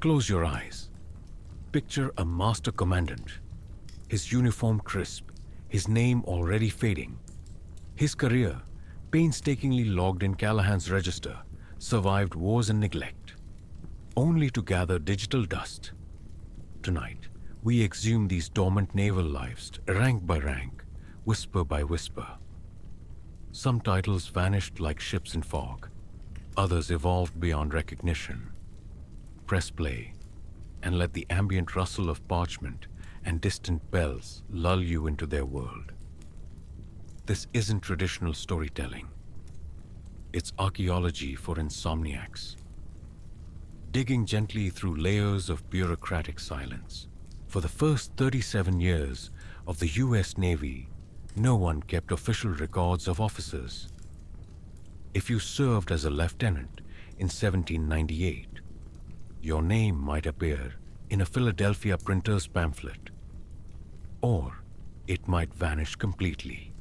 Close your eyes. Picture a master commandant. His uniform crisp, his name already fading. His career, painstakingly logged in Callahan's register, survived wars and neglect, only to gather digital dust. Tonight, we exhume these dormant naval lives, rank by rank, whisper by whisper. Some titles vanished like ships in fog. Others evolved beyond recognition. Press play, and let the ambient rustle of parchment and distant bells lull you into their world. This isn't traditional storytelling. It's archaeology for insomniacs. Digging gently through layers of bureaucratic silence. For the first 37 years of the US Navy, no one kept official records of officers. If you served as a lieutenant in 1798, your name might appear in a Philadelphia printer's pamphlet, or it might vanish completely.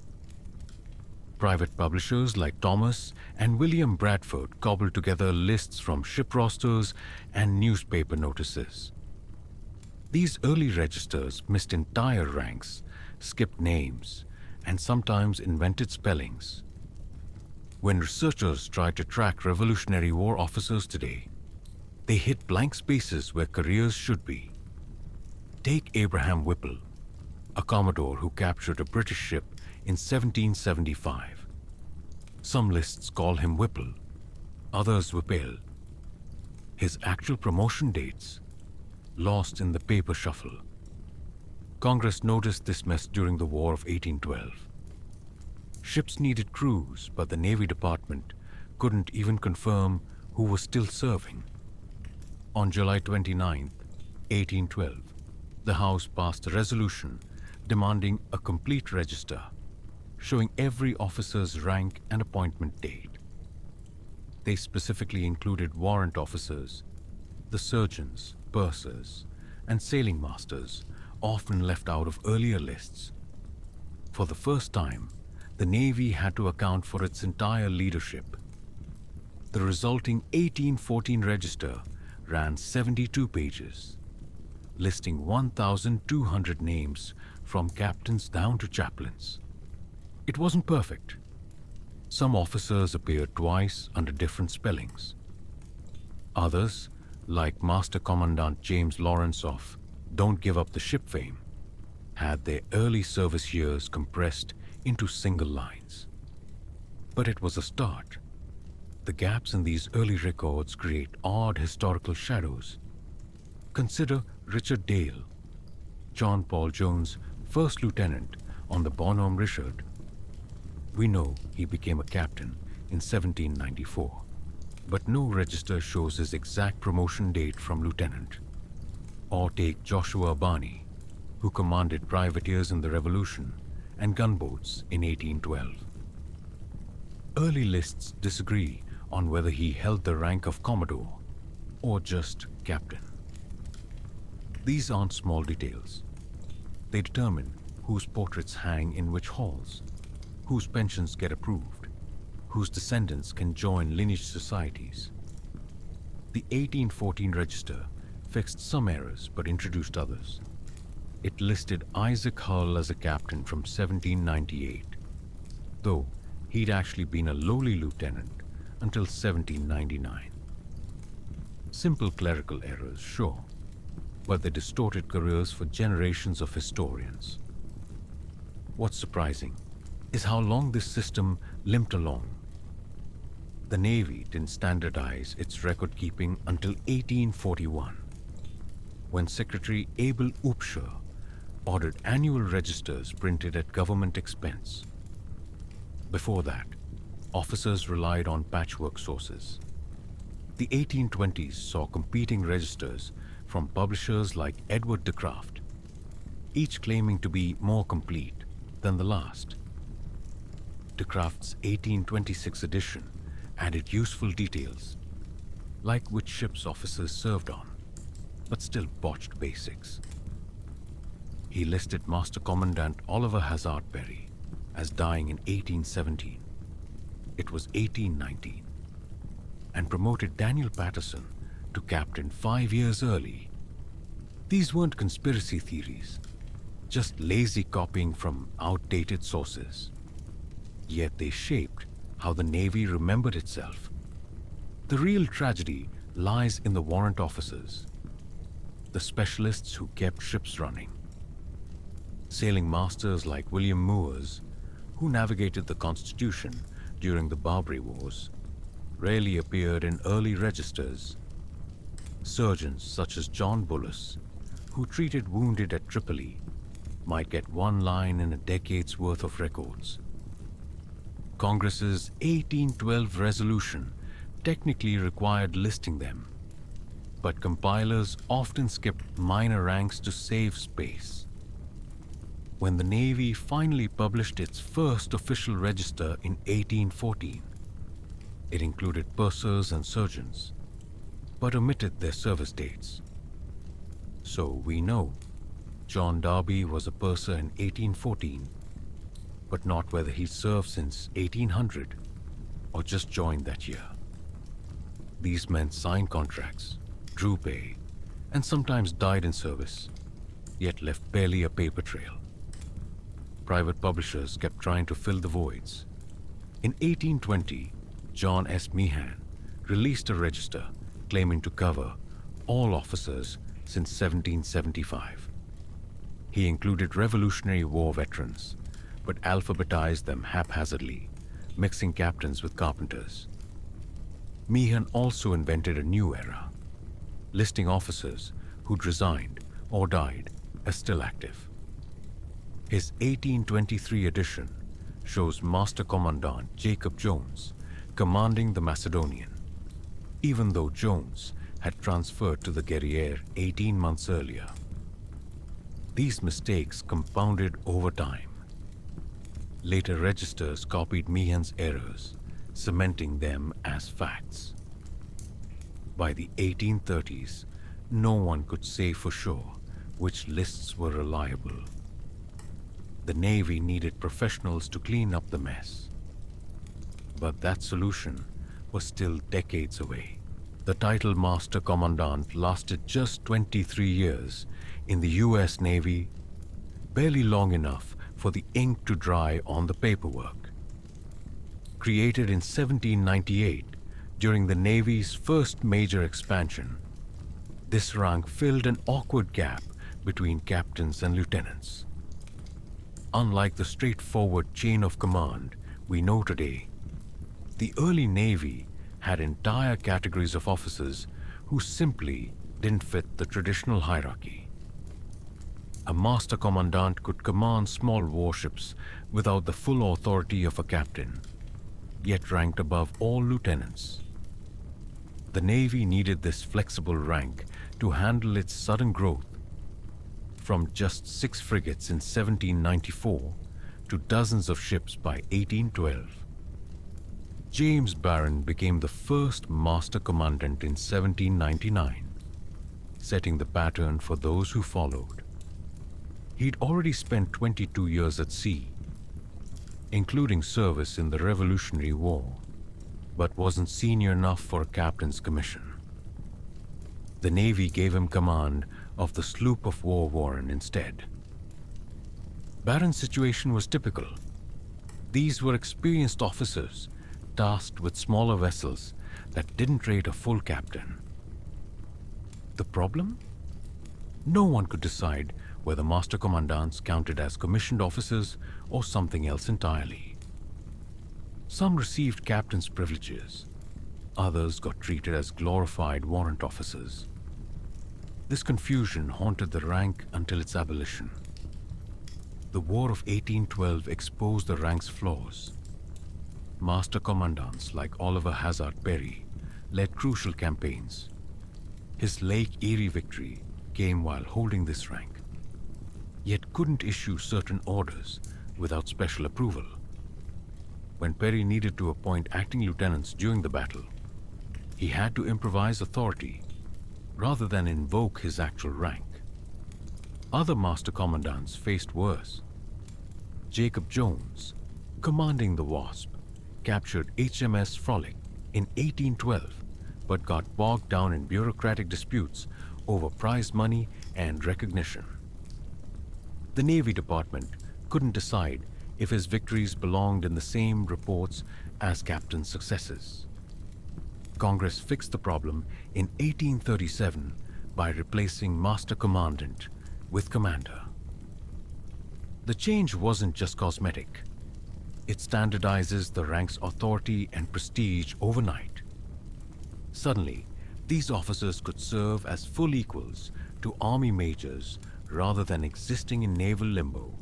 Private publishers like Thomas and William Bradford cobbled together lists from ship rosters and newspaper notices. These early registers missed entire ranks, skipped names, and sometimes invented spellings. When researchers try to track Revolutionary War officers today, they hit blank spaces where careers should be. Take Abraham Whipple, a Commodore who captured a British ship in 1775. Some lists call him Whipple, others Whipple. His actual promotion dates lost in the paper shuffle. Congress noticed this mess during the War of 1812. Ships needed crews, but the Navy Department couldn't even confirm who was still serving. On July 29, 1812, the House passed a resolution demanding a complete register, showing every officer's rank and appointment date. They specifically included warrant officers, the surgeons, pursers, and sailing masters, often left out of earlier lists. For the first time, the Navy had to account for its entire leadership. The resulting 1814 register ran 72 pages, listing 1,200 names from captains down to chaplains. It wasn't perfect. Some officers appeared twice under different spellings. Others, like Master Commandant James Lawrence of Don't Give Up the Ship fame, had their early service years compressed into single lines. But it was a start. The gaps in these early records create odd historical shadows. Consider Richard Dale, John Paul Jones' first lieutenant on the Bonhomme Richard. We know he became a captain in 1794, but no register shows his exact promotion date from lieutenant. Or take Joshua Barney, who commanded privateers in the Revolution and gunboats in 1812. Early lists disagree on whether he held the rank of Commodore or just captain. These aren't small details. They determine whose portraits hang in which halls, whose pensions get approved, whose descendants can join lineage societies. The 1814 register fixed some errors but introduced others. It listed Isaac Hull as a captain from 1798, though he'd actually been a lowly lieutenant until 1799. Simple clerical errors, sure, but they distorted careers for generations of historians. What's surprising is how long this system limped along. The Navy didn't standardize its record-keeping until 1841, when Secretary Abel Upshur ordered annual registers printed at government expense. Before that, officers relied on patchwork sources. The 1820s saw competing registers from publishers like Edward de Craft, each claiming to be more complete than the last. De Craft's 1826 edition added useful details, like which ships officers served on, but still botched basics. He listed Master Commandant Oliver Hazard Perry as dying in 1817. It was 1819, and promoted Daniel Patterson to captain 5 years early. These weren't conspiracy theories, just lazy copying from outdated sources. Yet they shaped how the Navy remembered itself. The real tragedy lies in the warrant officers, the specialists who kept ships running. Sailing masters like William Moores, who navigated the Constitution during the Barbary Wars, rarely appeared in early registers. Surgeons such as John Bullis, who treated wounded at Tripoli, might get one line in a decade's worth of records. Congress's 1812 resolution technically required listing them, but compilers often skipped minor ranks to save space. When the Navy finally published its first official register in 1814, it included pursers and surgeons, but omitted their service dates. So we know John Darby was a purser in 1814, but not whether he served since 1800 or just joined that year. These men signed contracts, drew pay, and sometimes died in service, yet left barely a paper trail. Private publishers kept trying to fill the voids. In 1820, John S. Meehan released a register claiming to cover all officers since 1775. He included Revolutionary War veterans, but alphabetized them haphazardly, mixing captains with carpenters. Meehan also invented a new era, listing officers who'd resigned or died as still active. His 1823 edition shows Master Commandant Jacob Jones commanding the Macedonian, even though Jones had transferred to the Guerriere 18 months earlier. These mistakes compounded over time. Later registers copied Meehan's errors, cementing them as facts. By the 1830s, no one could say for sure which lists were reliable. The Navy needed professionals to clean up the mess. But that solution was still decades away. The title Master Commandant lasted just 23 years in the US Navy, barely long enough for the ink to dry on the paperwork. Created in 1798 during the Navy's first major expansion, this rank filled an awkward gap between captains and lieutenants. Unlike the straightforward chain of command we know today, the early Navy had entire categories of officers who simply didn't fit the traditional hierarchy. A master commandant could command small warships without the full authority of a captain, yet ranked above all lieutenants. The Navy needed this flexible rank to handle its sudden growth, from just 6 frigates in 1794 to dozens of ships by 1812. James Barron became the first master commandant in 1799, setting the pattern for those who followed. He'd already spent 22 years at sea, including service in the Revolutionary War, but wasn't senior enough for a captain's commission. The Navy gave him command of the sloop of war Warren instead. Barron's situation was typical. These were experienced officers tasked with smaller vessels that didn't rate a full captain. The problem? No one could decide whether master commandants counted as commissioned officers or something else entirely. Some received captain's privileges. Others got treated as glorified warrant officers. This confusion haunted the rank until its abolition. The War of 1812 exposed the rank's flaws. Master commandants like Oliver Hazard Perry led crucial campaigns. His Lake Erie victory came while holding this rank, yet couldn't issue certain orders without special approval. When Perry needed to appoint acting lieutenants during the battle, he had to improvise authority rather than invoke his actual rank. Other master commandants faced worse. Jacob Jones, commanding the Wasp, captured HMS Frolic in 1812 but got bogged down in bureaucratic disputes over prize money and recognition. The Navy Department couldn't decide if his victories belonged in the same reports as captain's successes. Congress fixed the problem in 1837 by replacing Master Commandant with Commander. The change wasn't just cosmetic. It standardizes the rank's authority and prestige overnight. Suddenly, these officers could serve as full equals to Army majors rather than existing in naval limbo.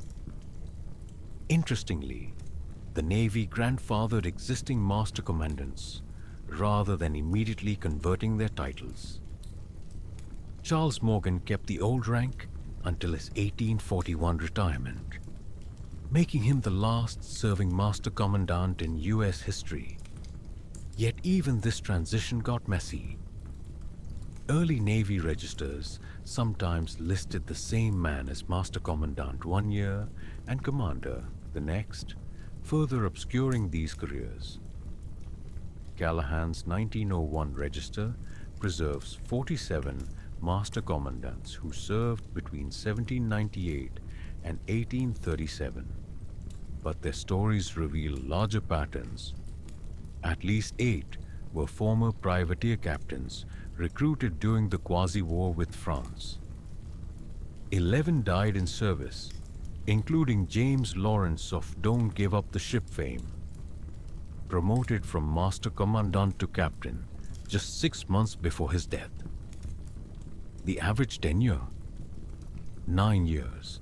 Interestingly, the Navy grandfathered existing master commandants rather than immediately converting their titles. Charles Morgan kept the old rank until his 1841 retirement, making him the last serving master commandant in US history. Yet even this transition got messy. Early Navy registers sometimes listed the same man as Master Commandant one year and Commander the next, further obscuring these careers. Callahan's 1901 register preserves 47 Master Commandants who served between 1798 and 1837, but their stories reveal larger patterns. At least 8 were former privateer captains recruited during the Quasi-War with France. 11 died in service, including James Lawrence of Don't Give Up the Ship fame, promoted from Master Commandant to Captain just 6 months before his death. The average tenure? 9 years.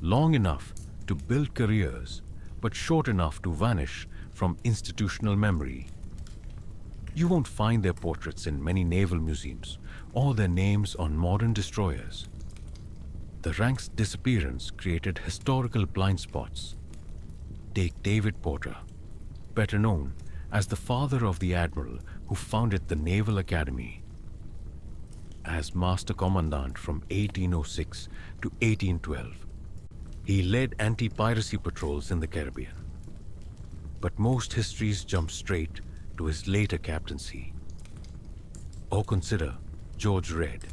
Long enough to build careers, but short enough to vanish from institutional memory. You won't find their portraits in many naval museums or their names on modern destroyers. The rank's disappearance created historical blind spots. Take David Porter, better known as the father of the admiral who founded the Naval Academy. As Master Commandant from 1806 to 1812, he led anti-piracy patrols in the Caribbean. But most histories jump straight to his later captaincy. Or consider George Read,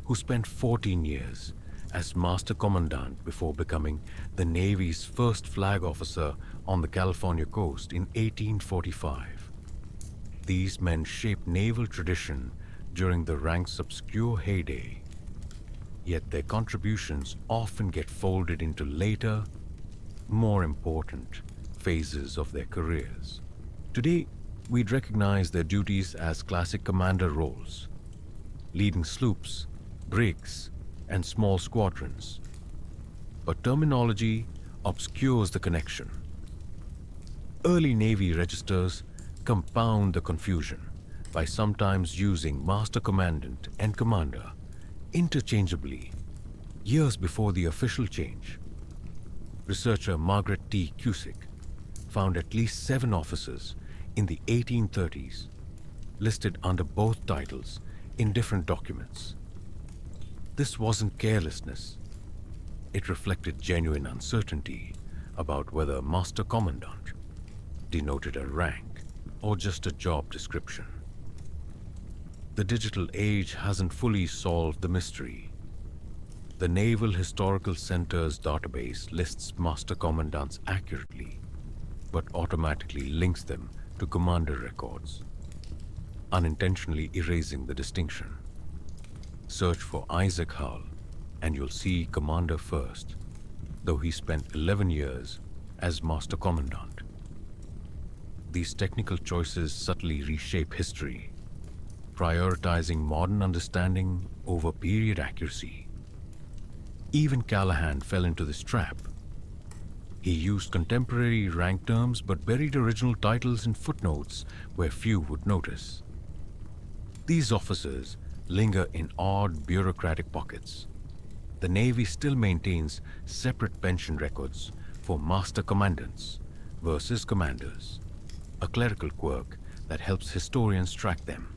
who spent 14 years as Master Commandant before becoming the Navy's first flag officer on the California coast in 1845. These men shaped naval tradition during the rank's obscure heyday. Yet their contributions often get folded into later, more important phases of their careers. Today, we'd recognize their duties as classic commander roles, leading sloops, brigs, and small squadrons. But terminology obscures the connection. Early Navy registers compound the confusion by sometimes using Master Commandant and Commander interchangeably, years before the official change. Researcher Margaret T. Cusick found at least 7 officers in the 1830s listed under both titles in different documents. This wasn't carelessness. It reflected genuine uncertainty about whether Master Commandant denoted a rank or just a job description. The digital age hasn't fully solved the mystery. The Naval Historical Center's database lists Master Commandants accurately, but automatically links them to commander records, unintentionally erasing the distinction. Search for Isaac Hull, and you'll see Commander first, though he spent 11 years as Master Commandant. These technical choices subtly reshape history, prioritizing modern understanding over period accuracy. Even Callahan fell into this trap. He used contemporary rank terms but buried original titles in footnotes where few would notice. These officers linger in odd bureaucratic pockets. The Navy still maintains separate pension records for Master Commandants versus Commanders, a clerical quirk that helps historians track them.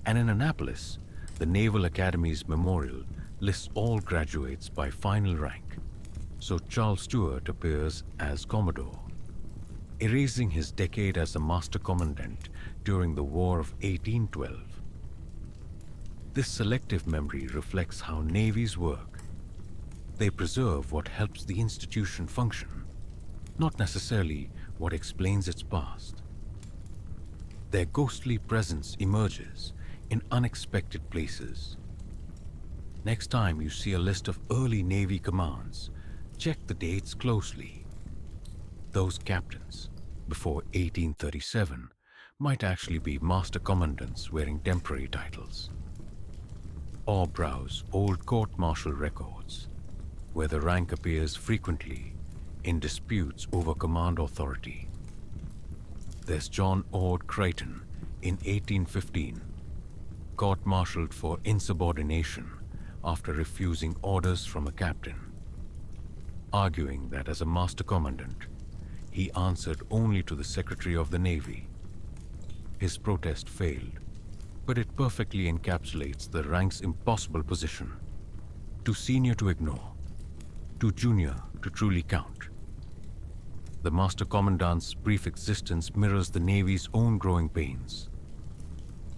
And in Annapolis, the Naval Academy's memorial lists all graduates by final rank, so Charles Stewart appears as Commodore. erasing his decade as a master commandant during the War of 1812. This selective memory reflects how navies work. They preserve what helps the institution function, not necessarily what explains its past. Their ghostly presence emerges in unexpected places. Next time you see a list of early Navy commands, check the dates closely. Those captains, before 1837, might actually be master commandants wearing temporary titles. Or browse old court-martial records, where the rank appears frequently in disputes over command authority. There's John Ord Crichton in 1815, court-martialed for insubordination after refusing orders from a captain, arguing that as a master commandant, he answered only to the Secretary of the Navy. His protest failed, but it perfectly encapsulates the rank's impossible position: too senior to ignore, too junior to truly count. The Master Commandant's brief existence mirrors the Navy's own growing pains.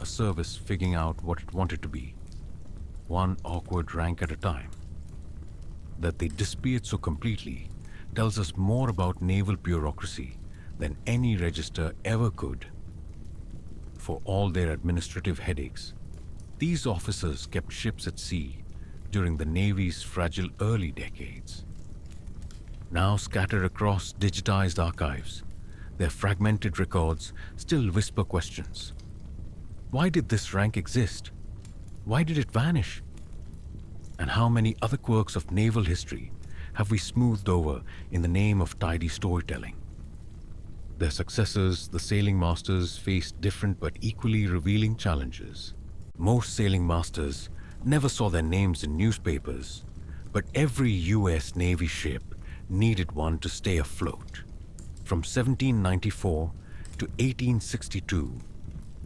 A service figuring out what it wanted to be, one awkward rank at a time. That they disappeared so completely tells us more about naval bureaucracy than any register ever could. For all their administrative headaches, these officers kept ships at sea during the Navy's fragile early decades. Now scattered across digitized archives, their fragmented records still whisper questions. Why did this rank exist? Why did it vanish? And how many other quirks of naval history have we smoothed over in the name of tidy storytelling? Their successors, the sailing masters, faced different but equally revealing challenges. Most sailing masters never saw their names in newspapers, but every U.S. Navy ship needed one to stay afloat. From 1794 to 1862,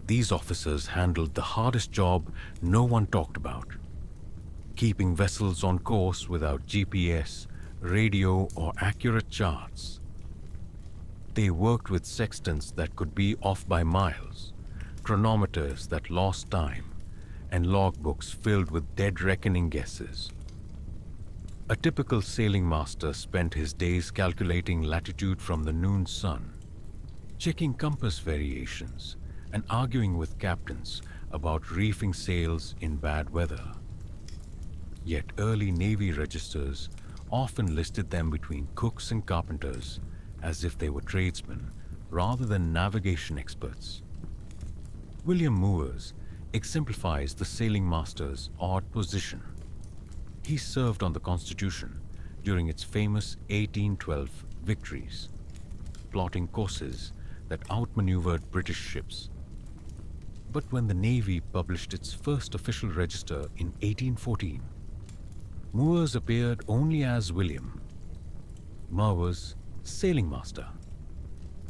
these officers handled the hardest job no one talked about: keeping vessels on course without GPS, radio, or accurate charts. They worked with sextants that could be off by miles, chronometers that lost time, and logbooks filled with dead reckoning guesses. A typical sailing master spent his days calculating latitude from the noon sun, checking compass variations, and arguing with captains about reefing sails in bad weather. Yet early Navy registers often listed them between cooks and carpenters as if they were tradesmen rather than navigation experts. William Moores exemplifies the sailing master's odd position. He served on the Constitution during its famous 1812 victories, plotting courses that outmaneuvered British ships. But when the Navy published its first official register in 1814, Moores appeared only as William. Moores, sailing master.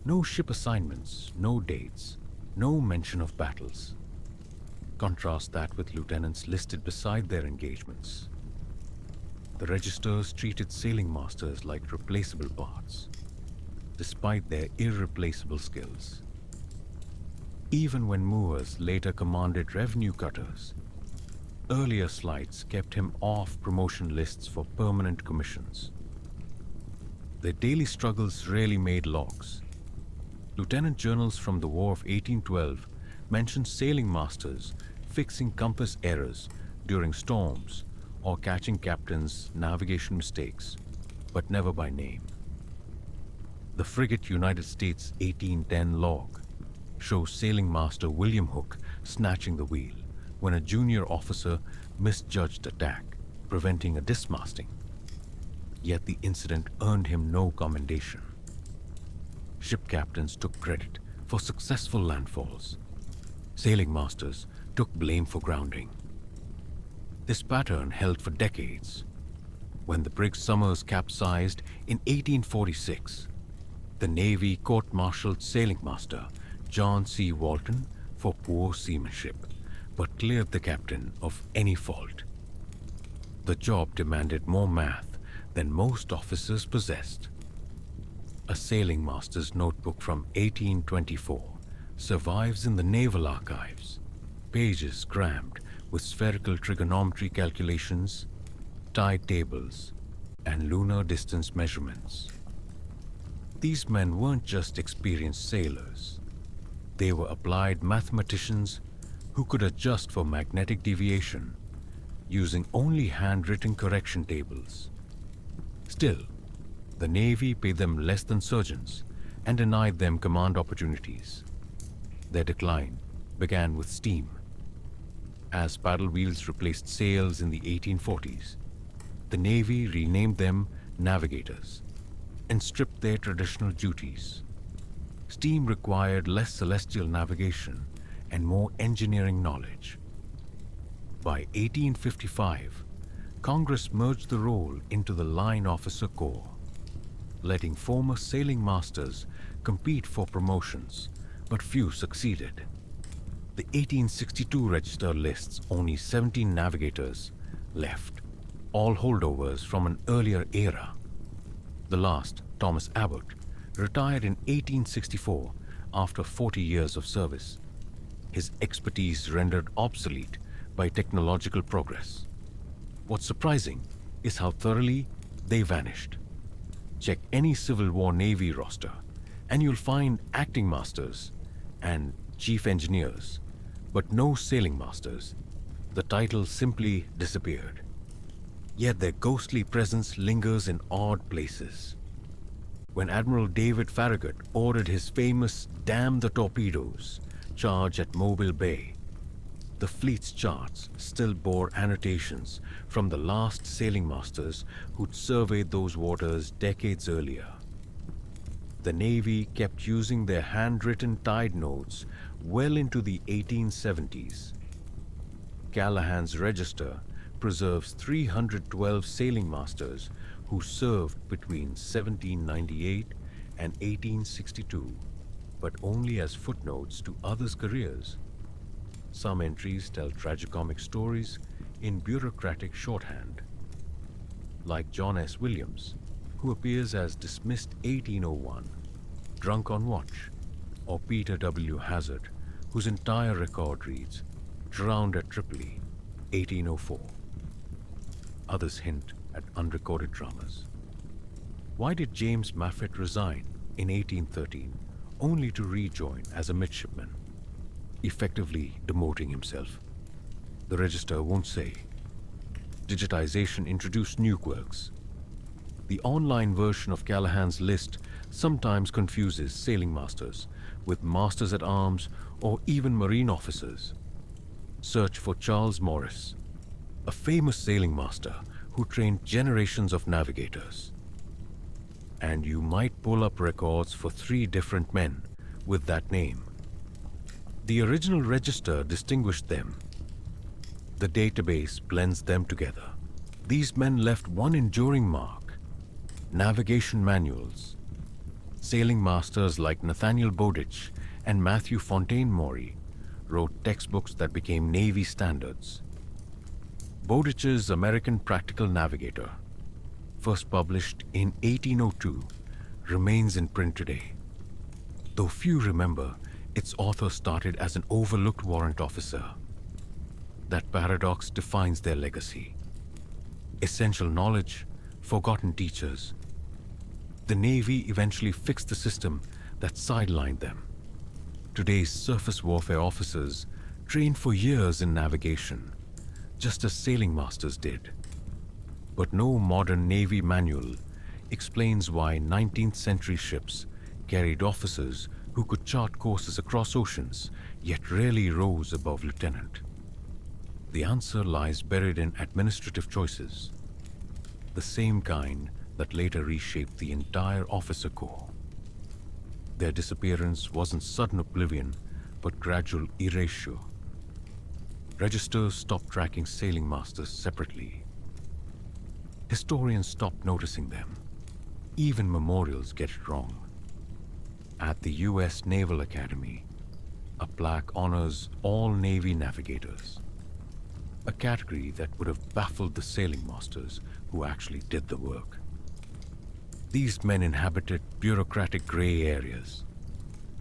No ship assignments, no dates, no mention of battles. Contrast that with lieutenants listed beside their engagements. The registers treated sailing masters like replaceable parts, despite their irreplaceable skills. Even when Moores later commanded revenue cutters, earlier slights kept him off promotion lists for permanent commissions. Their daily struggles rarely made logs. Lieutenant journals from the War of 1812 mention sailing masters fixing compass errors during storms or catching captains' navigation mistakes, but never by name. The frigate United States 1810 log shows Sailing Master William Hook snatching the wheel when a junior officer misjudged a tack, preventing a dismasting. Yet the incident earned him no commendation. Ship captains took credit for successful landfalls. Sailing masters took blame for grounding. This pattern held for decades. When the brig Somers capsized in 1846, the Navy court-martialed Sailing Master John C. Walton for poor seamanship, but cleared the captain of any fault. The job demanded more math than most officers possessed. A sailing master's notebook from 1824 survives in the naval archives, pages crammed with spherical trigonometry calculations, tide tables, and lunar distance measurements. These men weren't just experienced sailors. They were applied mathematicians who could adjust for magnetic deviation using only handwritten correction tables. Still, the Navy paid them less than surgeons and denied them command opportunities. Their decline began with steam. As paddle wheels replaced sails in the 1840s, the Navy renamed them navigators and stripped their traditional duties. Steam required less celestial navigation and more engineering knowledge. By 1855, Congress merged the role into the Line Officer Corps, letting former sailing masters compete for promotions, but few succeeded. The 1862 register lists only 17 navigators left, all holdovers from an earlier era. The last, Thomas Abbott, retired in 1864 after 40 years of service, his expertise rendered obsolete by technological progress. What's surprising is how thoroughly they vanished. Check any Civil War Navy roster, and you'll find acting masters and chief engineers, but no sailing masters. The title simply disappeared. Yet their ghostly presence lingers in odd places. When Admiral David Farragut ordered his famous "Damn the Torpedoes" charge at Mobile Bay, the fleet's charts still bore annotations from the last sailing masters who'd surveyed those waters decades earlier. The Navy kept using their handwritten tide notes well into the 1870s. Callahan's Register preserves 312 sailing masters who served between 1798 and 1862, but only as footnotes to others' careers. Some entries tell tragicomic stories in bureaucratic shorthand, like John S. Williams, who appears as dismissed 1801, drunk on watch, or Peter W. Hazard, whose entire record reads, drowned at Tripoli, 1804. Others hint at unrecorded dramas. Why did James Maffett resign in 1813, only to rejoin as a midshipman, effectively demoting himself? The register won't say. Digitization introduced new quirks. The online version of Callahan's list sometimes confuses sailing masters with masters at arms or even marine officers. Search for Charles Morris, a famous sailing master who trained generations of navigators. And you might pull up records for 3 different men with that name. The original register distinguished them. The database blends them together. These men left one enduring mark: navigation manuals. Sailing masters like Nathaniel Bowditch and Matthew Fontaine Maury wrote textbooks that became Navy standards. Bowditch's American Practical Navigator, first published in 1802, remains in print today. Though few remember, its author started as an overlooked warrant officer. That paradox defines their legacy. Essential knowledge, forgotten teachers. The Navy eventually fixed the system that sidelined them. Today's surface warfare officers trained for years in navigation, just as sailing masters did. But no modern Navy manual explains why 19th century ships carried officers who could chart courses across oceans, yet rarely rose above lieutenant. The answer lies buried in administrative choices, the same kind that later reshaped the entire officer corps. Their disappearance wasn't sudden oblivion, but gradual erasure. Registers stopped tracking sailing masters separately. Historians stopped noticing them. Even memorials get it wrong. At the U.S. Naval Academy, a plaque honors all Navy navigators, a category that would have baffled the sailing masters who actually did the work. These men inhabited bureaucratic gray areas,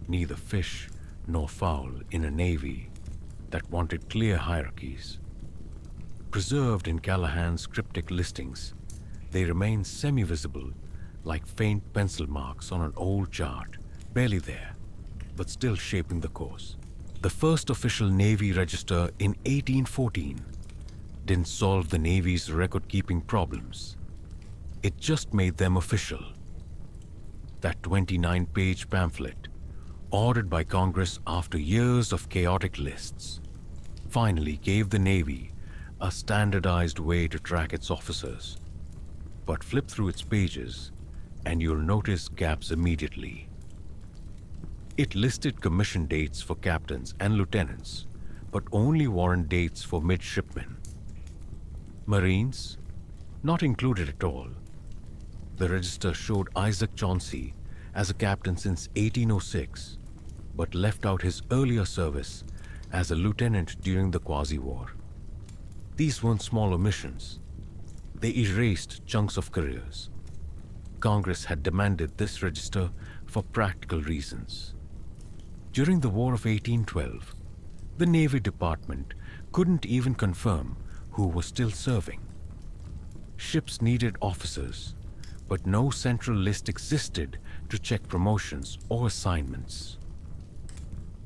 neither fish nor fowl in a navy that wanted clear hierarchies. Preserved in Callahan's cryptic listings, they remain semi-visible, like faint pencil marks on an old chart, barely there, but still shaping the course. The first official Navy register in 1814 didn't solve the Navy's record-keeping problems. It just made them official. That 29-page pamphlet, ordered by Congress after years of chaotic lists, finally gave the Navy a standardized way to track its officers. But flip through its pages and you'll notice gaps immediately. It listed commission dates for captains and lieutenants, but only warrant dates for midshipmen. Marines? Not included at all. The register showed Isaac Chauncey as a captain since 1806, but left out his earlier service as a lieutenant during the Quasi-War. These weren't small omissions. They erased chunks of careers. Congress had demanded this register for practical reasons. During the War of 1812, the Navy Department couldn't even confirm who was still serving. Ships needed officers, but no central list existed to check promotions or assignments.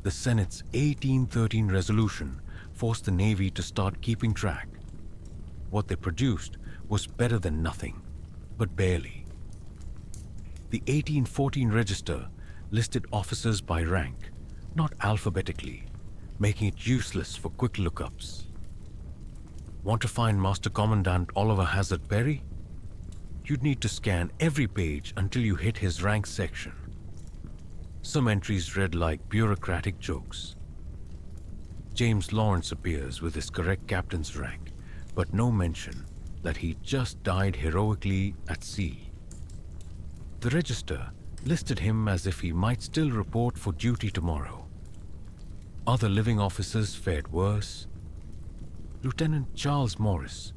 The Senate's 1813 resolution forced the Navy to start keeping track. What they produced was better than nothing, but barely. The 1814 register listed officers by rank, not alphabetically, making it useless for quick lookups. Want to find Master Commandant Oliver Hazard Perry? You'd need to scan every page until you hit his rank section. Some entries read like bureaucratic jokes. James Lawrence appears with his correct captain's rank, but no mention that he just died heroically at sea. The register listed him as if he might still report for duty tomorrow. Other living officers fared worse. Lieutenant Charles Morris,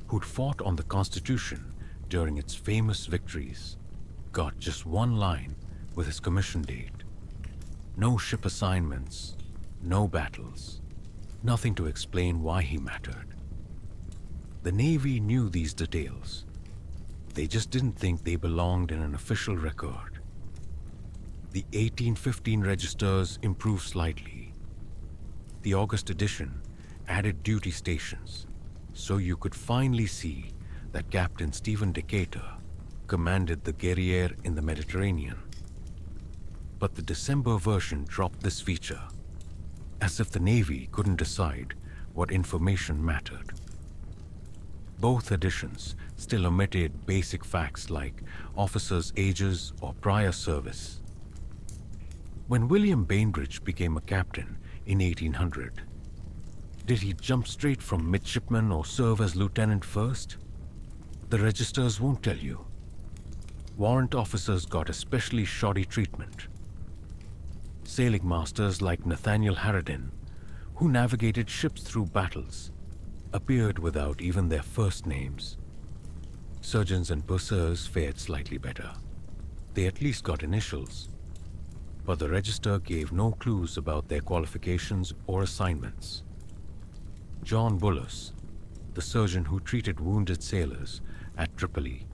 who'd fought on the Constitution during its famous victories, got just one line with his commission date. No ship assignments, no battles, nothing to explain why he mattered. The Navy knew these details. They just didn't think they belonged in an official record. The 1815 registers improved slightly. The August edition added duty stations, so you could finally see that Captain Stephen Decatur commanded the Guerriere in the Mediterranean. But the December version dropped this feature, as if the Navy couldn't decide what information mattered. Both editions still omitted basic facts like officers' ages or prior service. When William Bainbridge became a captain in 1800, did he jump straight from midshipman or serve as lieutenant first? The registers won't tell you. Warrant officers got especially shoddy treatment. Sailing masters like Nathaniel Harridan, who navigated ships through battles, appeared without even their first names. Surgeons and bursars fared slightly better. They at least got initials. But the register gave no clues about their qualifications or assignments. John Bullis, the surgeon who treated wounded sailors at Tripoli,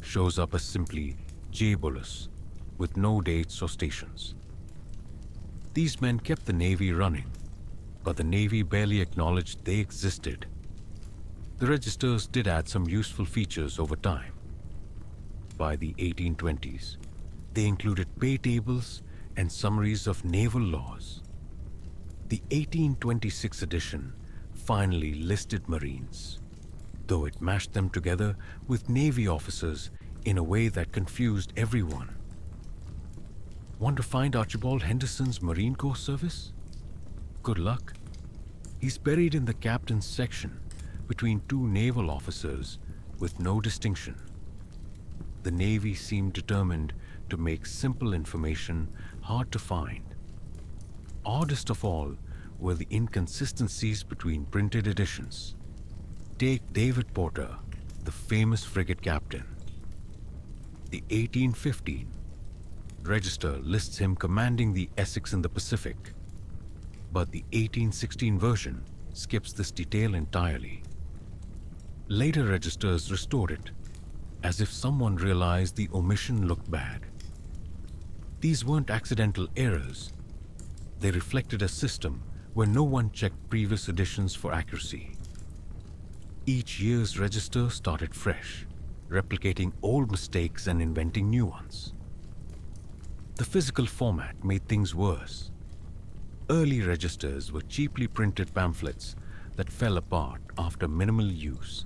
shows up as simply J. Bullis, with no dates or stations. These men kept the Navy running, but the Navy barely acknowledged they existed. The registers did add some useful features over time. By the 1820s, they included pay tables and summaries of naval laws. The 1826 edition finally listed Marines, though it mashed them together with Navy officers in a way that confused everyone. Want to find Archibald Henderson's Marine Corps service? Good luck. He's buried in the captain's section between two naval officers with no distinction. The Navy seemed determined to make simple information hard to find. Oddest of all were the inconsistencies between printed editions. Take David Porter, the famous frigate captain. The 1815 register lists him commanding the Essex in the Pacific, but the 1816 version skips this detail entirely. Later registers restored it, as if someone realized the omission looked bad. These weren't accidental errors. They reflected a system where no one checked previous editions for accuracy. Each year's register started fresh, replicating old mistakes and inventing new ones. The physical format made things worse. Early registers were cheaply printed pamphlets that fell apart after minimal use.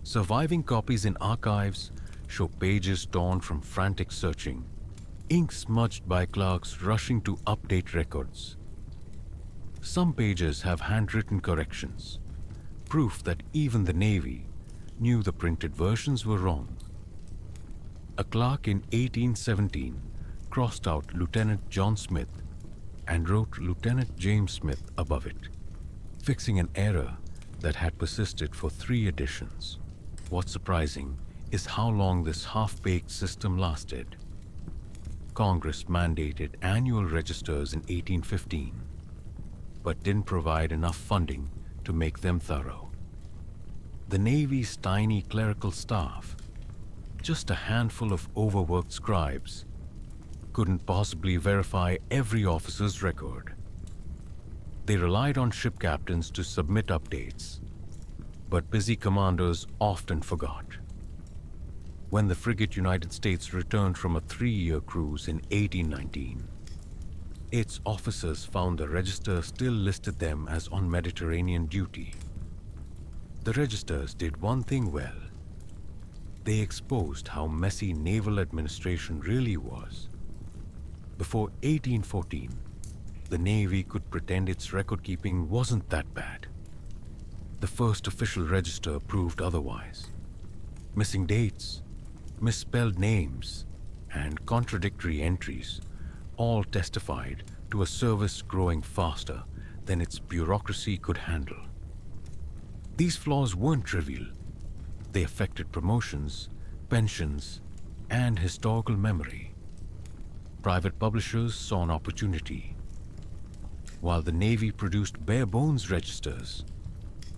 Surviving copies in archives show pages torn from frantic searching, ink smudged by clerks rushing to update records. Some pages have handwritten corrections, proof that even the Navy knew the printed versions were wrong. A clerk in 1817 crossed out Lieutenant John Smith and wrote Lieutenant James Smith above it, fixing an error that had persisted for 3 editions. What's surprising is how long this half-baked system lasted. Congress mandated annual registers in 1815, but didn't provide enough funding to make them thorough. The Navy's tiny clerical staff, just a handful of overworked scribes, couldn't possibly verify every officer's record. They relied on ship captains to submit updates, but busy commanders often forgot. When the frigate United States returned from a 3-year cruise in 1819, its officers found the register still listed them as on Mediterranean duty. The registers did one thing well. They exposed how messy naval administration really was. Before 1814, the Navy could pretend its record-keeping wasn't that bad. The first official register proved otherwise. Missing dates, misspelled names, and contradictory entries all testified to a service growing faster than its bureaucracy could handle. These flaws weren't trivial. They affected promotions, pensions, and historical memory. Private publishers saw an opportunity. While the Navy produced bare-bones registers,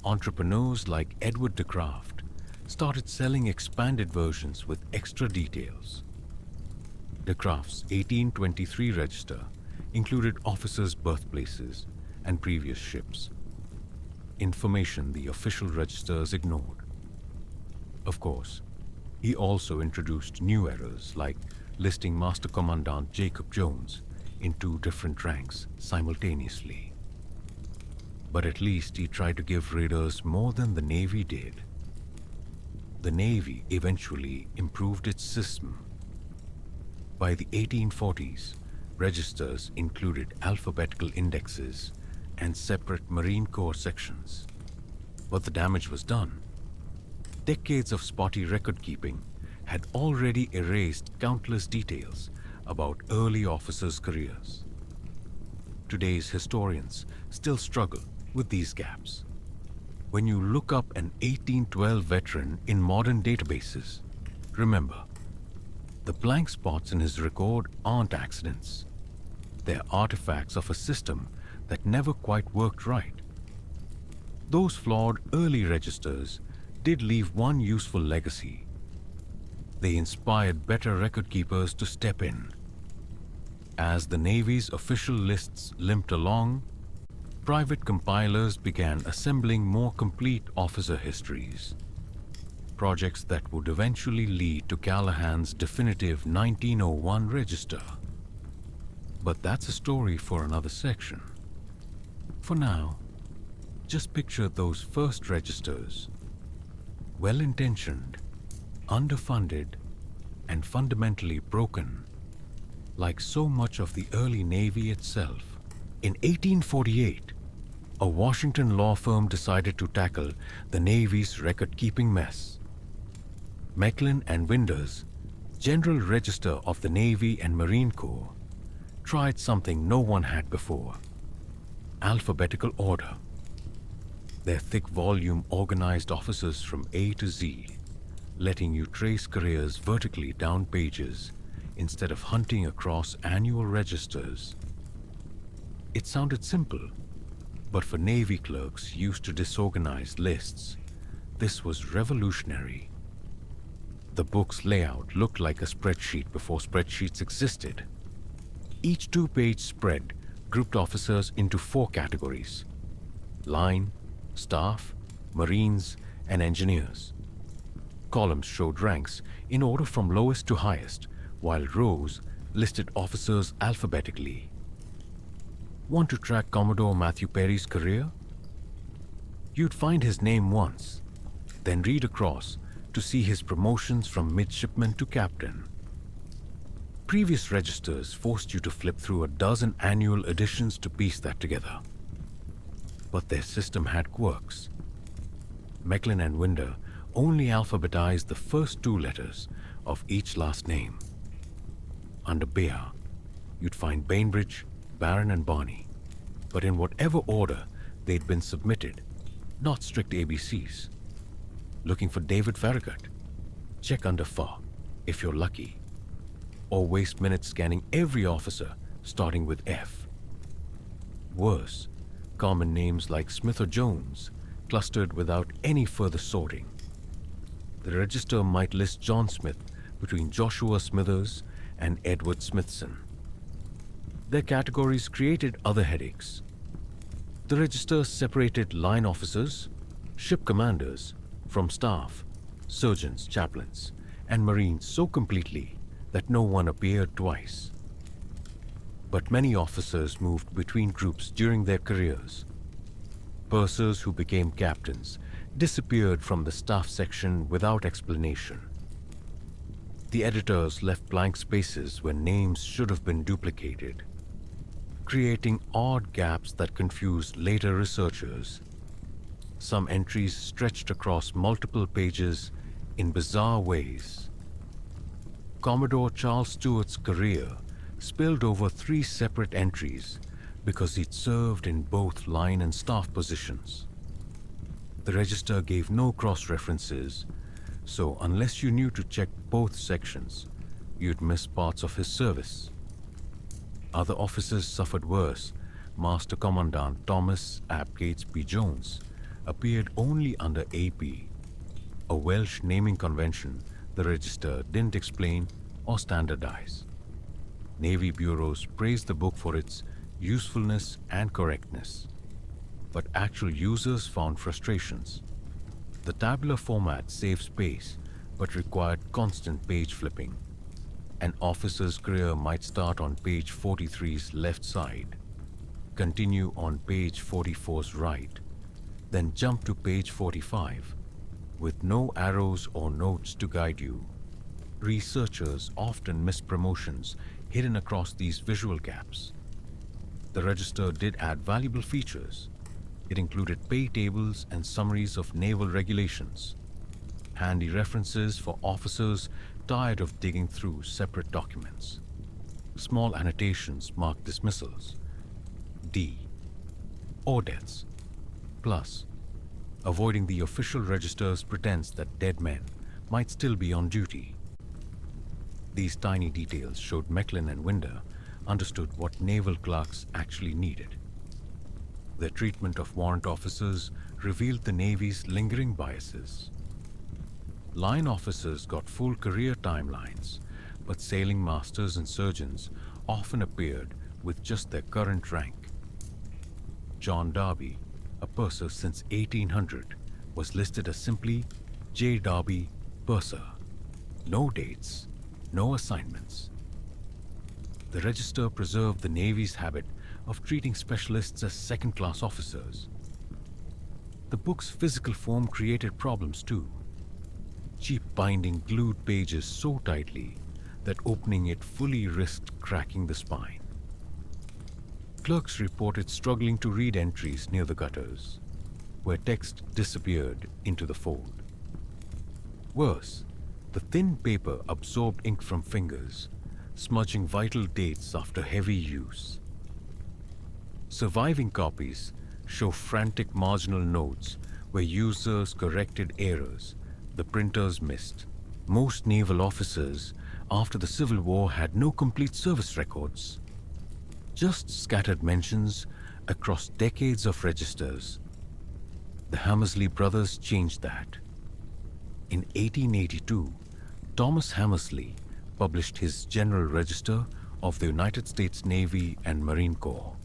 entrepreneurs like Edward de Graft started selling expanded versions with extra details. De Graft's 1823 register included officers' birthplaces and previous ships, information the official registers ignored. Of course, he also introduced new errors like listing Master Commandant Jacob Jones in 2 different ranks simultaneously. But at least he tried to give readers more than the Navy did. The Navy eventually improved its system. By the 1840s, registers included alphabetical indexes and separate Marine Corps sections. But the damage was done. Decades of spotty record-keeping had already erased countless details about early officers' careers. Today's historians still struggle with these gaps. When you look up an 1812 veteran in modern databases, remember, the blank spots in his record aren't accidents. They're artifacts of a system that never quite worked right. Those flawed early registers did leave one useful legacy. They inspired better record keepers to step in. As the Navy's official lists limped along, private compilers began assembling more complete officer histories, projects that would eventually lead to Callahan's definitive 1901 register. But that's a story for another section. For now, just picture those first registers, well-intentioned, underfunded, and fundamentally broken, like so much of the early Navy itself. In 1848, a Washington law firm decided to tackle the Navy's record-keeping mess. Mecklin and Winders, General Register of the Navy and Marine Corps, tried something no one had before: alphabetical order. Their thick volume organized officers from A to Z, letting you trace careers vertically down pages instead of hunting across annual registers. It sounded simple, but for Navy clerks used to disorganized lists, this was revolutionary. The book's layout looked like a spreadsheet before spreadsheets existed. Each two-page spread grouped officers into 4 categories: line, staff, Marines, and engineers. Columns showed ranks in order from lowest to highest, while rows listed officers alphabetically. Want to track Commodore Matthew Perry's career? You'd find his name once, then read across to see his promotions from midshipman to captain. Previous registers forced you to flip through a dozen annual editions to piece that together. But their system had quirks. Mecklin and Winder only alphabetized the first 2 letters of each last name. Under Bayard, you'd find Bainbridge, Barron, and Barney, but in whatever order they'd been submitted, not strict ABCs. Looking for David Farragut? Check under Far, if you're lucky. Or waste minutes scanning every officer, starting with F. Worse, common names like Smith or Jones clustered without any further sorting. The register might list John Smith between Joshua Smithers and Edward Smithson. Their categories created other headaches. The register separated line officers, ship commanders, from staff, surgeons, chaplains, and Marines so completely that no one appeared twice. But many officers moved between groups during their careers. Pursers who became captains disappeared from the staff section without explanation. The editors left blank spaces where names should have been duplicated, creating odd gaps that confused later researchers. Some entries stretched across multiple pages in bizarre ways. Commodore Charles Stewart's career spilled over 3 separate entries because he'd served in both line and staff positions. The register gave no cross-references, so unless you knew to check both sections, you'd miss parts of his service. Other officers suffered worse. Master Commandant Thomas Ap Gates P. Jones appeared only under AP, a Welsh naming convention the register didn't explain or standardize. Navy bureaus praised the book for its usefulness and correctness, but actual users found frustrations. The tabular format saved space but required constant page flipping. An officer's career might start on page 43's left side, continue on page 44's right, then jump to page 45 with no arrows or notes to guide you. Researchers often missed promotions hidden across these visual gaps. The register did add valuable features. It included pay tables and summaries of naval regulations, handy references for officers tired of digging through separate documents. Small annotations marked dismissals, D, or deaths. Plus, avoiding the official register's pretense that dead men might still be on duty. These tiny details showed Mecklin and Winder understood what naval clerks actually needed. Their treatment of warrant officers revealed the Navy's lingering biases. Line officers got full career timelines, but sailing masters and surgeons often appeared with just their current rank. John Darby, a purser since 1800, was listed as simply J. Darby, purser. No dates, no assignments. The register preserved the Navy's habit of treating specialists as second-class officers. The book's physical form created problems too. Cheap binding glued pages so tightly that opening it fully risked cracking the spine. Clerks reported struggling to read entries near the gutters, where text disappeared into the fold. Worse, the thin paper absorbed ink from fingers, smudging vital dates after heavy use. Surviving copies show frantic marginal notes where users corrected errors the printers missed. Most naval officers after the Civil War had no complete service records, just scattered mentions across decades of registers. The Hammersley brothers changed that. In 1882, Thomas Hammersley published his General Register of the United States Navy and Marine Corps,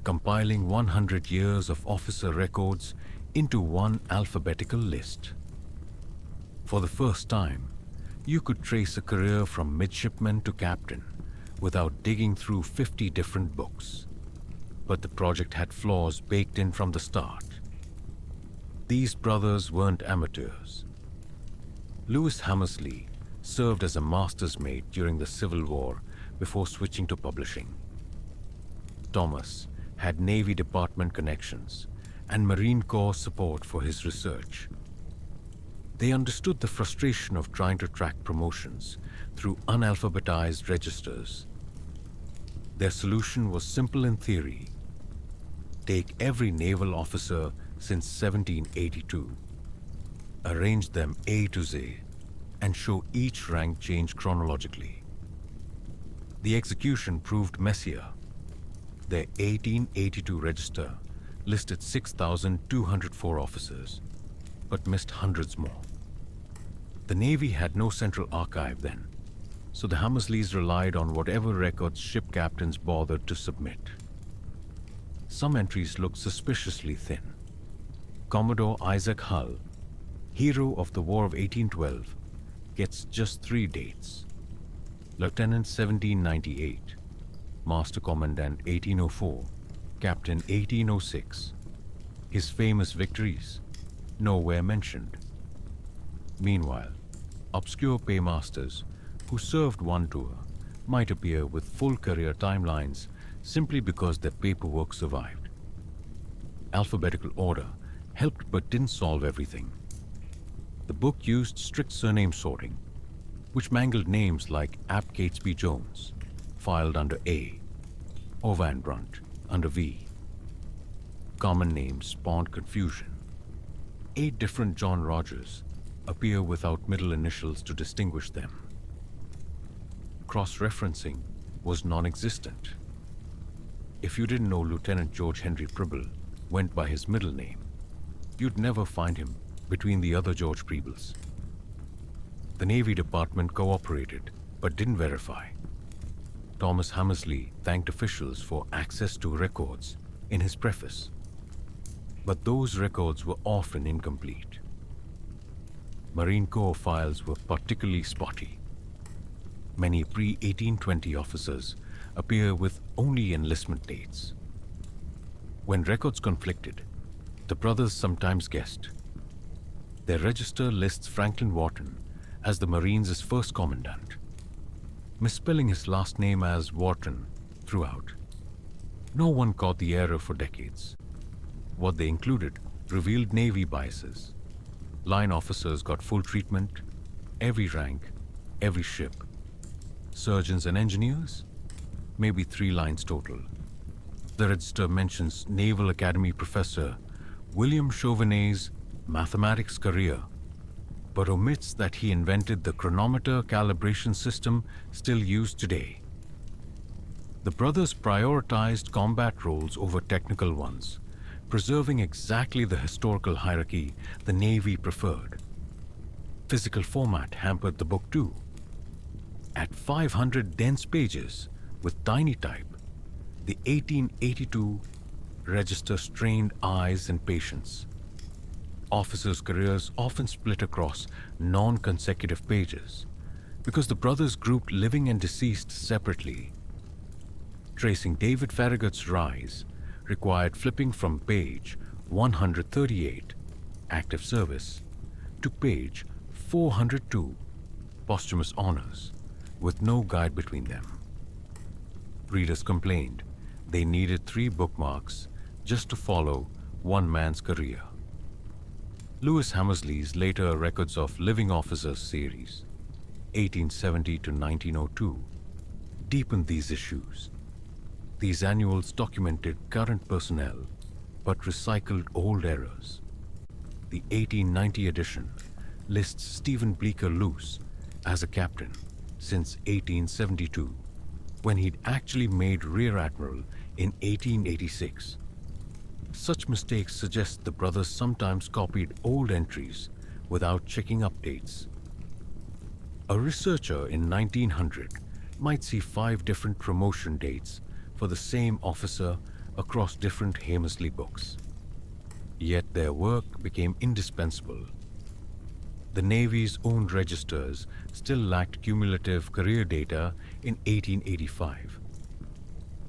compiling 100 years of officer records into one alphabetical list. For the first time, you could trace a career from midshipman to captain without digging through 50 different books. But the project had flaws baked in from the start. These brothers weren't amateurs. Lewis Hammersley served as a master's mate during the Civil War before switching to publishing. Thomas had Navy Department connections and Marine Corps support for his research. They understood the frustration of trying to track promotions through unalphabetized registers. Their solution was simple in theory. Take every naval officer since 1782, arrange them A to Z, and show each rank change chronologically. The execution proved messier. Their 1882 register listed 6,204 officers, but missed hundreds more. The Navy had no central archive then, so the Hammersleys relied on whatever records ship captains bothered to submit. Some entries looked suspiciously thin. Commodore Isaac Hull, hero of the War of 1812, gets just 3 dates. Lieutenant 1798, Master Commandant 1804, Captain 1806. His famous victories, nowhere mentioned. Meanwhile, obscure paymasters who served one tour might appear with full career timelines simply because their paperwork survived. Alphabetical order helped but didn't solve everything. The book used strict surname sorting, which mangled names like Ap Catesby Jones, filed under A, or Van Brunt, under V. Common names spawned confusion. 8 different John Rogers appear without middle initials to distinguish them. Cross-referencing was non-existent. If you didn't know Lieutenant George Henry Preble went by his middle name, you'd never find him between the other George Prebles. The Navy Department cooperated, but didn't verify. Thomas Hammersley thanked officials for access to records in his preface. But those records were often incomplete. Marine Corps files were particularly spotty. Many pre-1820 officers appear with only enlistment dates. When records conflicted, the brothers sometimes guessed. Their register lists Franklin Wharton as the Marines' first commandant, misspelling his last name as Wharton throughout. No one caught the error for decades. What they included revealed Navy biases. Line officers got full treatment, every rank, every ship. Surgeons and engineers, maybe 3 lines total. The register mentions Naval Academy professor William Chauvenet's mathematics career, but omits that he invented the chronometer calibration system still used today. The brothers prioritized combat roles over technical ones, preserving exactly the historical hierarchy the Navy preferred. Physical format hampered the book too. At 500 dense pages with tiny type, the 1882 register strained eyes and patience. Officers' careers often split across non-consecutive pages because the brothers grouped living and deceased separately. Tracing David Farragut's rise required flipping from page 138, active service, to page 402, posthumous honors, with no guide between them. Readers complained they needed 3 bookmarks just to follow one man's career. Lewis Hammersley's later Records of Living Officers series, 1870 to 1902, deepened these issues. These annuals documented current personnel, but recycled old errors. The 1890 edition lists Stephen Bleecker Luce as a captain since 1872, when he'd actually made Rear Admiral in 1886. Such mistakes suggest the brothers sometimes copied old entries without checking updates. A researcher in 1900 might see 5 different promotion dates for the same officer across different Hamersley books. Yet their work became indispensable. The Navy's own registers still lacked cumulative career data in 1885.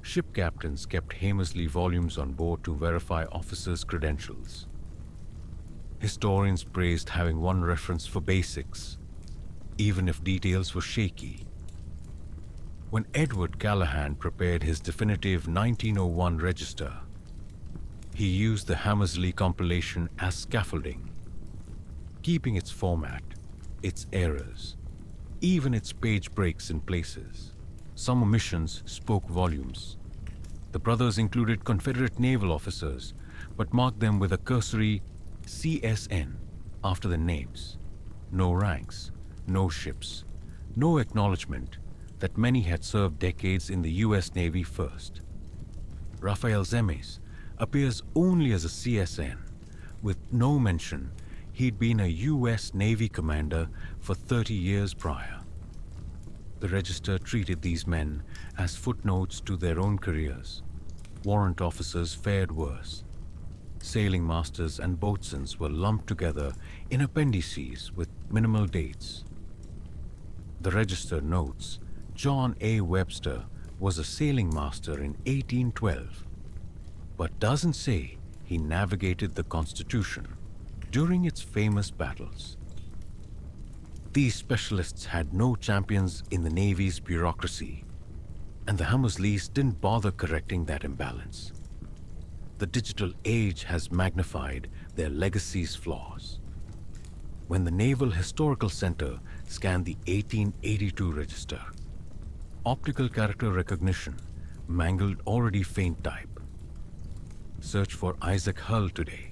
Ship captains kept Hamersley volumes on board to verify officers' credentials. Historians praised having one reference for basics, even if details were shaky. When Edward Callahan prepared his definitive 1901 register, he used the Hamersley compilation as scaffolding, keeping its format, its errors, even its page breaks in places. Some omissions spoke volumes. The brothers included Confederate naval officers, but marked them with a cursory CSN after their names. No ranks, no ships, no acknowledgement that many had served decades in the U.S. Navy first. Raphael Zemes appears only as a CSN, with no mention he'd been a U.S. Navy commander for 30 years prior. The register treated these men as footnotes to their own careers. Warrant officers fared worse. Sailing masters and boatswains were lumped together in appendices with minimal dates. The register notes John A. Webster was a sailing master in 1812, but doesn't say he navigated the Constitution during its famous battles. These specialists had no champions in the Navy's bureaucracy, and the Hamersleys didn't bother correcting that imbalance. The digital age has magnified their legacy's flaws. When the Naval Historical Center scanned the 1882 register, optical character recognition mangled already faint type. Search for Isaac Hull today,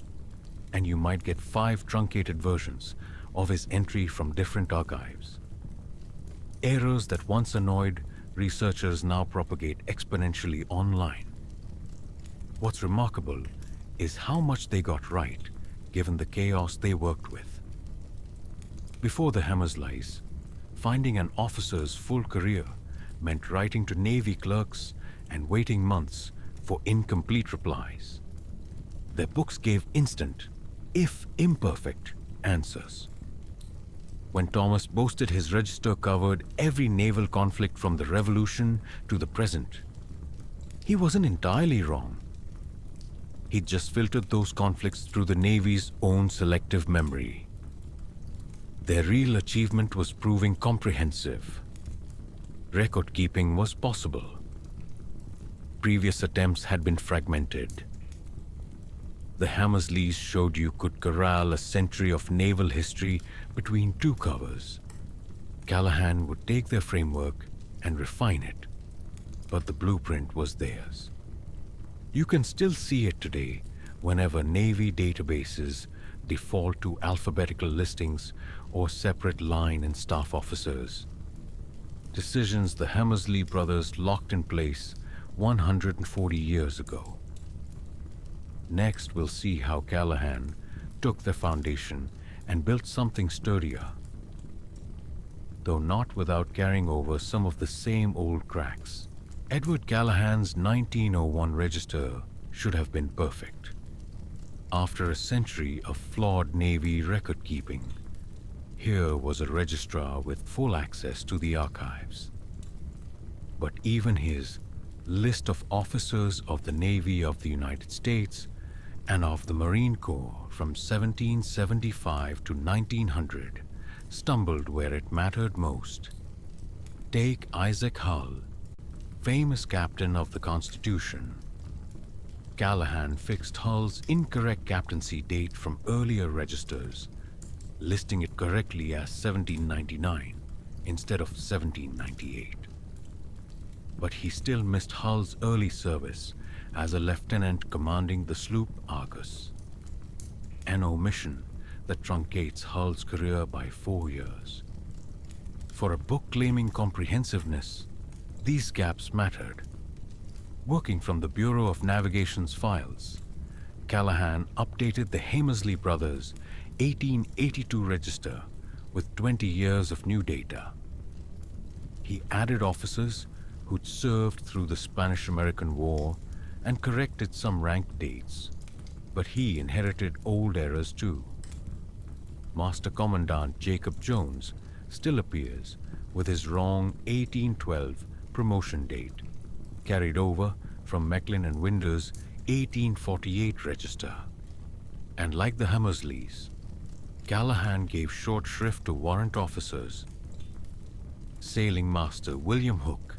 and you might get 5 truncated versions of his entry from different archives. Errors that once annoyed researchers now propagate exponentially online. What's remarkable is how much they got right, given the chaos they worked with. Before the Hamersleys, finding an officer's full career meant writing to Navy clerks and waiting months for incomplete replies. Their books gave instant, if imperfect, answers. When Thomas boasted his register covered every naval conflict from the Revolution to the present, he wasn't entirely wrong. He'd just filtered those conflicts through the Navy's own selective memory. Their real achievement was proving comprehensive. Record keeping was possible. Previous attempts had been fragmented. The Hamersleys showed you could corral a century of naval history between 2 covers. Callahan would take their framework and refine it, but the blueprint was theirs. You can still see it today whenever Navy databases default to alphabetical listings or separate line and staff officers. Decisions the Hamersley brothers locked in place 140 years ago. Next, we'll see how Callahan took the foundation and built something sturdier, though not without carrying over some of the same old cracks. Edward Callahan's 1901 register should have been perfect. After a century of flawed Navy record-keeping, here was a registrar with full access to the archives. But even his list of officers of the Navy of the United States and of the Marine Corps from 1775 to 1900 stumbled where it mattered most. Take Isaac Hull, famous captain of the Constitution. Callahan fixed Hull's incorrect captaincy date from earlier registers, listing it correctly as 1799 instead of 1798. But he still missed Hull's early service as a lieutenant commanding the sloop Argus, an omission that truncates Hull's career by 4 years. For a book claiming comprehensiveness, these gaps mattered. Working from the Bureau of Navigation's files, Callahan updated the Hamersley Brothers' 1882 register with 20 years of new data. He added officers who'd served through the Spanish-American War and corrected some rank dates, but he inherited old errors too. Master Commandant Jacob Jones still appears with his wrong 1812 promotion date, carried over from Mecklin and Winder's 1848 register. And like the Hamersleys, Callahan gave short shrift to warrant officers. Sailing Master William Hook,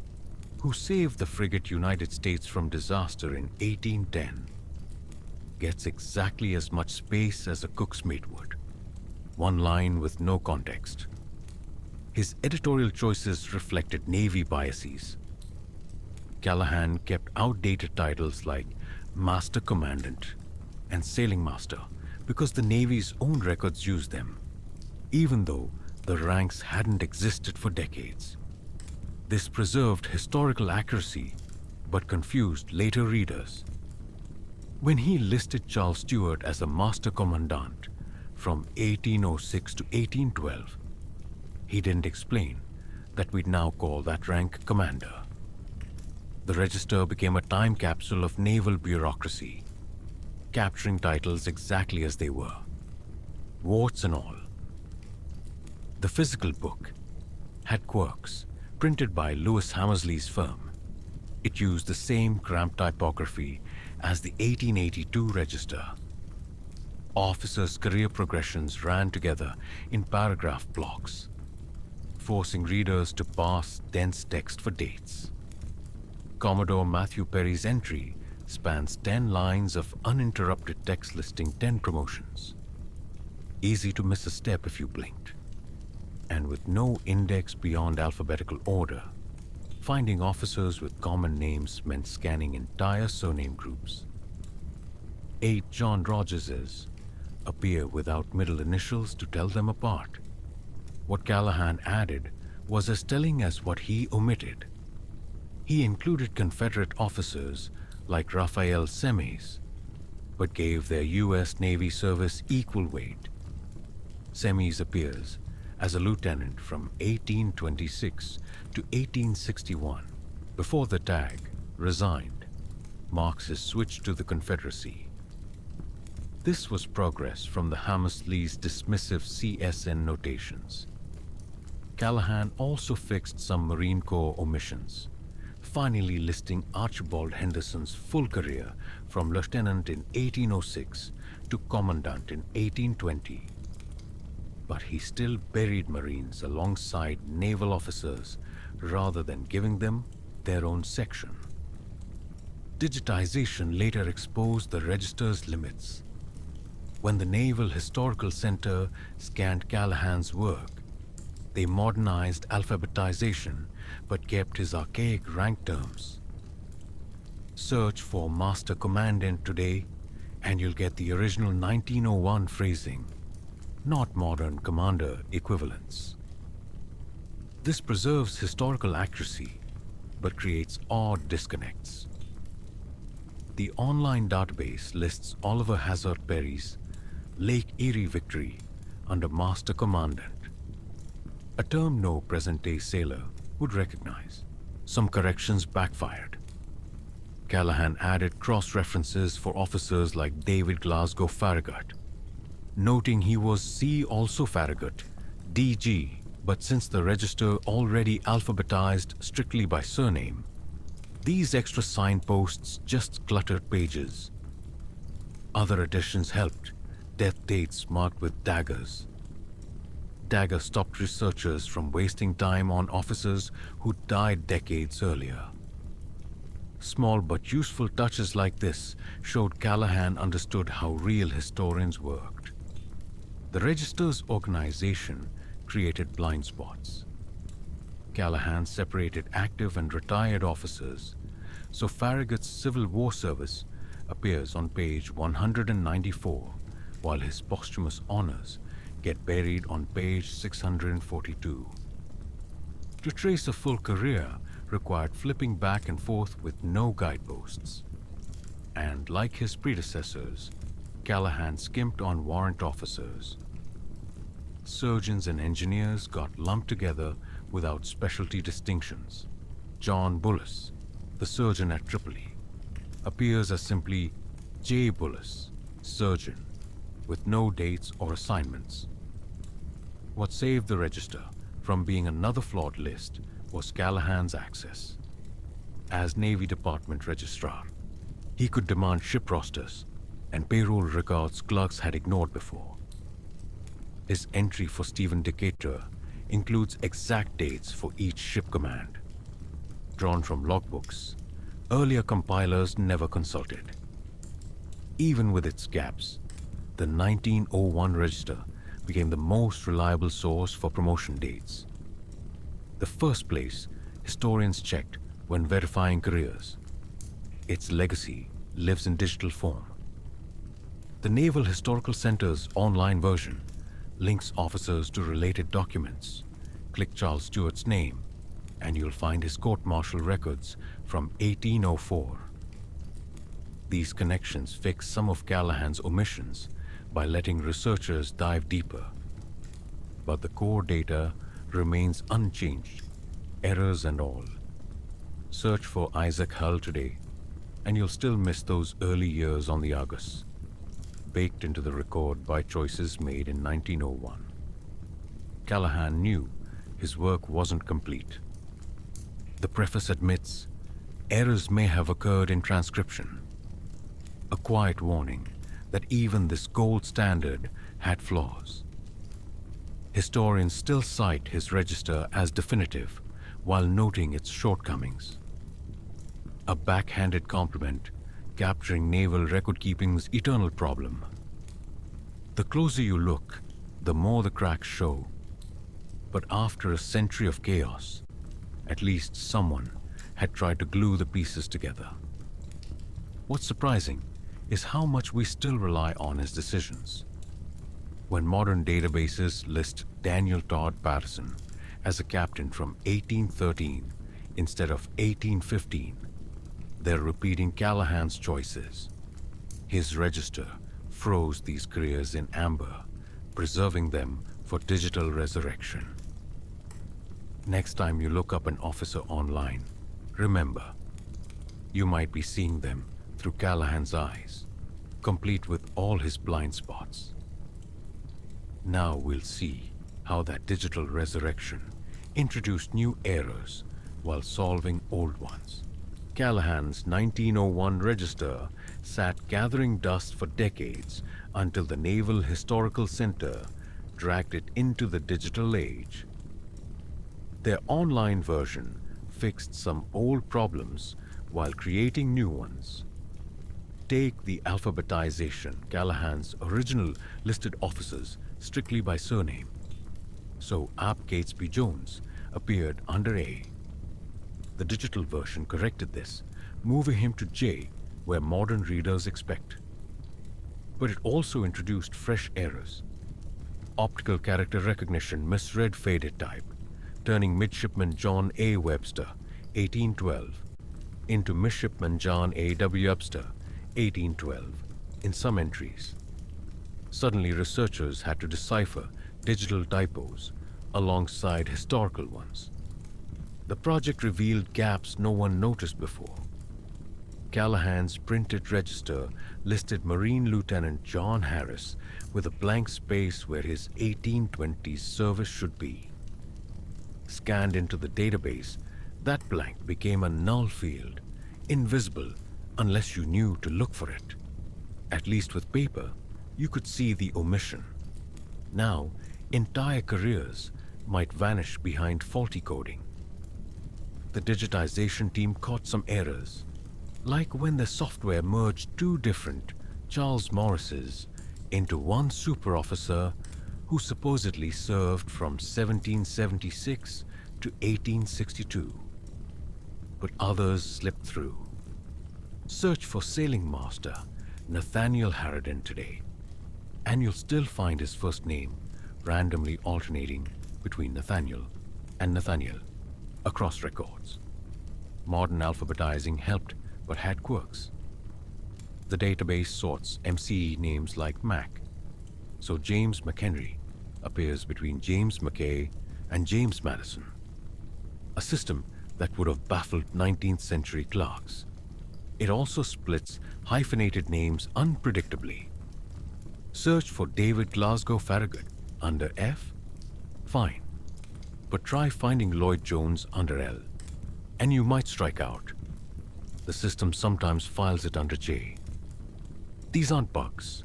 who saved the frigate United States from disaster in 1810, gets exactly as much space as a cook's mate would. One line with no context. His editorial choices reflected Navy biases. Callahan kept outdated titles like Master Commandant and Sailing Master because the Navy's own records used them, even though the ranks hadn't existed for decades. This preserved historical accuracy but confused later readers. When he listed Charles Stewart as a Master Commandant from 1806 to 1812, he didn't explain that we'd now call that rank Commander. The register became a time capsule of naval bureaucracy, capturing titles exactly as they were, warts and all. The physical book had quirks printed by Lewis Hamersley's firm. It used the same cramped typography as the 1882 register. Officers' career progressions ran together in paragraph blocks, forcing readers to parse dense text for dates. Commodore Matthew Perry's entry spans 10 lines of uninterrupted text listing 10 promotions. Easy to miss a step if you blinked. And with no index beyond alphabetical order, finding officers with common names meant scanning entire surname groups. 8 John Rogerses appear without middle initials to tell them apart. What Callahan added was as telling as what he omitted. He included Confederate officers like Raphael Semmes, but gave their U.S. Navy service equal weight. Semmes appears as a lieutenant from 1826 to 1861, before the tag, resigned, marks his switch to the Confederacy. This was progress from the Hamersleys' dismissive CSN notations. Callahan also fixed some Marine Corps omissions, finally listing Archibald Henderson's full career from lieutenant in 1806 to commandant in 1820. But he still buried Marines alongside naval officers rather than giving them their own section. Digitization later exposed the register's limits. When the Naval Historical Center scanned Callahan's work, they modernized alphabetization but kept his archaic rank terms. Search for Master Commandant today and you'll get the original 1901 phrasing, not modern commander equivalents. This preserves historical accuracy but creates odd disconnects. The online database lists Oliver Hazard Perry's Lake Erie victory under Master Commandant, a term no present-day sailor would recognize. Some corrections backfired. Callahan added cross-references for officers like David Glasgow Farragut, noting he was C. also Farragut, DG, but since the register already alphabetized strictly by surname, these extra signposts just cluttered pages. Other additions helped, death dates marked with daggers. Dagger stopped researchers from wasting time on officers who died decades earlier. Small but useful touches like this showed Callahan understood how real historians worked. The register's organization created blind spots. Callahan separated active and retired officers, so Farragut's Civil War service appears on page 194, while his posthumous honors get buried on page 642. To trace a full career required flipping back and forth with no guideposts. And like his predecessors, Callahan skimped on warrant officers. Surgeons and engineers got lumped together without specialty distinctions. John Bullis, the surgeon at Tripoli, appears as simply J. Bullis, surgeon, with no dates or assignments. What saved the register from being another flawed list was Callahan's access. As Navy Department Registrar, he could demand ship rosters and payroll records clerks had ignored before. His entry for Stephen Decatur includes exact dates for each ship command, drawn from logbooks earlier compilers never consulted. Even with its gaps, the 1901 register became the most reliable source for promotion dates. The first place historians checked when verifying careers. Its legacy lives in digital form. The Naval Historical Center's online version links officers to related documents. Click Charles Stewart's name, and you'll find his court-martial records from 1804. These connections fix some of Callahan's omissions by letting researchers dive deeper. But the core data remains unchanged, errors and all. Search for Isaac Hull today, and you'll still miss those early years on the Argus, baked into the record by choices made in 1901. Callahan knew his work wasn't complete. The preface admits errors may have occurred in transcription. A quiet warning that even this gold standard had flaws. Historians still cite his register as definitive while noting its shortcomings. A backhanded compliment capturing naval record-keeping's eternal problem. The closer you look, the more the cracks show. But after a century of chaos, at least someone had tried to glue the pieces together. What's surprising is how much we still rely on his decisions. When modern databases list Daniel Todd Patterson as a captain from 1813 instead of 1815, they're repeating Callahan's choices. His register froze these careers in amber, preserving them for digital resurrection. Next time you look up an officer online, remember, you might be seeing them through Callahan's eyes, complete with all his blind spots. Now we'll see how that digital resurrection introduced new errors while solving old ones. Callahan's 1901 register sat gathering dust for decades until the Naval Historical Center dragged it into the digital age. Their online version fixed some old problems while creating new ones. Take the alphabetization. Callahan's original listed officers strictly by surname, so Ab Catesby Jones appeared under A. The digital version corrected this, moving him to J, where modern readers expect. But it also introduced fresh errors. Optical character recognition misread faded type, turning Midshipman John A. Webster, 1812, into Midshipman John A. W. Webster, 1812, in some entries. Suddenly, researchers had to decipher digital typos alongside historical ones. The project revealed gaps no one noticed before. Callahan's printed register listed Marine Lieutenant John Harris with a blank space where his 1820s service should be. Scanned into the database, that blank became a null field, invisible unless you knew to look for it. At least with paper, you could see the omission. Now, entire careers might vanish behind faulty coding. The digitization team caught some errors, like when the software merged two different Charles Morrises into one super officer who supposedly served from 1776 to 1862. But others slipped through. Search for Sailing Master Nathaniel Harridan today. and you'll still find his first name randomly alternating between Nathaniel and Nathaniel across records. Modern alphabetizing helped but had quirks. The database sorts MCE names like Mac, so James McHenry appears between James McKay and James Madison, a system that would have baffled 19th century clerks. It also splits hyphenated names unpredictably. Search for David Glasgow Farragut under F? Fine. But try finding Lloyd Jones under L, and you might strike out. The system sometimes files it under J. These aren't bugs,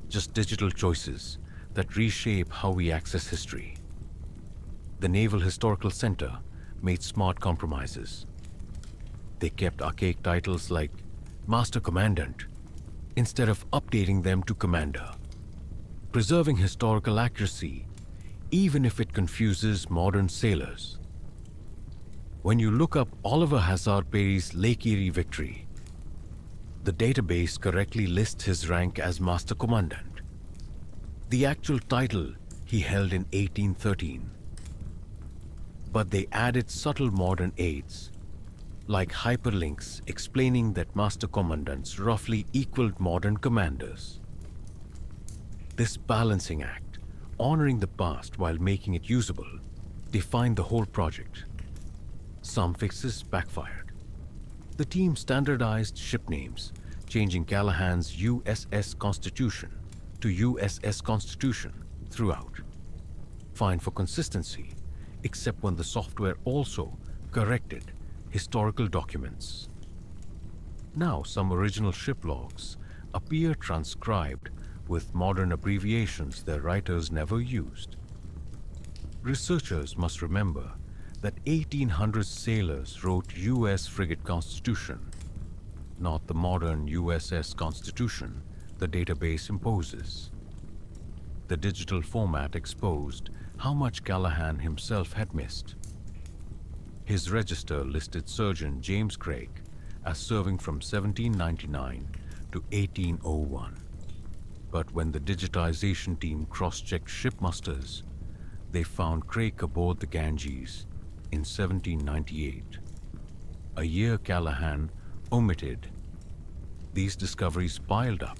just digital choices that reshape how we access history. The Naval Historical Center made smart compromises. They kept archaic titles like Master Commandant instead of updating them to Commander, preserving historical accuracy even if it confuses modern sailors. When you look up Oliver Hazard Perry's Lake Erie victory, the database correctly lists his rank as Master Commandant, the actual title he held in 1813. But they added subtle modern aids, like hyperlinks explaining that Master Commandants roughly equaled modern commanders. This balancing act, honoring the past while making it usable, defined the whole project. Some fixes backfired. The team standardized ship names, changing Callahan's USS Constitution to USS Constitution throughout. Fine for consistency, except when the software also corrected historical documents. Now some original ship logs appear transcribed with modern abbreviations their writers never used. Researchers must remember that 1800 sailors wrote U.S. Frigate Constitution, not the modern USS Constitution the database imposes. The digital format exposed how much Callahan himself had missed. His register listed Surgeon James Craig as serving from 1799 to 1801. But when the digitization team cross-checked shipmasters, they found Craig aboard the Ganges in 1798, a year Callahan omitted. These discoveries piled up.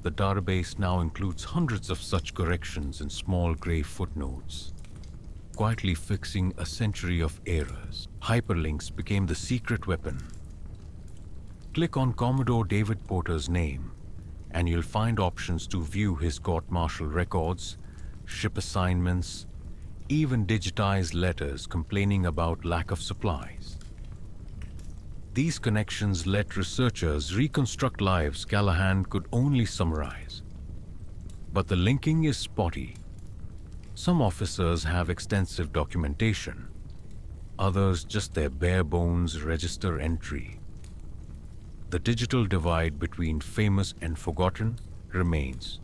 The database now includes hundreds of such corrections in small gray footnotes, quietly fixing a century of errors. Hyperlinks became the secret weapon. Click on Commodore David Porter's name, and you'll find options to view his court-martial records, ship assignments, even digitized letters complaining about lack of supplies. These connections let researchers reconstruct lives Callahan could only summarize. But the linking is spotty. Some officers have extensive documentation, others just their bare-bones register entry. The digital divide between famous and forgotten remains.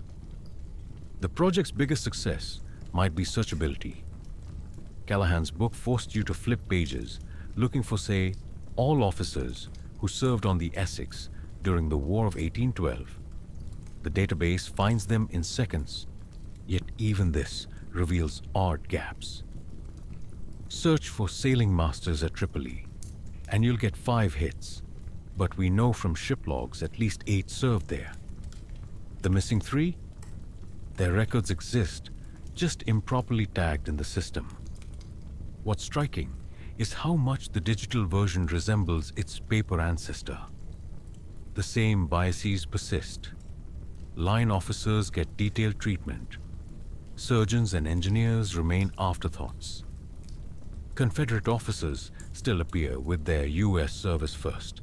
The project's biggest success might be searchability. Callahan's book forced you to flip pages looking for, say, all officers who served on the Essex during the War of 1812. The database finds them in seconds, yet even this reveals odd gaps. Search for sailing masters at Tripoli, and you'll get 5 hits, but we know from ship logs at least 8 served there. The missing 3? Their records exist, just improperly tagged in the system. What's striking is how much the digital version resembles its paper ancestor. The same biases persist. Line officers get detailed treatment. Surgeons and engineers remain afterthoughts. Confederate officers still appear with their U.S. service first,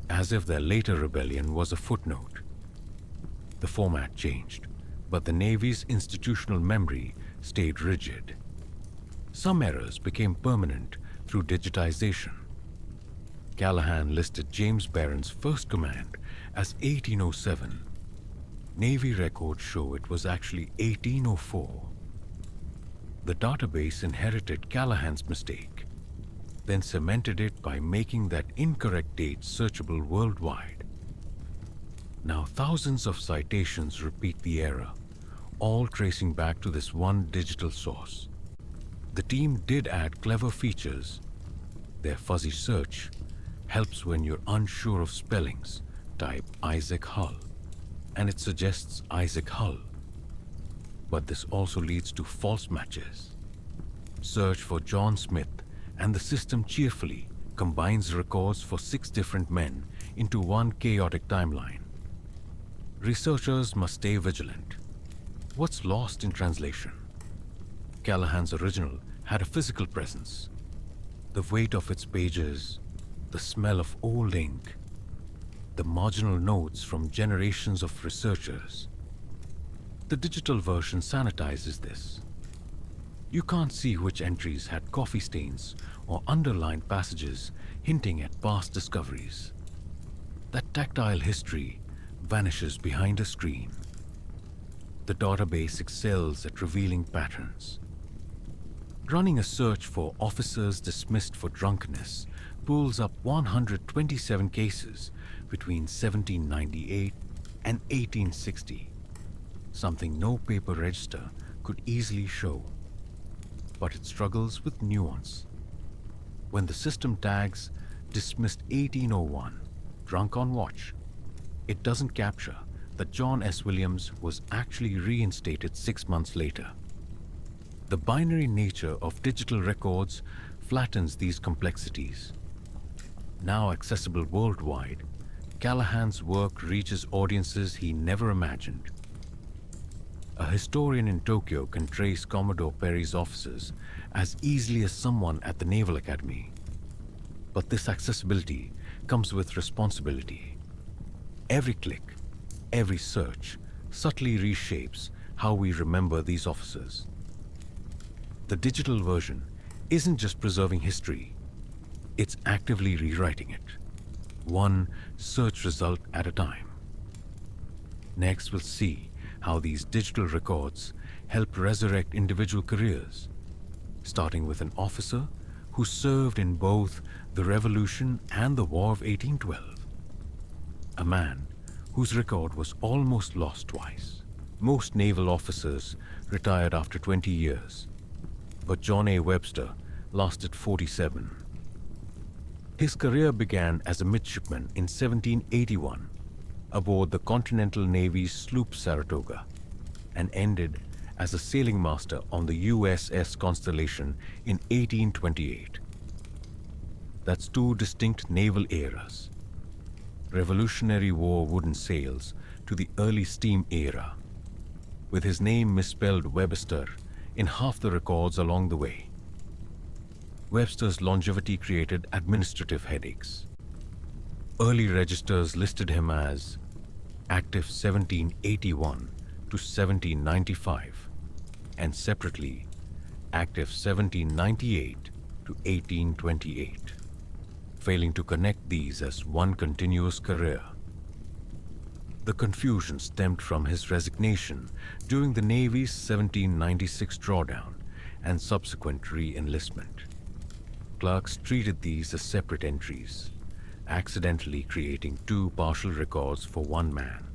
as if their later rebellion was a footnote. The format changed, but the Navy's institutional memory stayed rigid. Some errors became permanent through digitization. Callahan listed James Barron's first command as 1807. Navy records show it was actually 1804. The database inherited Callahan's mistake, then cemented it by making that incorrect date searchable worldwide. Now, thousands of citations repeat the era, all tracing back to this one digital source. The team did add clever features. Their fuzzy search helps when you're unsure of spellings. Type Isaac Hull, and it suggests Isaac Hull. But this also leads to false matches. Search for John Smith, and the system cheerfully combines records for 6 different men into one chaotic timeline. Researchers must stay vigilant. What's lost in translation? Callahan's original had a physical presence. The weight of its pages, the smell of old ink, the marginal notes from generations of researchers. The digital version sanitizes this. You can't see which entries had coffee stains or underlined passages hinting at past discoveries. That tactile history vanishes behind a screen. The database excels at revealing patterns. Running a search for officers dismissed for drunkenness pulls up 127 cases between 1798 and 1860, something no paper register could easily show. But it struggles with nuance. When the system tags dismissed 1801, drunk on watch, it doesn't capture that John S. Williams was actually reinstated 6 months later. The binary nature of digital records flattens these complexities. Now accessible worldwide, Callahan's work reaches audiences he never imagined. A historian in Tokyo can trace Commodore Perry's officers as easily as someone at the Naval Academy. But this accessibility comes with responsibility. Every click, every search subtly reshapes how we remember these officers. The digital version isn't just preserving history, it's actively rewriting it, one search result at a time. Next, we'll see how these digital records help resurrect individual careers, starting with an officer who served in both the Revolution and the War of 1812. A man whose record was almost lost twice. Most naval officers retired after 20 years, but John A. Webster lasted 47. His career began as a midshipman in 1781 aboard the Continental Navy's sloop Saratoga and ended as a sailing master on the USS Constellation in 1828. That's 2 distinct naval eras. Revolutionary War wooden sails to the early steam era, with his name misspelled Webster in half the records along the way. Webster's longevity created administrative headaches. Early registers listed him as active 1781 to 1795, and separately active 1798 to 1828, failing to connect these as one continuous career. The confusion stemmed from his resignation during the Navy's 1796 drawdown and subsequent re-enlistment. Clerks treated these as separate entries, accidentally creating 2 partial records for one man.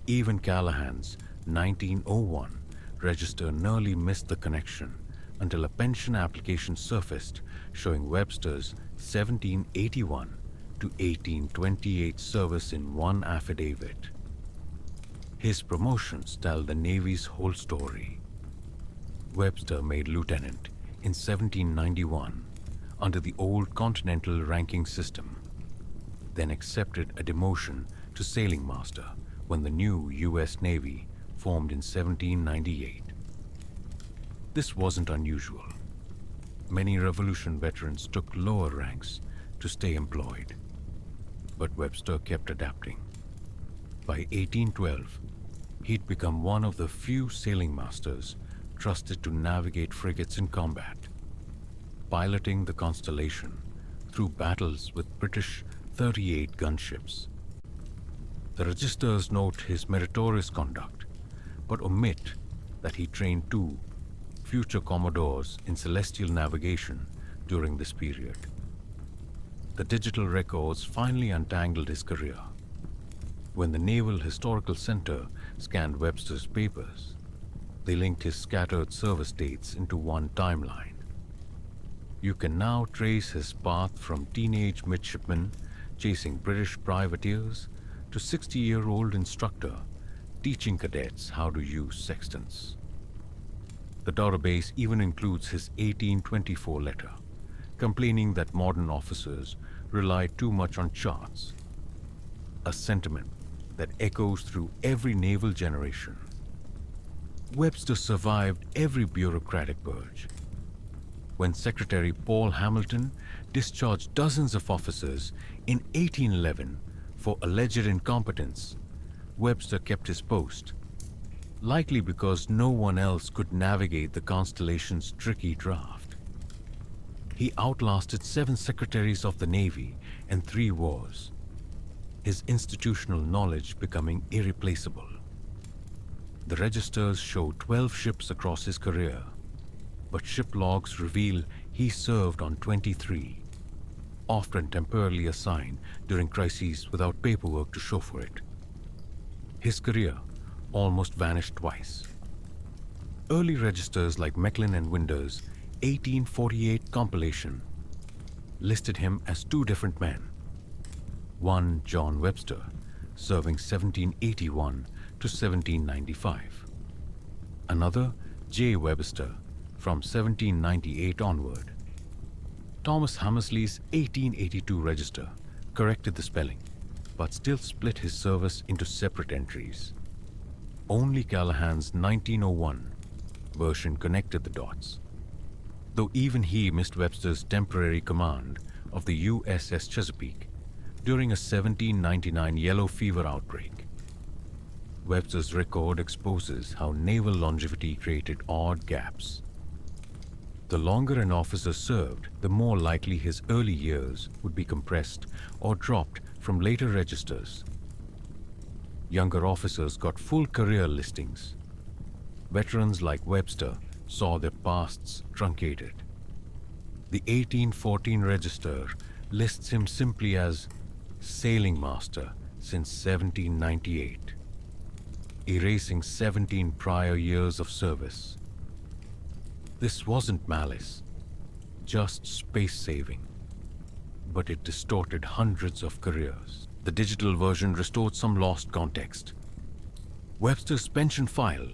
Even Callahan's 1901 register nearly missed the connection until a pension application surfaced showing Webster's 1781 to 1828 service in one affidavit. His promotions tell the Navy's whole story. Webster made lieutenant in 1791 under the old continental ranking system, then accepted a demotion to sailing master when the new U.S. Navy formed in 1798. This wasn't unusual. Many Revolution veterans took lower ranks to stay employed, but Webster kept adapting. By 1812, he'd become one of the few sailing masters trusted to navigate frigates in combat, piloting the Constellation through battles with British 38 gunships. The registers note his meritorious conduct, but omit that he trained 2 future commodores in celestial navigation during this period. The digital records finally untangled his career. When the Naval Historical Center scanned Webster's papers, they linked his scattered service dates into one timeline. You can now trace his path from teenage midshipman chasing British privateers to 60-year-old instructor teaching cadets how to use sextants. The database even includes his 1824 letter, complaining that modern officers rely too much on charts, a sentiment that echoes through every naval generation. Webster survived every bureaucratic purge. When Secretary Paul Hamilton discharged dozens of officers in 1811 for alleged incompetence, Webster kept his post, likely because no one else could navigate the Constellation's tricky draft. He outlasted 7 secretaries of the Navy and 3 wars, his institutional knowledge becoming irreplaceable. The registers show 12 ships across his career, but ship logs reveal he served on 23, often temporarily assigned during crises without paperwork to show for it. His career almost vanished twice. Early registers like Mecklin and Winder's 1848 compilation listed him as 2 different men. One, John Webster, serving 1781 to 1795. Another, J. Webster, from 1798 onward. Thomas Hammersley's 1882 register corrected the spelling, but still split his service into separate entries. Only Callahan's 1901 version connected the dots, though even he missed Webster's temporary command of the USS Chesapeake during a 1799 yellow fever outbreak. Webster's record exposes how naval longevity created odd gaps. The longer an officer served, the more likely his early years would be compressed or dropped from later registers. Younger officers got full career listings. Veterans like Webster saw their pasts truncated. The 1814 register lists him simply as sailing master since 1798, erasing 17 prior years of service. This wasn't malice, just space saving, but it distorted hundreds of careers. The digital version restored some lost context. Webster's pension file,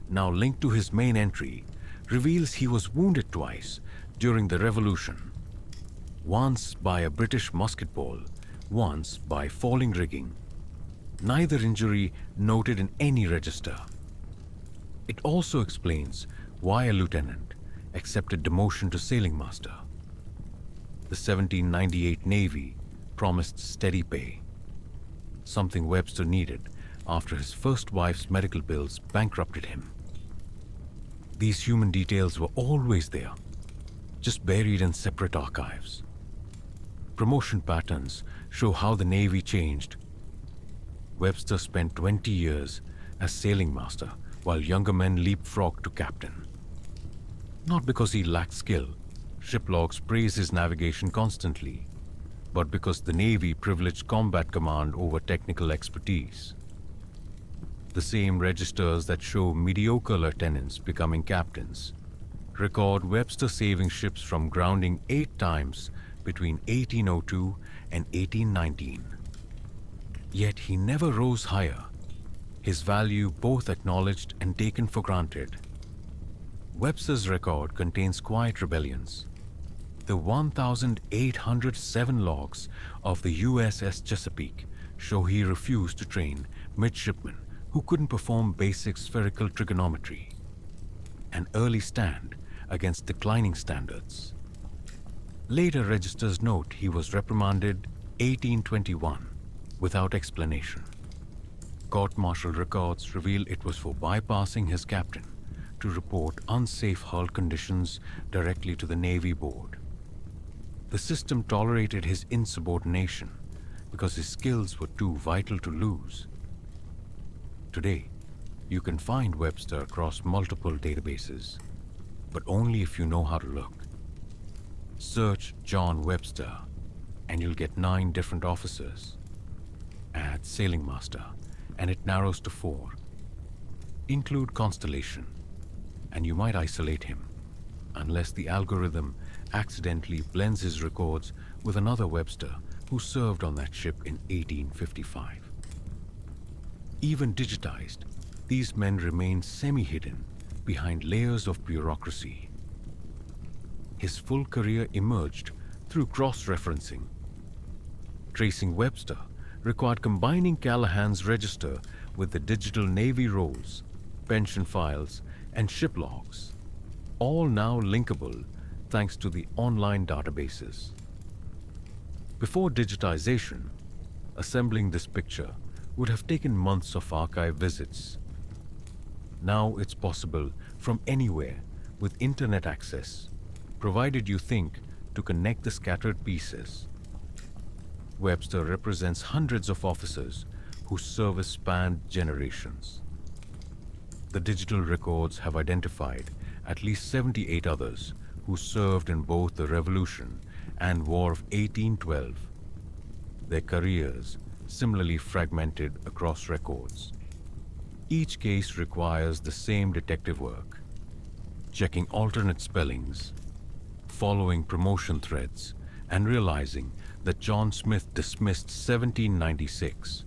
now linked to his main entry, reveals he was wounded twice during the Revolution. Once by a British musket ball, once by falling rigging. Neither injury noted in any register. It also explains why a lieutenant accepted demotion to sailing master. The 1798 Navy promised steady pay, something Webster needed after his first wife's medical bills bankrupted him. These human details were always there, just buried in separate archives. Promotion patterns show how the Navy changed. Webster spent 20 years as sailing master while younger men leapfrogged to captain. Not because he lacked skill, ship logs praise his navigation constantly, but because the Navy privileged combat command over technical expertise. The same registers that show mediocre lieutenants becoming captains record Webster saving ships from grounding 8 times between 1802 and 1819. Yet he never rose higher, his value both acknowledged and taken for granted. Webster's record contains quiet rebellions. The 1,807 logs of the USS Chesapeake show he refused to train midshipmen who couldn't perform basic spherical trigonometry, an early stand against declining standards. Later registers note he was reprimanded 1821 without explanation. Court-martial records reveal it was for bypassing his captain to report unsafe hull conditions directly to the Navy Board. The system tolerated his insubordination because his skills were too vital to lose. Today, you can find Webster across multiple databases, but only if you know how to look. Search John Webster, and you'll get 9 different officers. add sailing master, and it narrows to 4. Include constellation, and you might isolate him, unless the algorithm accidentally blends his records with another Webster who served on that ship in 1855. Even digitized, these men remain semi-hidden behind layers of bureaucracy. His full career emerged through cross-referencing. Tracing Webster required combining Callahan's register with the digital Navy rolls, pension files, and ship logs, all now linkable thanks to the online databases. Before digitization, assembling this picture would have taken months of archive visits. Now it's possible from anywhere with internet access, provided you think to connect the scattered pieces. Webster represents hundreds of officers whose service spanned generations. The digital records have identified at least 78 others who served in both the Revolution and War of 1812. Their careers similarly fragmented across records. Each case requires the same detective work, checking alternate spellings, following promotion threads, and realizing that John Smith dismissed 1796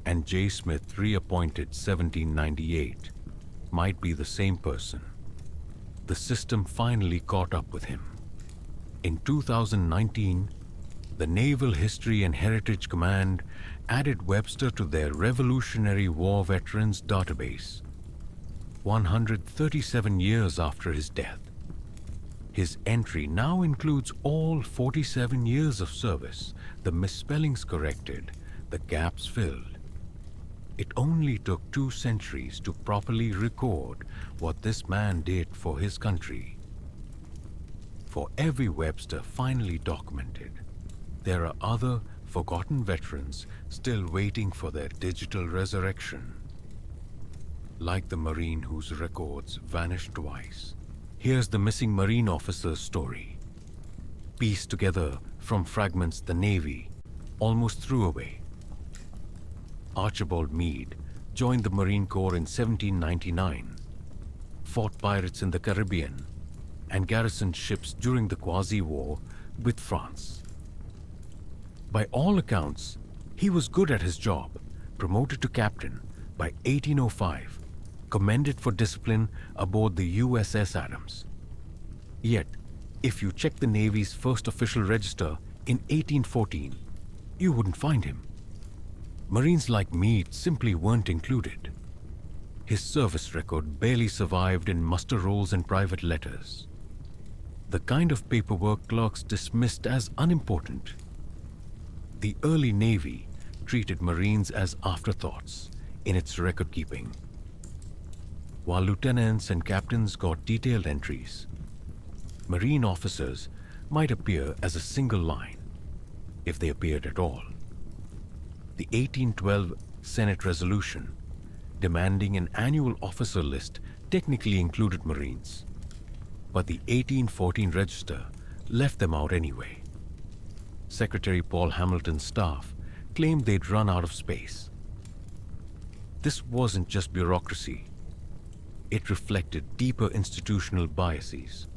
and J. Smith reappointed 1798 might be the same person. The system finally caught up with him. In 2019, the Naval History and Heritage Command added Webster to their Revolutionary War Veterans database, 137 years after his death. His entry now includes all 47 years of service, the misspellings corrected, the gaps filled. It only took 2 centuries to properly record what this man did for his country. For every Webster finally documented, there are other forgotten veterans still waiting for their digital resurrection. Like the Marine whose records vanished twice, here's the missing Marine officer's story. Pieced together from fragments the Navy almost threw away. Archibald Meade joined the Marine Corps in 1799, fought pirates in the Caribbean, and garrisoned ships during the Quasi-War with France. By all accounts, he was good at his job, promoted to captain by 1805, commended for discipline aboard the USS Adams. Yet, if you check the Navy's first official register in 1814, you wouldn't find him. Marines like Meade simply weren't included. His service record barely survived in muster rolls and private letters. The kind of paperwork clerks dismissed as unimportant. The early Navy treated Marines as afterthoughts in its record keeping. While lieutenants and captains got detailed entries, Marine officers might appear as a single line, if they appeared at all. The 1812 Senate resolution demanding an annual officer list technically included Marines, but the 1814 register left them out anyway. Secretary Paul Hamilton's staff claimed they'd run out of space. This wasn't just bureaucracy. It reflected deeper institutional biases.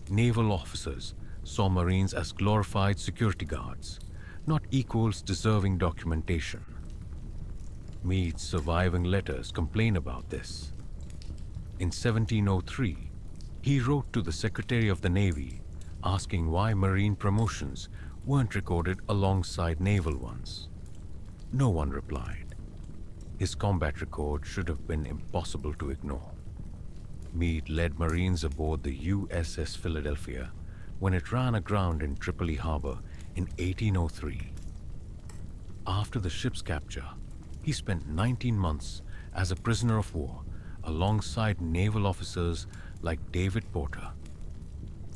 Naval officers saw Marines as glorified security guards, not equals deserving documentation. Meade's surviving letters complain about this. In 1703, he wrote to the Secretary of the Navy asking why Marine promotions weren't recorded alongside naval ones. No one replied. His combat record should have been impossible to ignore. Meade led Marines aboard the USS Philadelphia when it ran aground in Tripoli Harbor in 1803. After the ship's capture, he spent 19 months as a prisoner of war alongside naval officers like David Porter.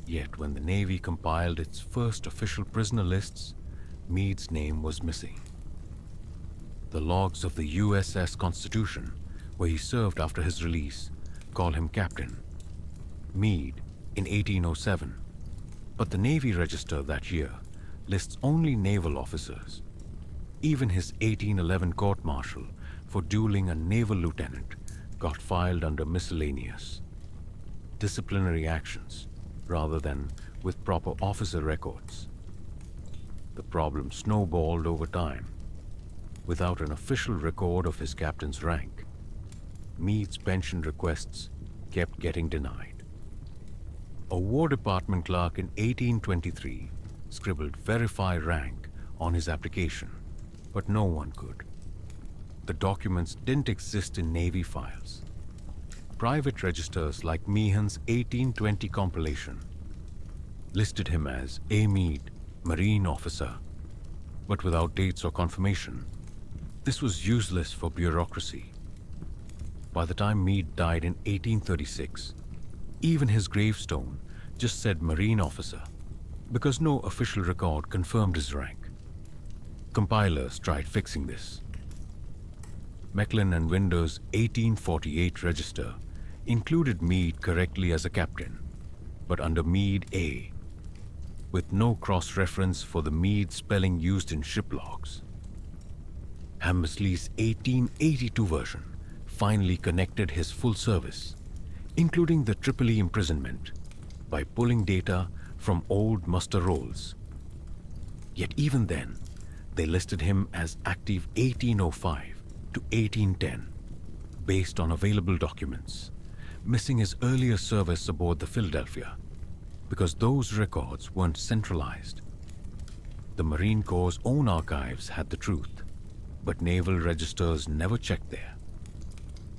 Yet when the Navy compiled its first official prisoner lists, Meade's name was missing. The logs of the USS Constitution, where he served after his release, call him captain. Meade in 1807, but the Navy Register that year lists only naval officers. Even his 1811 court-martial for dueling a naval lieutenant got filed under miscellaneous disciplinary actions rather than with proper officer records. The problem snowballed over time. Without an official record of his captain's rank, Meade's pension requests kept getting denied. A War Department clerk in 1823 scribbled "verify rank" on his application, but no one could. The documents didn't exist in Navy files. Private registers like Meehan's 1820 compilation listed him as A. Meade, Marine officer, but without dates or confirmation. This was useless for bureaucracy. By the time Meade died in 1836, even his gravestone just said Marine officer, because no official record confirmed his rank. Compilers tried fixing this. Mecklin and Winder's 1848 register included Meade correctly as a captain, but under Meade A, with no cross-reference for the Meade spelling used in ship logs. Hammersley's 1882 version finally connected his full service, including the Tripoli imprisonment, by pulling data from old muster rolls. Yet even then, they listed him as active 1805 to 1810, based on available documents, missing his earlier service aboard the Philadelphia, because those records weren't centralized. The Marine Corps' own archives had the truth, but naval registers never checked there.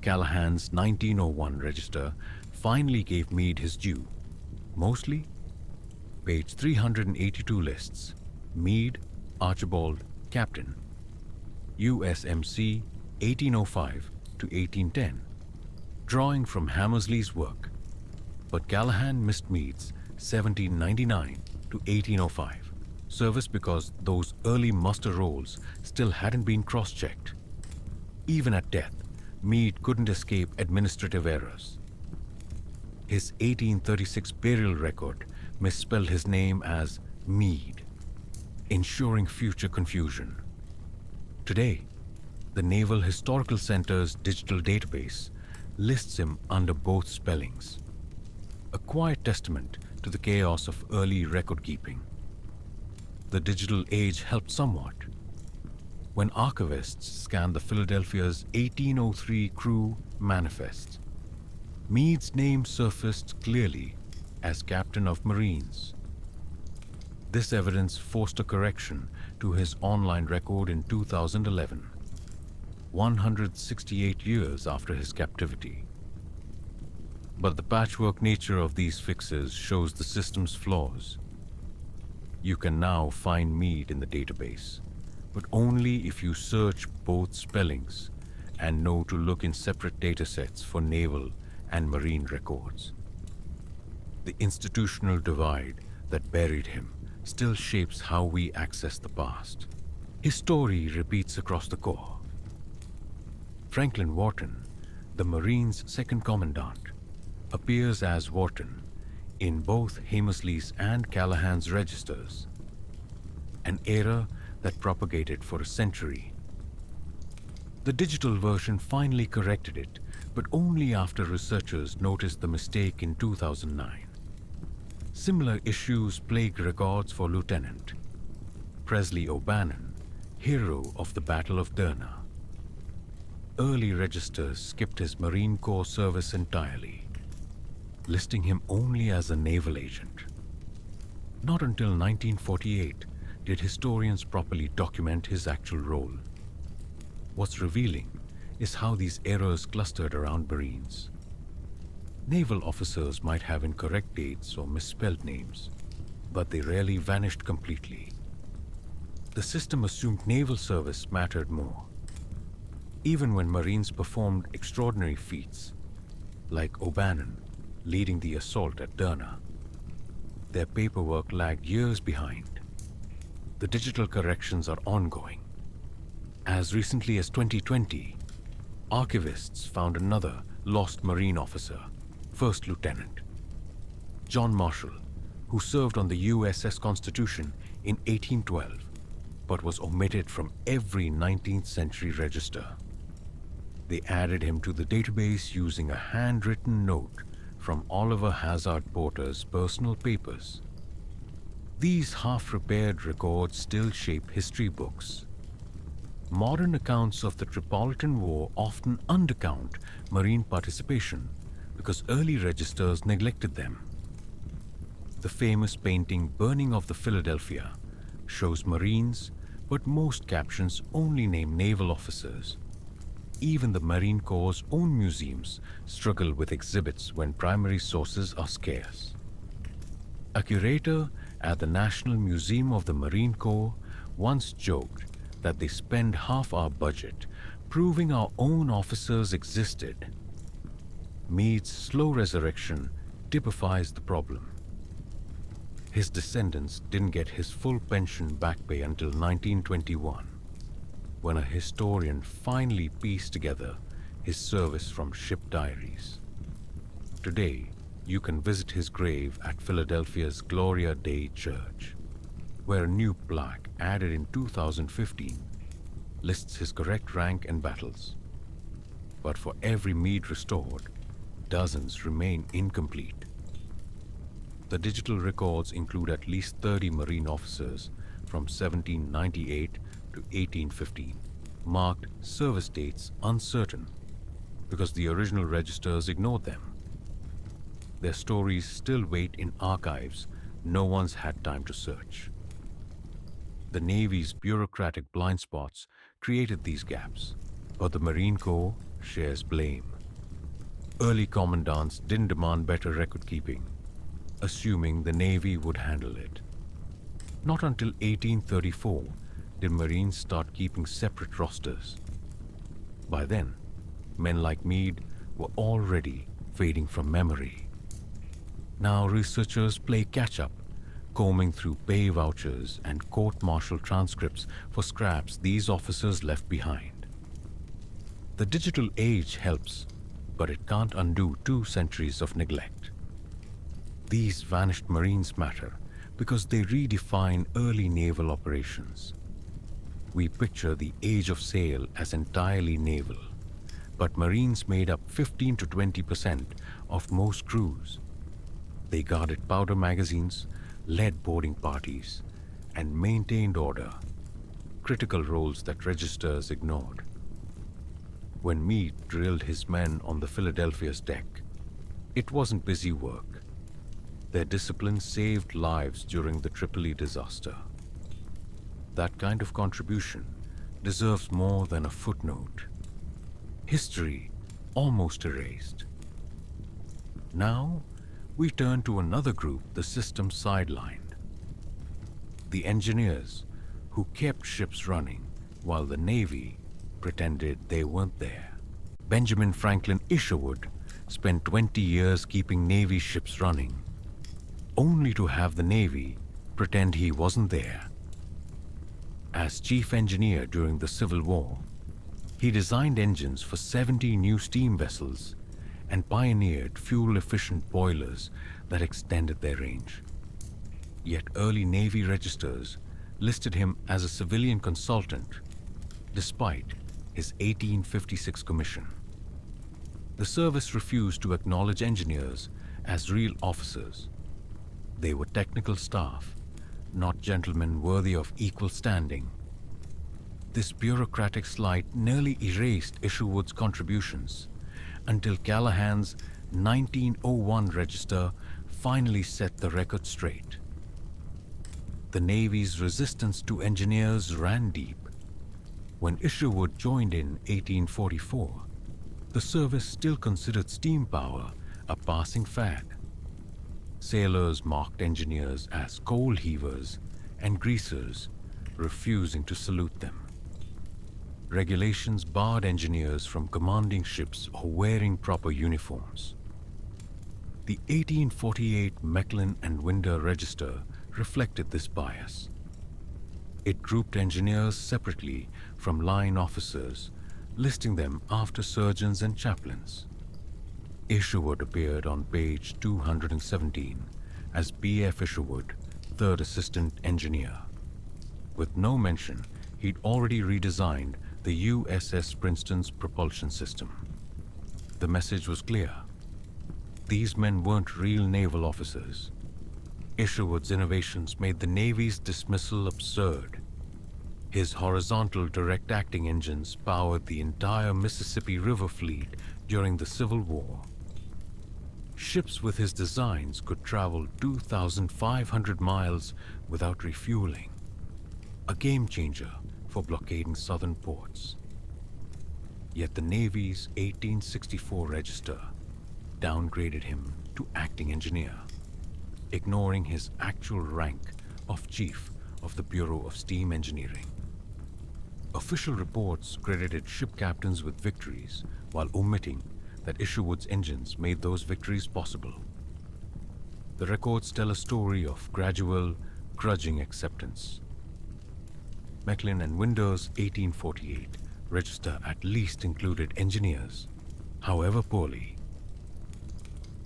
Callahan's 1901 register finally gave Meade his due. Mostly, page 382 lists Meade, Archibald, Captain, USMC 1805 to 1810, drawing from Hammersley's work. But Callahan missed Meade's 1799 to 1805 service because those early muster rolls still hadn't been cross-checked. Even at death, Meade couldn't escape administrative errors. His 1836 burial record misspelled his name as Meade, ensuring future confusion. Today, the Naval Historical Center's digital database lists him under both spellings, a quiet testament to the chaos of early record-keeping. The digital age helped somewhat. When archivists scanned the Philadelphia's 1803 crew manifest, Meade's name surfaced clearly as Captain of Marines. This evidence forced a correction to his online record in 2011, 168 years after his captivity. But the patchwork nature of these fixes shows the system's flaws. You can now find Meade in the database, but only if you search both spellings and know to look in separate datasets for naval and marine records. The institutional divide that buried him still shapes how we access the past. His story repeats across the Corps. Franklin Wharton, the Marines' second commandant, appears as Wharton in both Hammersley's and Callahan's registers, an error that propagated for a century. The digital version finally corrected it, but only after researchers noticed the mistake in 2009. Similar issues plague records for Lieutenant Presley O'Bannon, hero of the Battle of Derna. Early registers skipped his Marine Corps service entirely, listing him only as a naval agent. Not until 1948 did historians properly document his actual role. What's revealing is how these errors clustered around Marines. Naval officers might have incorrect dates or misspelled names, but they rarely vanished completely. The system assumed naval service mattered more. Even when Marines performed extraordinary feats, like O'Bannon leading the assault at Derna, their paperwork lagged years behind. The digital corrections are ongoing. As recently as 2020, archivists found another lost Marine officer, First Lieutenant John Marshall, who served on the USS Constitution in 1812. but was omitted from every 19th century register. They added him to the database using a handwritten note from Oliver Hazard Porter's personal papers. These half-repaired records still shape history books. Modern accounts of the Tripolitan War often undercount Marine participation because early registers neglected them. The famous painting Burning of the Philadelphia shows Marines, but most captions only name naval officers. Even the Marine Corps' own museums struggle with exhibits when primary sources are scarce. A curator at the National Museum of the Marine Corps once joked that they spend half our budget proving our own officers existed. Meade's slow resurrection typifies the problem. His descendants didn't get his full pension back pay until 1921, when a historian finally pieced together his service from ship diaries. Today, you can visit his grave at Philadelphia's Gloria Dei Church, where a new plaque added in 2015 lists his correct rank and battles. But for every Meade restored, dozens remain incomplete. The digital records include at least 30 Marine officers from 1798 to 1815, marked service dates uncertain because the original registers ignored them. Their stories still wait in archives no one's had time to search. The Navy's bureaucratic blind spots created these gaps, but the Marine Corps shares blame. Early commandants didn't demand better record keeping, assuming the Navy would handle it. Not until 1834 did Marines start keeping separate rosters. By then, men like Meade were already fading from memory. Now researchers play catch-up, combing through pay vouchers and court-martial transcripts for scraps these officers left behind. The digital age helps, but it can't undo 2 centuries of neglect. These vanished Marines matter because they redefine early naval operations. We picture the age of sail as entirely naval, but Marines made up 15 to 20% of most crews. They guarded powder magazines, led boarding parties, and maintained order, critical roles that registers ignored. When Meade drilled his men on the Philadelphia's deck, it wasn't busy work. Their discipline saved lives during the Tripoli disaster. That kind of contribution deserves more than a footnote. History almost erased. Now, we turn to another group the system sidelined. The engineers who kept ships running while the Navy pretended they weren't there. Benjamin Franklin Isherwood spent 20 years keeping Navy ships running, only to have the Navy pretend he wasn't there. As chief engineer during the Civil War, he designed engines for 70 new steam vessels and pioneered fuel-efficient boilers that extended their range. Yet early Navy registers listed him as a civilian consultant, despite his 1856 commission. The service refused to acknowledge engineers as real officers. They were technical staff, not gentlemen worthy of equal standing. This bureaucratic slight nearly erased Isherwood's contributions until Callahan's 1901 register finally set the record straight. The Navy's resistance to engineers ran deep. When Isherwood joined in 1844, the service still considered steam power a passing fad. Sailors mocked engineers as coal heavers and greasers, refusing to salute them. Regulations barred engineers from commanding ships or wearing proper uniforms. The 1848 Mecklin and Winder Register reflected this bias. It grouped engineers separately from line officers, listing them after surgeons and chaplains. Isherwood appeared on page 217 as B.F. Isherwood, third assistant engineer. With no mention, he'd already redesigned the USS Princeton's propulsion system. The message was clear. These men weren't real naval officers. Isherwood's innovations made the Navy's dismissal absurd. His horizontal direct-acting engines powered the entire Mississippi River fleet during the Civil War. Ships with his designs could travel 2,500 miles without refueling, a game-changer for blockading southern ports. Yet the Navy's 1864 register downgraded him to acting engineer, ignoring his actual rank of Chief of the Bureau of Steam Engineering. Official reports credited ship captains with victories while omitting that Isherwood's engines made those victories possible. The records tell a story of gradual, grudging acceptance. Maclean and Winder's 1848 register at least included engineers, however poorly.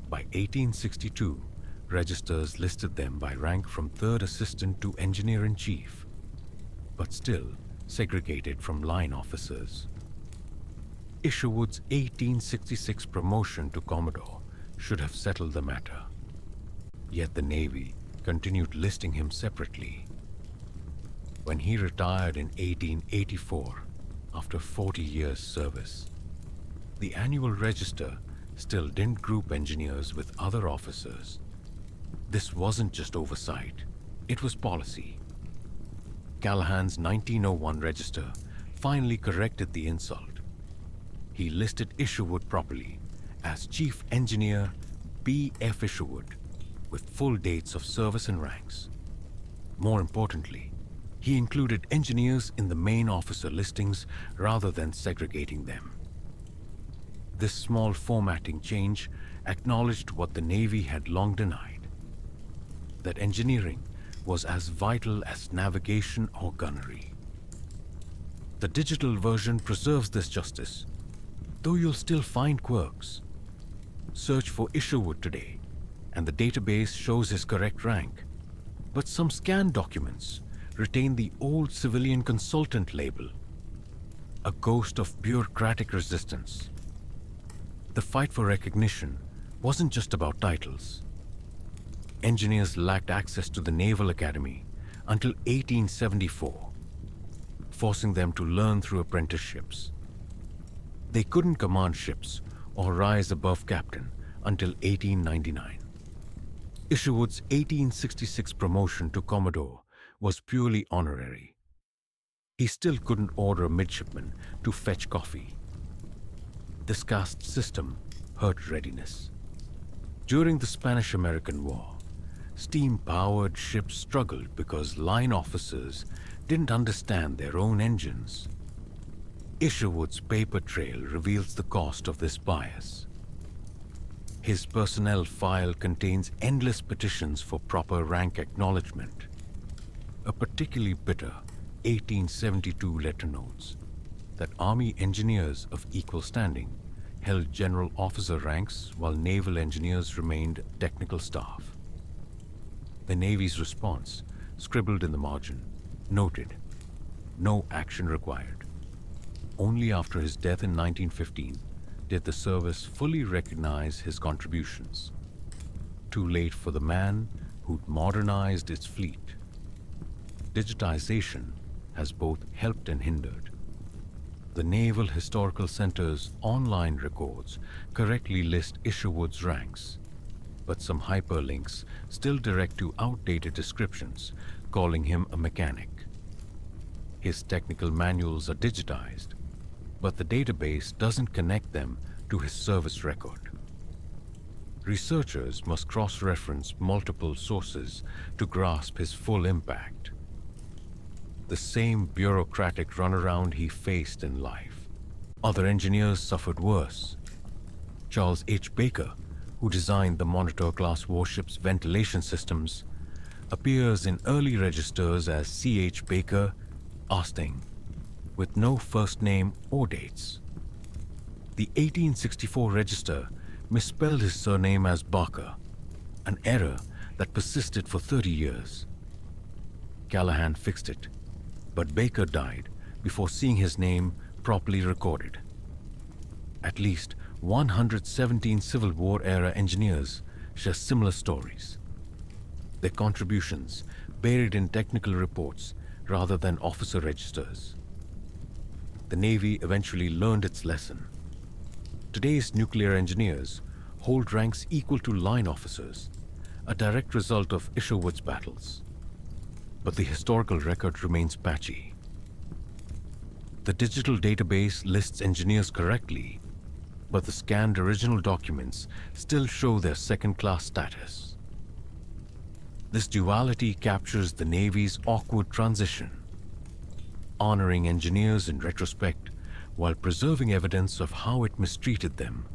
By 1862, registers listed them by rank from third assistant to engineer-in-chief, but still segregated from line officers. Isherwood's 1866 promotion to Commodore should have settled the matter. Yet the Navy continued listing him separately. When he retired in 1884, after 40 years' service, the annual register still didn't group engineers with other officers. This wasn't just oversight, it was policy. Callahan's 1901 register finally corrected the insult. He listed Isherwood properly as Chief Engineer B.F. Isherwood, with full dates of service and ranks. More importantly, he included engineers in the main officer listings rather than segregating them. This small formatting change acknowledged what the Navy had long denied: that engineering was as vital as navigation or gunnery. The digital version preserves this justice, though you'll still find quirks. Search for Isherwood today, and the database shows his correct rank, but some scanned documents retain the old civilian consultant label, a ghost of bureaucratic resistance. The fight for recognition wasn't just about titles. Engineers lacked access to the Naval Academy until 1874, forcing them to learn through apprenticeships. They couldn't command ships or rise above captain until 1899. Isherwood's 1866 promotion to Commodore was purely honorary. He still couldn't order a midshipman to fetch coffee. This caste system hurt readiness. During the Spanish-American War, steam-powered ships struggled because line officers didn't understand their own engines. Isherwood's paper trail reveals the cost of this bias. His personnel file contains endless petitions for proper rank acknowledgement. A particularly bitter 1872 letter notes that Army engineers of equal standing held general officer ranks while naval engineers remained technical staff. The Navy's response, scribbled in the margin, noted, "No action required." Only after his death in 1915 did the service fully recognize his contributions. Too late for the man who'd modernized its fleet. Digitization has both helped and hindered. The Naval Historical Center's online records correctly list Isherwood's ranks, but some hyperlinks still direct to outdated descriptions, calling him a mechanic. His technical manuals are digitized, but the database doesn't connect them to his service record. Researchers must cross-reference multiple sources to grasp his full impact. The same bureaucratic runaround he faced in life. Other engineers suffered worse. Charles H. Baker, who designed the Monitor-class warship's ventilation systems, appears in early registers as C.H. Baker, Asting, with no first name or dates. The 1864 register misspelled his surname as Barker, an error that persisted for 30 years. Callahan fixed it, But Baker died before seeing his name properly recorded. At least 117 Civil War-era engineers share similar stories. Their contributions buried in technical reports rather than officer registers. The Navy eventually learned its lesson. Today's nuclear engineers hold ranks equal to line officers, a direct result of Isherwood's battles. But the historical record remains patchy. The digital database lists engineers correctly, but the scanned original documents still show their second-class status. This duality captures the Navy's awkward transition, honoring engineers in retrospect while preserving evidence of how it mistreated them.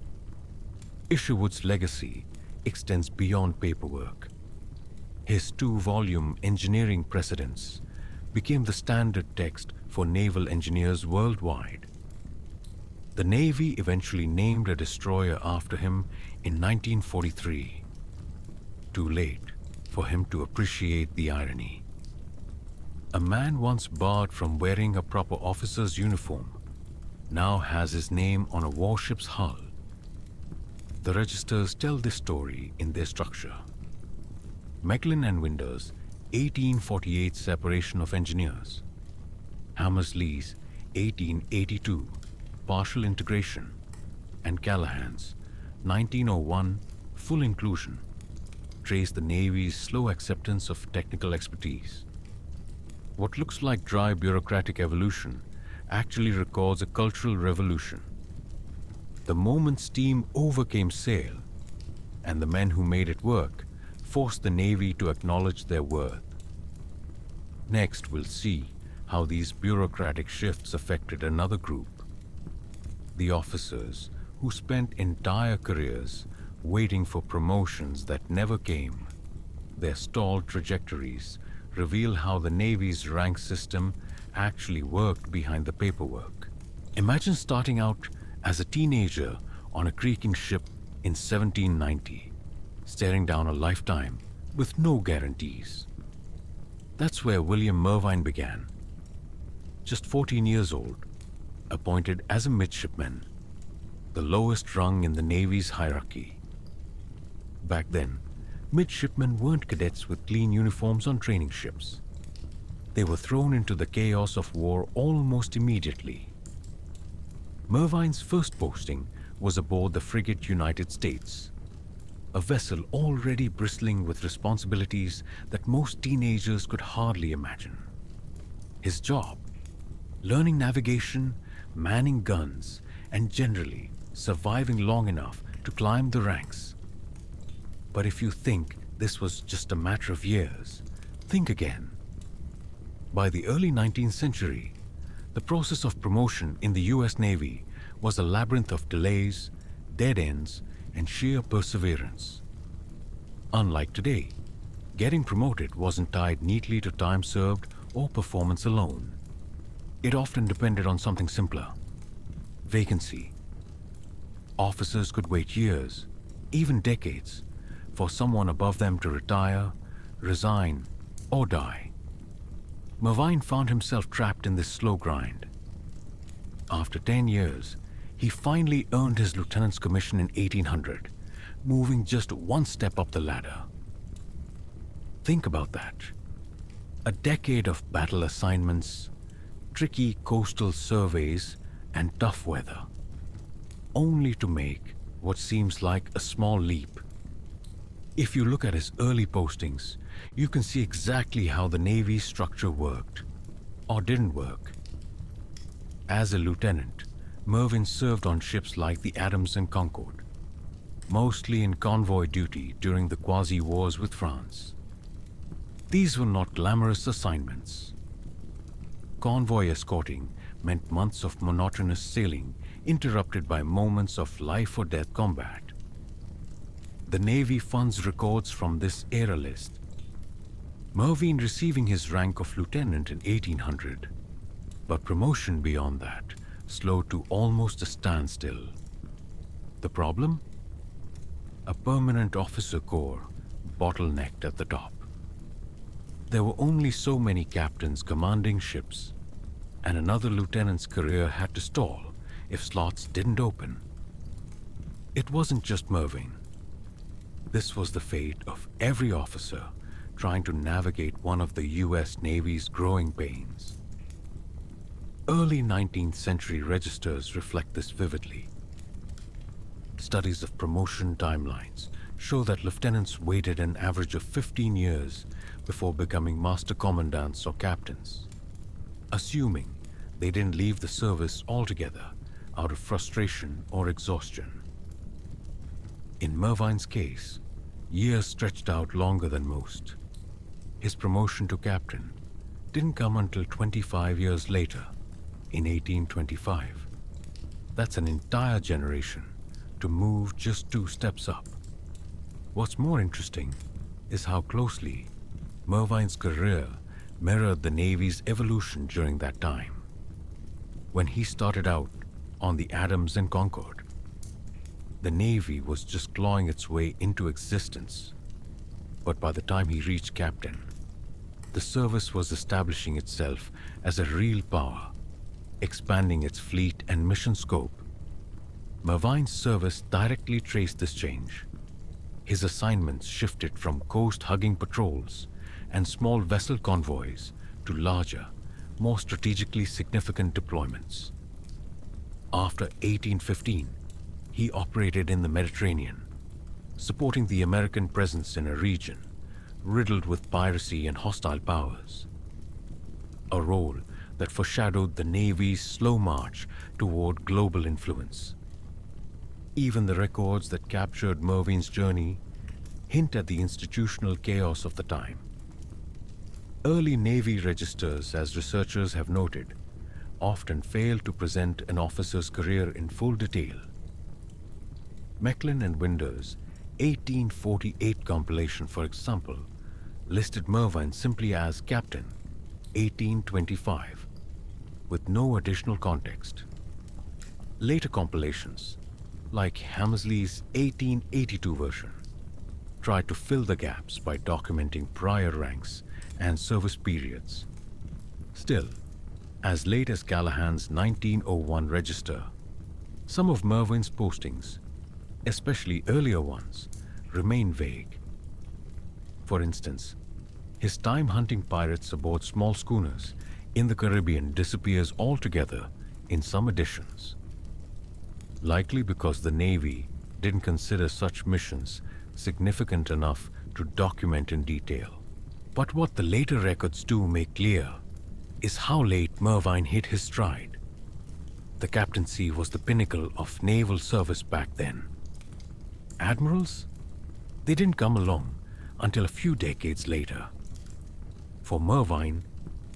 Isherwood's legacy extends beyond paperwork. His 2-volume Engineering Precedents became the standard text for naval engineers worldwide. The Navy eventually named a destroyer after him in 1943. Too late for him to appreciate the irony. A man once barred from wearing a proper officer's uniform now has his name on a warship's hull. The registers tell this story in their structure. Mecklin and Winder's 1848 separation of engineers, Hammersley's 1882 partial integration, and Callahan's 1901 full inclusion trace the Navy's slow acceptance of technical expertise. What looks like dry bureaucratic evolution actually records a cultural revolution. The moment steam overcame sail, and the men who made it work forced the Navy to acknowledge their worth. Next, we'll see how these bureaucratic shifts affected another group, the officers who spent entire careers waiting for promotions that never came. Their stalled trajectories reveal how the Navy's rank system actually worked behind the paperwork. Imagine starting out as a teenager on a creaking ship in 1790, staring down a lifetime with no guarantees. That's where William Mervine began. Just 14 years old, appointed as a midshipman, the lowest rung in the Navy's hierarchy. Back then, midshipmen weren't cadets with clean uniforms on training ships. They were thrown into the chaos of war almost immediately. Mervine's first posting was aboard the frigate United States, a vessel already bristling with responsibilities that most teenagers could hardly imagine. His job? Learning navigation, manning guns, and generally surviving long enough to climb the ranks. But if you think this was just a matter of years, think again. By the early 19th century, the process of promotion in the US Navy was a labyrinth of delays, dead ends, and sheer perseverance. Unlike today, getting promoted wasn't tied neatly to time served or performance alone. It often depended on something simpler: vacancy. Officers could wait years, even decades, for someone above them to retire, resign, or die. Mervine found himself trapped in this slow grind. After 10 years, he finally earned his lieutenant's commission in 1800, moving just one step up the ladder. Think about that. A decade of battle assignments, tricky coastal surveys, and tough weather, only to make what seems like a small leap. If you look at his early postings, you can see exactly how the Navy's structure worked, or didn't work. As a lieutenant, Mervyn served on ships like the Adams and Concord, mostly in convoy duty during the quasi-wars with France. These were not glamorous assignments. Convoy escorting meant months of monotonous sailing interrupted by moments of life-or-death combat. The Navy funds records from this era list. Mervyn receiving his rank of lieutenant in 1800, but promotion beyond that slowed to almost a standstill. The problem? A permanent officer corps bottlenecked at the top. There were only so many captains commanding ships, and another lieutenant's career had to stall if slots didn't open. It wasn't just Mervyn. This was the fate of every officer trying to navigate one of the US Navy's growing pains. Early 19th century registers reflect this vividly. Studies of promotion timelines show that lieutenants waited an average of 15 years before becoming master commandants or captains, assuming they didn't leave the service altogether out of frustration or exhaustion. In Mervyn's case, years stretched out longer than most. His promotion to captain didn't come until 25 years later, in 1825. That's an entire generation to move just 2 steps up. What's more interesting is how closely Mervyn's career mirrored the Navy's evolution during that time. When he started out on the Adams and Concord, the Navy was just clawing its way into existence. But by the time he reached captain, the service was establishing itself as a real power, expanding its fleet and mission scope. Mervyn's service directly traced this change. His assignments shifted from coast-hugging patrols and small vessel convoys to larger, more strategically significant deployments. After 1815, he operated in the Mediterranean, supporting the American presence in a region riddled with piracy and hostile powers. A role that foreshadowed the Navy's slow march toward global influence. Even the records that captured Mervyn's journey hint at the institutional chaos of the time. Early Navy registers, as researchers have noted, often fail to present an officer's career in full detail. Mecklin and Winder's 1848 compilation, for example, listed Mervyn simply as Captain 1825, with no additional context. Later compilations, like Hammersley's 1882 version, tried to fill the gaps by documenting prior ranks and service periods. Still, as late as Callahan's 1901 register, some of Mervyn's postings, especially earlier ones, remain vague. For instance, his time hunting pirates aboard small schooners in the Caribbean disappears altogether in some editions. Likely because the Navy didn't consider such missions significant enough to document in detail. But what the later records do make clear is how late Mervyn hit his stride. The captaincy was the pinnacle of naval service back then. Admirals? They didn't come along until a few decades later. For Mervyn,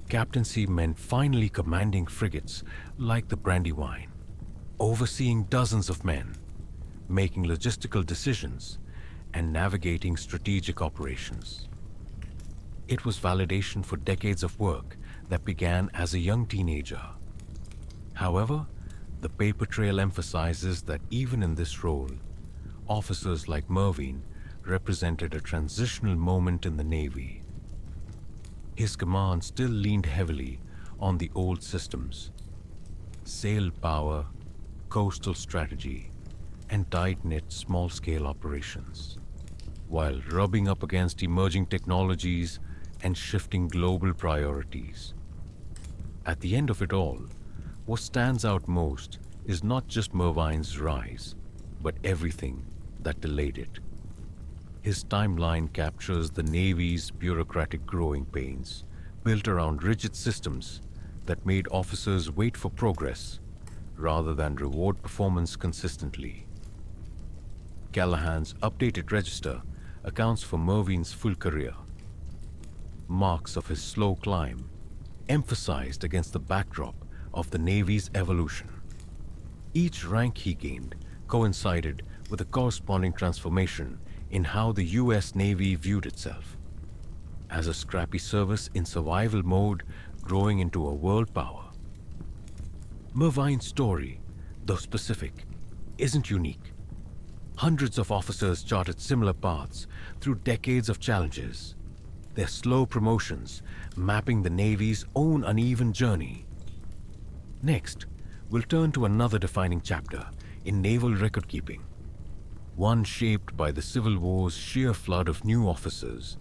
captaincy meant finally commanding frigates like the Brandywine, overseeing dozens of men, making logistical decisions, and navigating strategic operations. It was validation for decades of work that began as a young teenager. However, the paper trail emphasizes that even in this role, officers like Mervyn represented a transitional moment in the Navy. His command still leaned heavily on the old systems: sail power, coastal strategy, and tight-knit small-scale operations, while rubbing up against emerging technologies and shifting global priorities. At the end of it all, what stands out most is not just Mervyn's rise, but everything that delayed it. His timeline captures the Navy's bureaucratic growing pains, built around rigid systems that made officers wait for progress rather than reward performance consistently. Callahan's updated register accounts for Mervyn's full career. Marks of his slow climb, emphasized against the backdrop of the Navy's evolution. Each rank he gained coincided with a corresponding transformation in how the US Navy viewed itself, as a scrappy service in survival mode growing into a world power. Mervyn's story, though specific, isn't unique. Hundreds of officers charted similar paths through decades of challenges. their slow promotions mapping the Navy's own uneven journey. Next, we'll turn to another defining chapter in naval record keeping, one shaped by the Civil War's sheer flood of new officers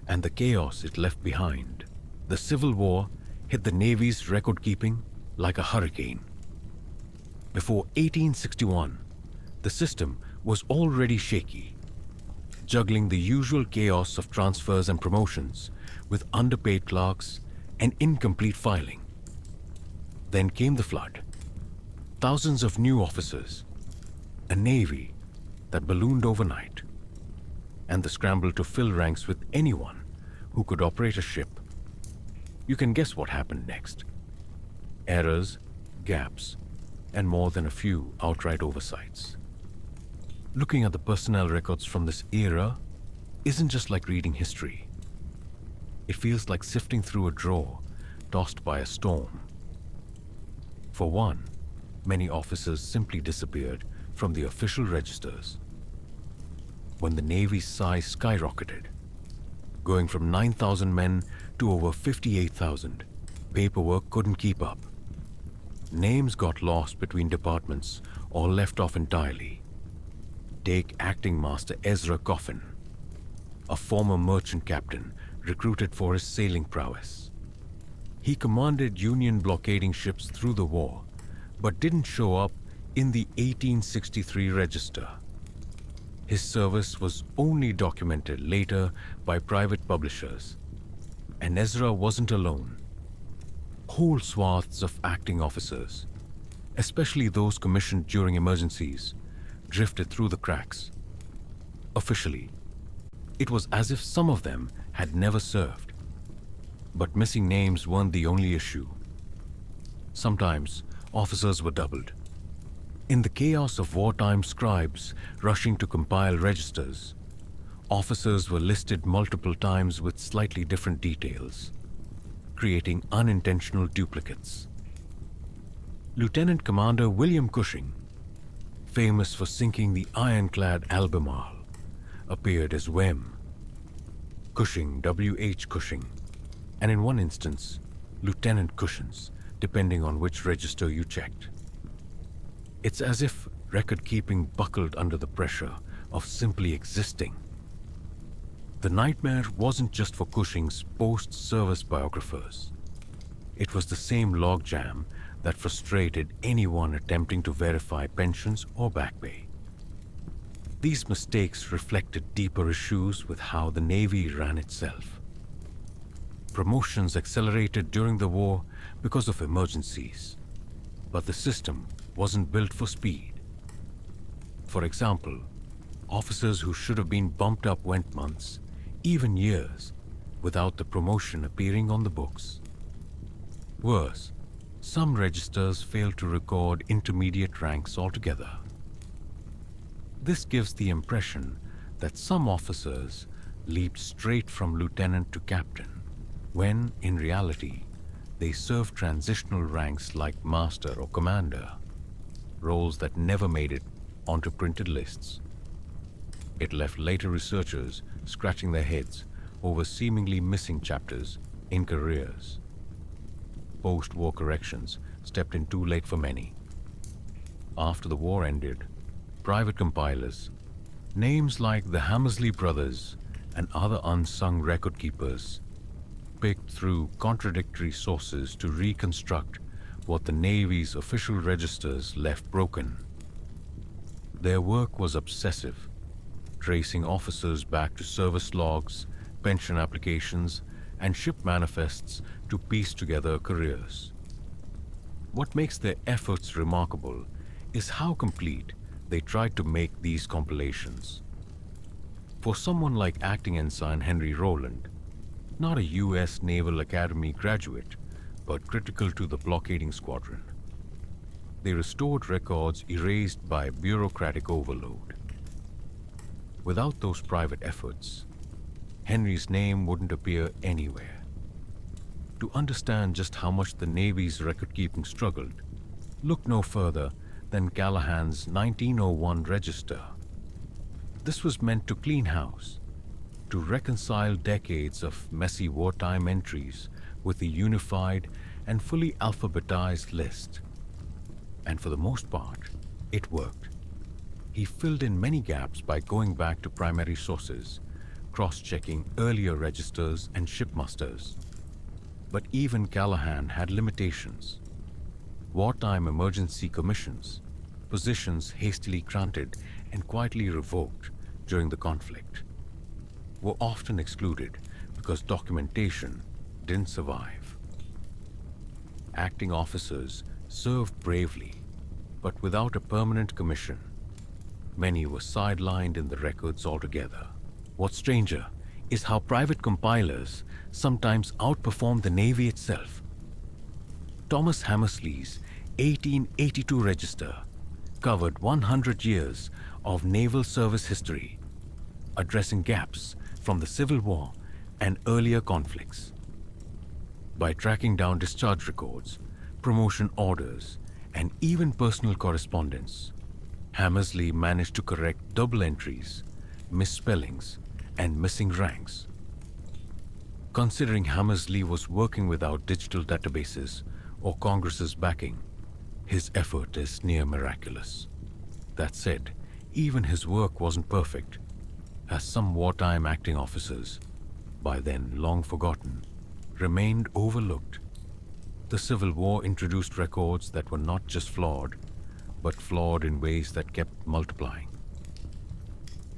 and the chaos it left behind. The Civil War hit the Navy's record keeping like a hurricane. Before 1861, the system was already shaky, juggling the usual chaos of transfers and promotions with underpaid clerks and incomplete filing. Then came the flood. Thousands of new officers, a navy that ballooned overnight, and the scramble to fill ranks with anyone who could operate a ship. You can guess what happened next. Errors, gaps, and more than a few outright oversights. Looking at the personnel records from this era isn't just like reading history. It feels like sifting through a drawer tossed by a storm. For one, many officers simply disappeared from the official registers. When the Navy's size skyrocketed, going from 9,000 men to over 58,000, paperwork couldn't keep up. Names got lost between departments or left off entirely. Take Acting Master Ezra Coffin, a former merchant captain recruited for his sailing prowess. He commanded Union blockading ships through the war, but didn't show up in the 1863 register. His service was only documented later by private publishers. And Ezra wasn't alone. Whole swaths of acting officers, especially those commissioned during emergencies, drifted through the cracks. Officially, it was as if some of them had never served. But missing names weren't the only issue. Sometimes officers were doubled. In the chaos of wartime scribes rushing to compile registers, officers were listed multiple times with slightly different details, creating unintentional duplicates. Lieutenant Commander William Cushing, famous for sinking the ironclad Albemarle, appeared as Wem. Cushing, W.H. Cushing, and in one instance, Lieutenant Cushins, depending on which register you checked. It's as if record-keeping buckled under the pressure of simply existing. The nightmare wasn't just for Cushing's post-service biographers. It was the same logjam that frustrated anyone attempting to verify pensions or back pay. These mistakes reflected deeper issues with how the Navy ran itself. Promotions accelerated during the war because of emergencies, but the system wasn't built for speed. For example, officers who should have been bumped up went months, even years, without the promotion appearing on the books. Worse, some registers failed to record intermediate ranks altogether. This gives the impression that some officers leaped straight from lieutenant to captain, when, in reality, they served transitional ranks like master or commander, roles that never made it onto printed lists. It left later researchers scratching their heads over seemingly missing chapters in careers. Post-war corrections stepped in too late for many. After the war ended, private compilers, names like the Hammersley brothers and other unsung record keepers, picked through contradictory sources to reconstruct what the Navy's official registers left broken. Their work was obsessive, tracing officers back to service logs, pension applications, and ship manifests to piece together careers. What makes their efforts remarkable is how complete they tried to make these compilations. For someone like Acting Ensign Henry Rowland, not a U.S. Naval Academy graduate, but critical to the blockading squadron, they restored records erased by bureaucratic overload. Without those private efforts, Henry's name wouldn't appear anywhere. To understand just how much the Navy's record-keeping struggled, look no further than Callahan's 1901 register. This was meant to clean house, to reconcile decades of messy wartime entries with a unified and fully alphabetized list. And for the most part, it worked. He filled in many gaps by going back to primary sources, cross-checking earlier registers and shipmasters. But even Callahan had limitations. Wartime emergency commissions, positions hastily granted and quietly revoked during the conflict, were often excluded because documentation didn't survive. Acting officers served bravely, but without a permanent commission. Many were sidelined in the records altogether. What's stranger is how private compilers sometimes outperformed the Navy itself. Thomas Hammersley's 1882 register covered 100 years of naval service history, addressing gaps from the Civil War and earlier conflicts. By tracking down discharge records, promotion orders, and even personal correspondence, Hammersley managed to correct double entries, misspellings, and missing ranks. Considering Hammersley was working without digital databases or Congress's backing, his effort is near miraculous. That said, even his work wasn't perfect, as some wartime acting officers, by then long forgotten, remained overlooked. The Civil War introduced records that were not just flawed, but flawed in ways that kept multiplying.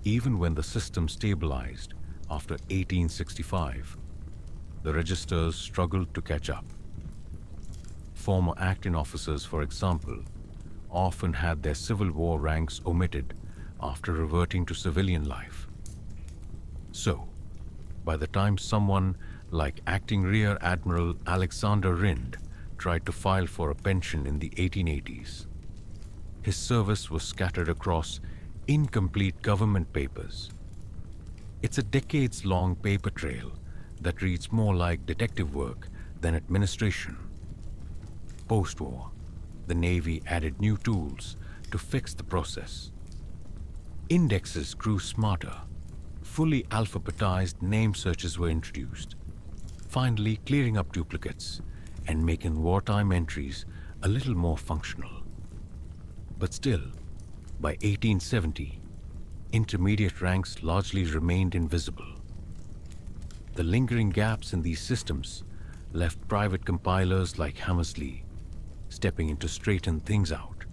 Even when the system stabilized after 1865, the registers struggled to catch up. Former acting officers, for example, often had their Civil War ranks omitted after reverting to civilian life. So, by the time someone like Acting Rear Admiral Alexander Rind tried to file for a pension in the 1880s, his service was scattered across incomplete government papers. It's a decades-long paper trail that reads more like detective work than administration. Post-war, the Navy added new tools to fix the process. Indexes grew smarter. Fully alphabetized name searches were introduced, finally clearing up duplicates and making wartime entries a little more functional. But still, by 1870, intermediate ranks largely remained invisible. The lingering gaps in these systems left private compilers like Hammersley stepping in to straighten things out.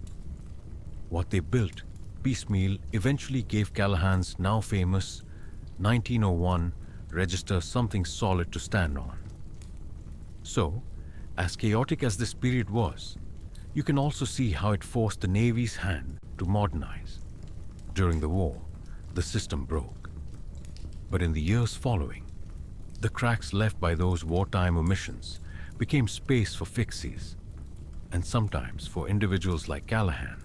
What they built piecemeal eventually gave Callahan's now famous 1901 register something solid to stand on. So, as chaotic as this period was, you can also see how it forced the Navy's hand to modernize. During the war, the system broke. But in the years following, the cracks left by those wartime omissions became space for fixes, and sometimes for individuals like Callahan,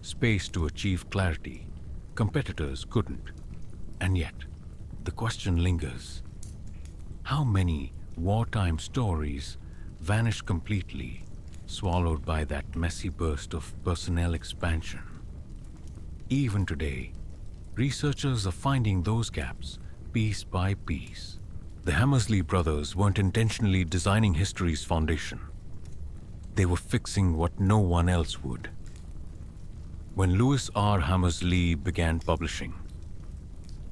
space to achieve clarity competitors couldn't. And yet, the question lingers. How many wartime stories vanished completely, swallowed by that messy burst of personnel expansion? Even today, researchers are finding those gaps piece by piece. The Hammersley brothers weren't intentionally designing history's foundation. They were fixing what no one else would. When Lewis R. Hammersley began publishing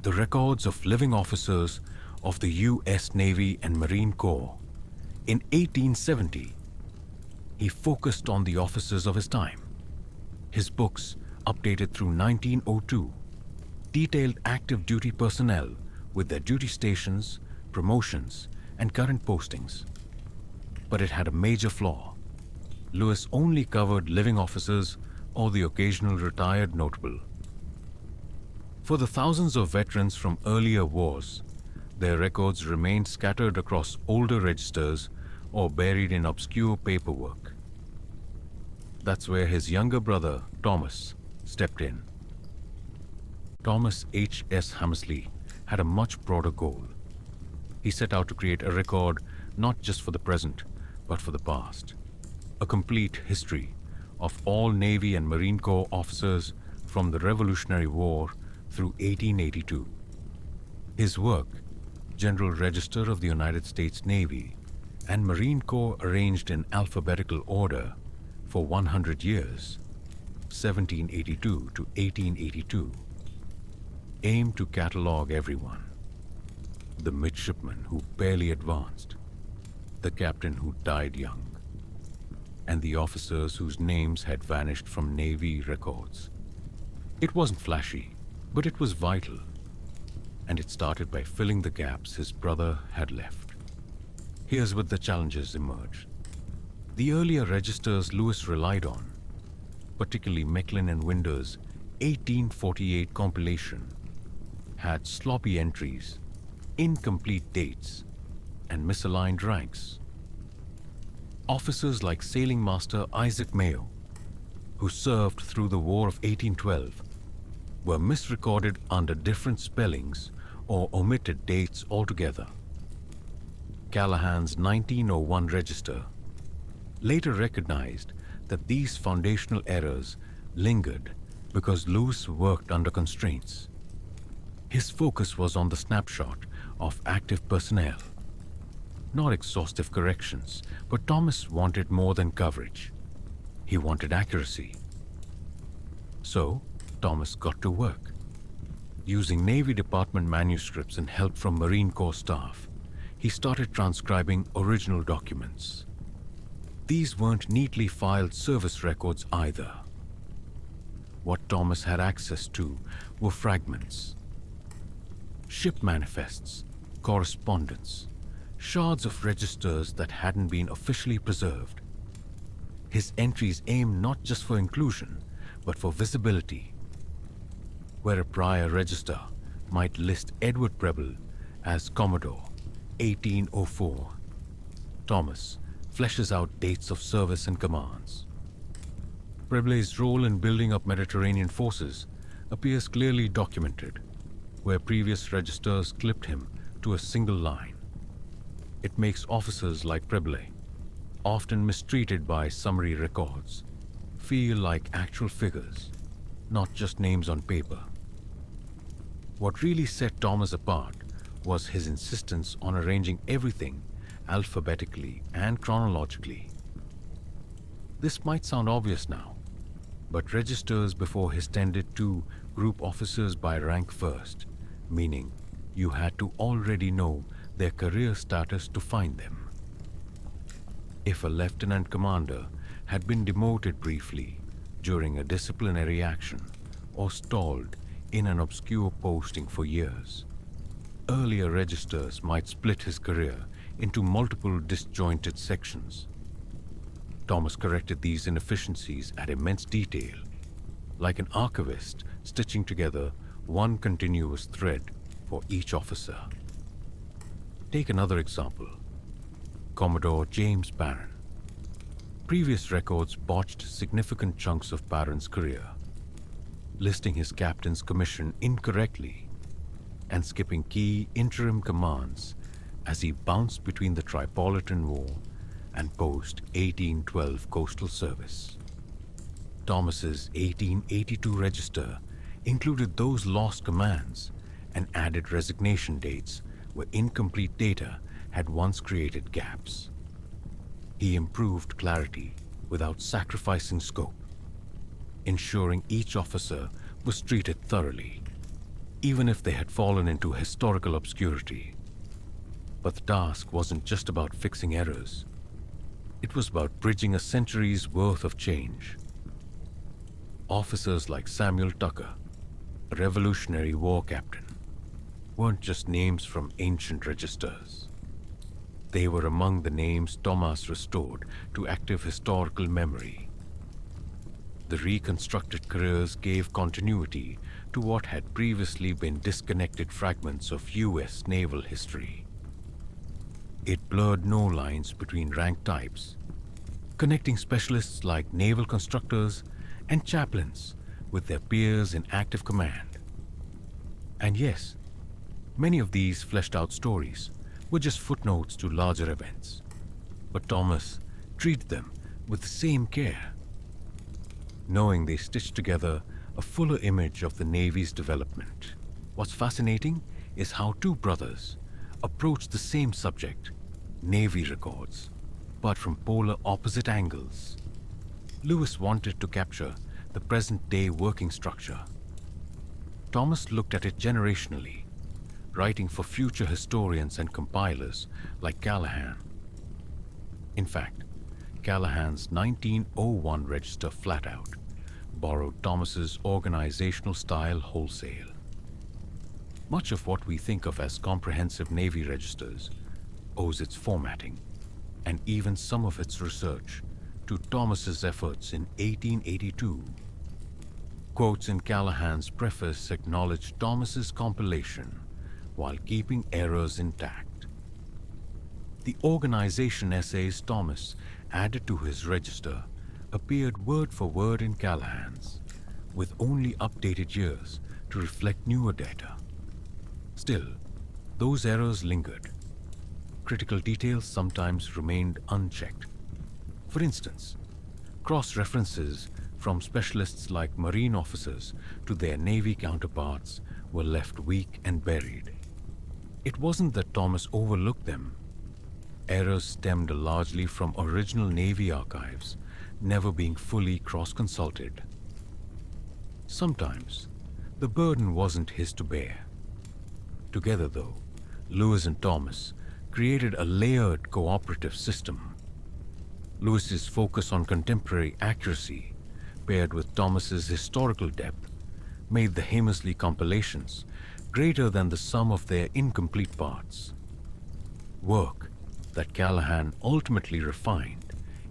the records of living officers of the U.S. Navy and Marine Corps in 1870, he focused on the officers of his time. His books, updated through 1902, detailed active duty personnel with their duty stations, promotions, and current postings. But it had a major flaw. Lewis only covered living officers or the occasional retired notable. For the thousands of veterans from earlier wars, their records remained scattered across older registers or buried in obscure paperwork. That's where his younger brother, Thomas, stepped in. Thomas H.S. Hammersley had a much broader goal. He set out to create a record not just for the present, but for the past. A complete history of all Navy and Marine Corps officers from the Revolutionary War through 1882. His work, General Register of the United States Navy and Marine Corps arranged in alphabetical order for 100 years, 1782 to 1882, aimed to catalogue everyone. The midshipman who barely advanced, the captain who died young, and the officers whose names had vanished from Navy records. It wasn't flashy, but it was vital, and it started by filling the gaps his brother had left. Here's where the challenges emerged. The earlier registers Lewis relied on, particularly Mecklin and Winder's 1848 compilation, had sloppy entries, incomplete dates, and misaligned ranks. Officers like Sailing Master Isaac Mayo, who served through the War of 1812, were misrecorded under different spellings or omitted dates altogether. Callahan's 1901 register later recognized that these foundational errors lingered because Lewis worked under constraints. His focus was on the snapshot of active personnel, not exhaustive corrections, but Thomas wanted more than coverage. He wanted accuracy. So, Thomas got to work. Using Navy Department manuscripts and help from Marine Corps staff, he started transcribing original documents. These weren't neatly filed service records either. What Thomas had access to were fragments, ship manifests, correspondence, shards of registers that hadn't been officially preserved. His entries aimed not just for inclusion, but for visibility. Where a prior register might list Edward Preble as Commodore 1804, Thomas fleshes out dates of service and commands. Preble's role in building up Mediterranean forces appears clearly documented, where previous registers clipped him to a single line. It makes officers like Preble, often mistreated by summary records, feel like actual figures, not just names on paper. What really set Thomas apart was his insistence on arranging everything alphabetically and chronologically. This might sound obvious now, but registers before his tended to group officers by rank first, meaning you had to already know their career status to find them. If a lieutenant commander had been demoted briefly during a disciplinary action or stalled in an obscure posting for years, earlier registers might split his career into multiple disjointed sections. Thomas corrected these inefficiencies at immense detail, like an archivist stitching together one continuous thread for each officer. Take another example, Commodore James Barron. Previous records botched significant chunks of Barron's career, listing his captain's commission incorrectly and skipping key interim commands as he bounced between the Tripolitan War and post-1812 coastal service. Thomas's 1882 register included those lost commands and added resignation dates where incomplete data had once created gaps. He improved clarity without sacrificing scope, ensuring each officer was treated thoroughly, even if they had fallen into historical obscurity. But the task wasn't just about fixing errors. It was about bridging a century's worth of change. Officers like Samuel Tucker, a Revolutionary War captain, weren't just names from ancient registers. They were among the names Thomas restored to active historical memory. The reconstructed careers gave continuity to what had previously been disconnected fragments of U.S. naval history. It blurred no lines between rank types, connecting specialists like naval constructors and chaplains with their peers in active command. And yes, many of these fleshed out stories were just footnotes to larger events, but Thomas treated them with the same care, knowing they stitched together a fuller image of the Navy's development. What's fascinating is how two brothers approach the same subject, Navy records, but from polar opposite angles. Lewis wanted to capture the present-day working structure. Thomas looked at it generationally, writing for future historians and compilers like Callahan. In fact, Callahan's 1901 register flat out borrowed Thomas's organizational style wholesale. Much of what we think of as comprehensive Navy registers owes its formatting, and even some of its research, to Thomas's efforts in 1882. Quotes in Callahan's preface acknowledge Thomas's compilation while keeping errors intact. The organization essays Thomas added to his register appeared word for word in Callahan's, with only updated years to reflect newer data. Still, those errors lingered. Critical details sometimes remained unchecked. For instance, cross-references from specialists like Marine officers to their Navy counterparts were left weak and buried. It wasn't that Thomas overlooked them. Errors stemmed largely from original Navy archives never being fully cross-consulted. Sometimes, the burden wasn't his to bear. Together, though, Lewis and Thomas created a layered cooperative system. Lewis's focus on contemporary accuracy, paired with Thomas's historical depth, made the Hammersley compilations greater than the sum of their incomplete parts. Work that Callahan ultimately refined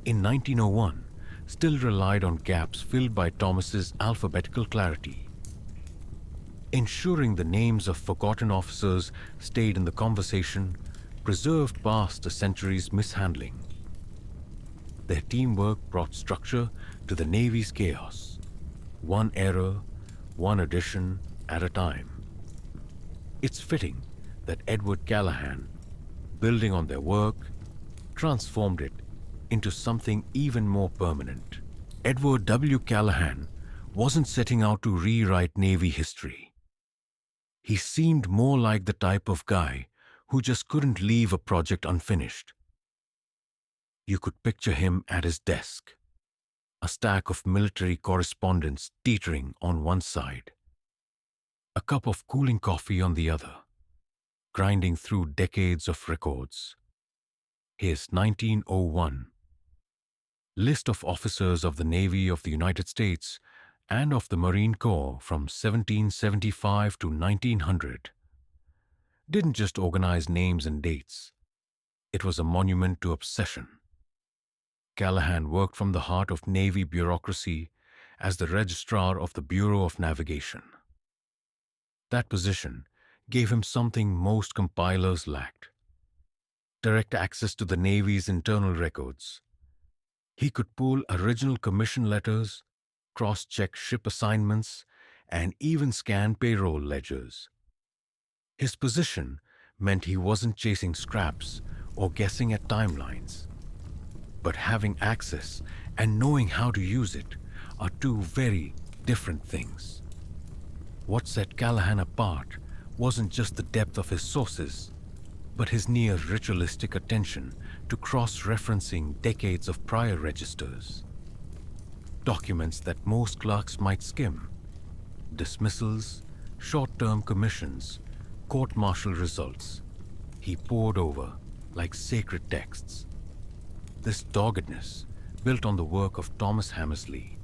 in 1901 still relied on gaps filled by Thomas's alphabetical clarity. Ensuring the names of forgotten officers stayed in the conversation preserved past a century's mishandling. Their teamwork brought structure to the Navy's chaos, one error, one addition at a time. It's fitting that Edward Callahan, building on their work, transformed it into something even more permanent. Edward W. Callahan wasn't setting out to rewrite Navy history. He seemed more like the type of guy who just couldn't leave a project unfinished. You could picture him at his desk, a stack of military correspondence teetering on one side, a cup of cooling coffee on the other, grinding through decades of records. His 1901 list of officers of the Navy of the United States and of the Marine Corps from 1775 to 1900 didn't just organize names and dates. It was a monument to obsession. Callahan worked from the heart of Navy bureaucracy as the registrar of the Bureau of Navigation. That position gave him something most compilers lacked: direct access to the Navy's internal records. He could pull original commission letters, cross-check ship assignments, and even scan payroll ledgers. His position meant he wasn't chasing scraps or guessing at timelines. But having access and knowing how to use it are two very different things. What set Callahan apart wasn't just the depth of his sources, but his near ritualistic attention to cross-referencing decades of prior registers. Documents that most clerks might skim: dismissals, short-term commissions, court-martial results. He pored over like sacred texts. This doggedness built on the work of Thomas Hammersley,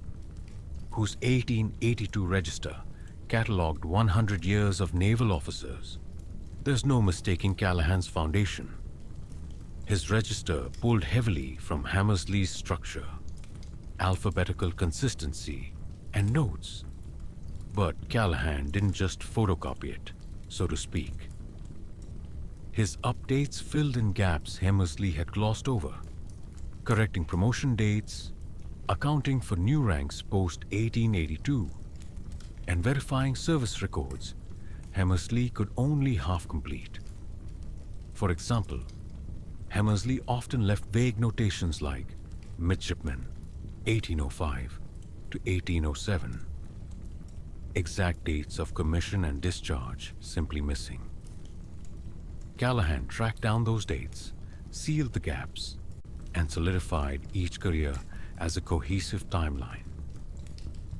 whose 1882 register catalogued 100 years of naval officers. There's no mistaking Callahan's foundation. His register pulled heavily from Hammersley's structure, alphabetical consistency, and notes. But Callahan didn't just photocopy it, so to speak. His updates filled in gaps Hammersley had glossed over, correcting promotion dates, accounting for new ranks post-1882, and verifying service records Hammersley could only half complete. For example, Hammersley often left vague notations like midshipman, 1805 to 1807. Exact dates of commission and discharge simply missing. Callahan tracked down those dates, sealed the gaps, and solidified each career as a cohesive timeline.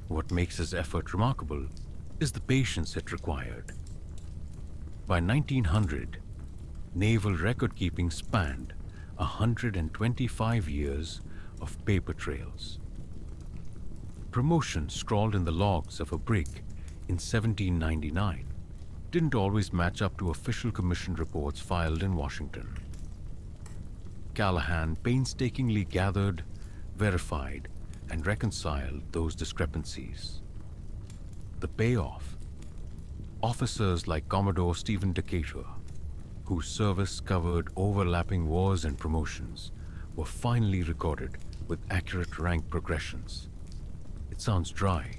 What makes his effort remarkable is the patience it required. By 1900, naval record-keeping spanned 125 years of paper trails. Promotions scrawled in the logs of a brig in 1799 didn't always match up to official commission reports filed in Washington. Callahan painstakingly gathered, verified, and reconciled those discrepancies. The payoff: officers like Commodore Stephen Decatur, whose service covered overlapping wars and promotions, were finally recorded with accurate rank progressions. It sounds dry,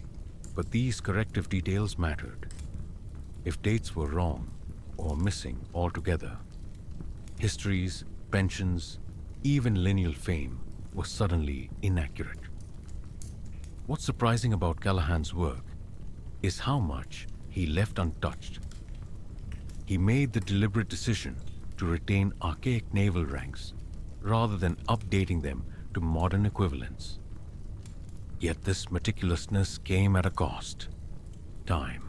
but these corrective details mattered. If dates were wrong or missing altogether, histories, pensions, even lineal fame were suddenly inaccurate. What's surprising about Callahan's work is how much he left untouched. He made the deliberate decision to retain archaic naval ranks rather than updating them to modern equivalents. Yet this meticulousness came at a cost: time.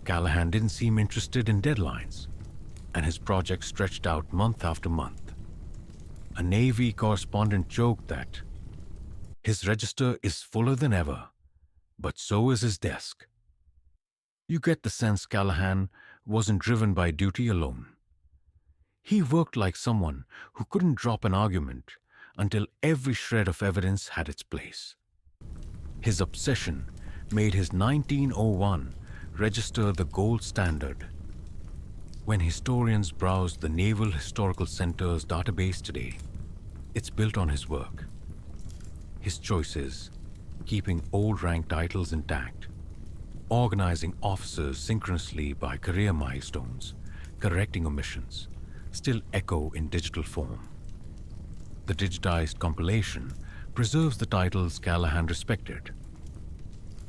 Callahan didn't seem interested in deadlines, and his project stretched out month after month. A Navy correspondent joked that his register is fuller than ever, but so is his desk. You get the sense Callahan wasn't driven by duty alone. He worked like someone who couldn't drop an argument until every shred of evidence had its place. His obsession made his 1901 register the gold standard. When historians browse the Naval Historical Center's database today, it's built on his work. His choices, keeping old rank titles intact, organizing officers synchronously by career milestones, correcting omissions, still echo in digital form. The digitized compilation preserves the titles Callahan respected.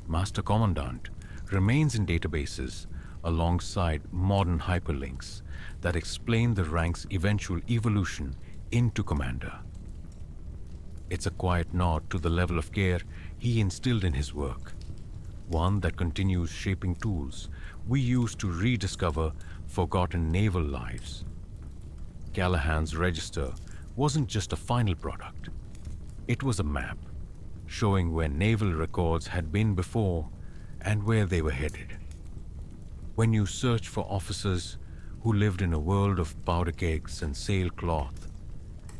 Master Commandant remains in databases alongside modern hyperlinks that explain the rank's eventual evolution into Commander. It's a quiet nod to the level of care he instilled in his work, one that continues shaping tools we use to rediscover forgotten naval lives. Callahan's register wasn't just a final product. It was a map, showing where naval records had been before and where they were headed. When you search for officers who lived in a world of powder kegs and sailcloth,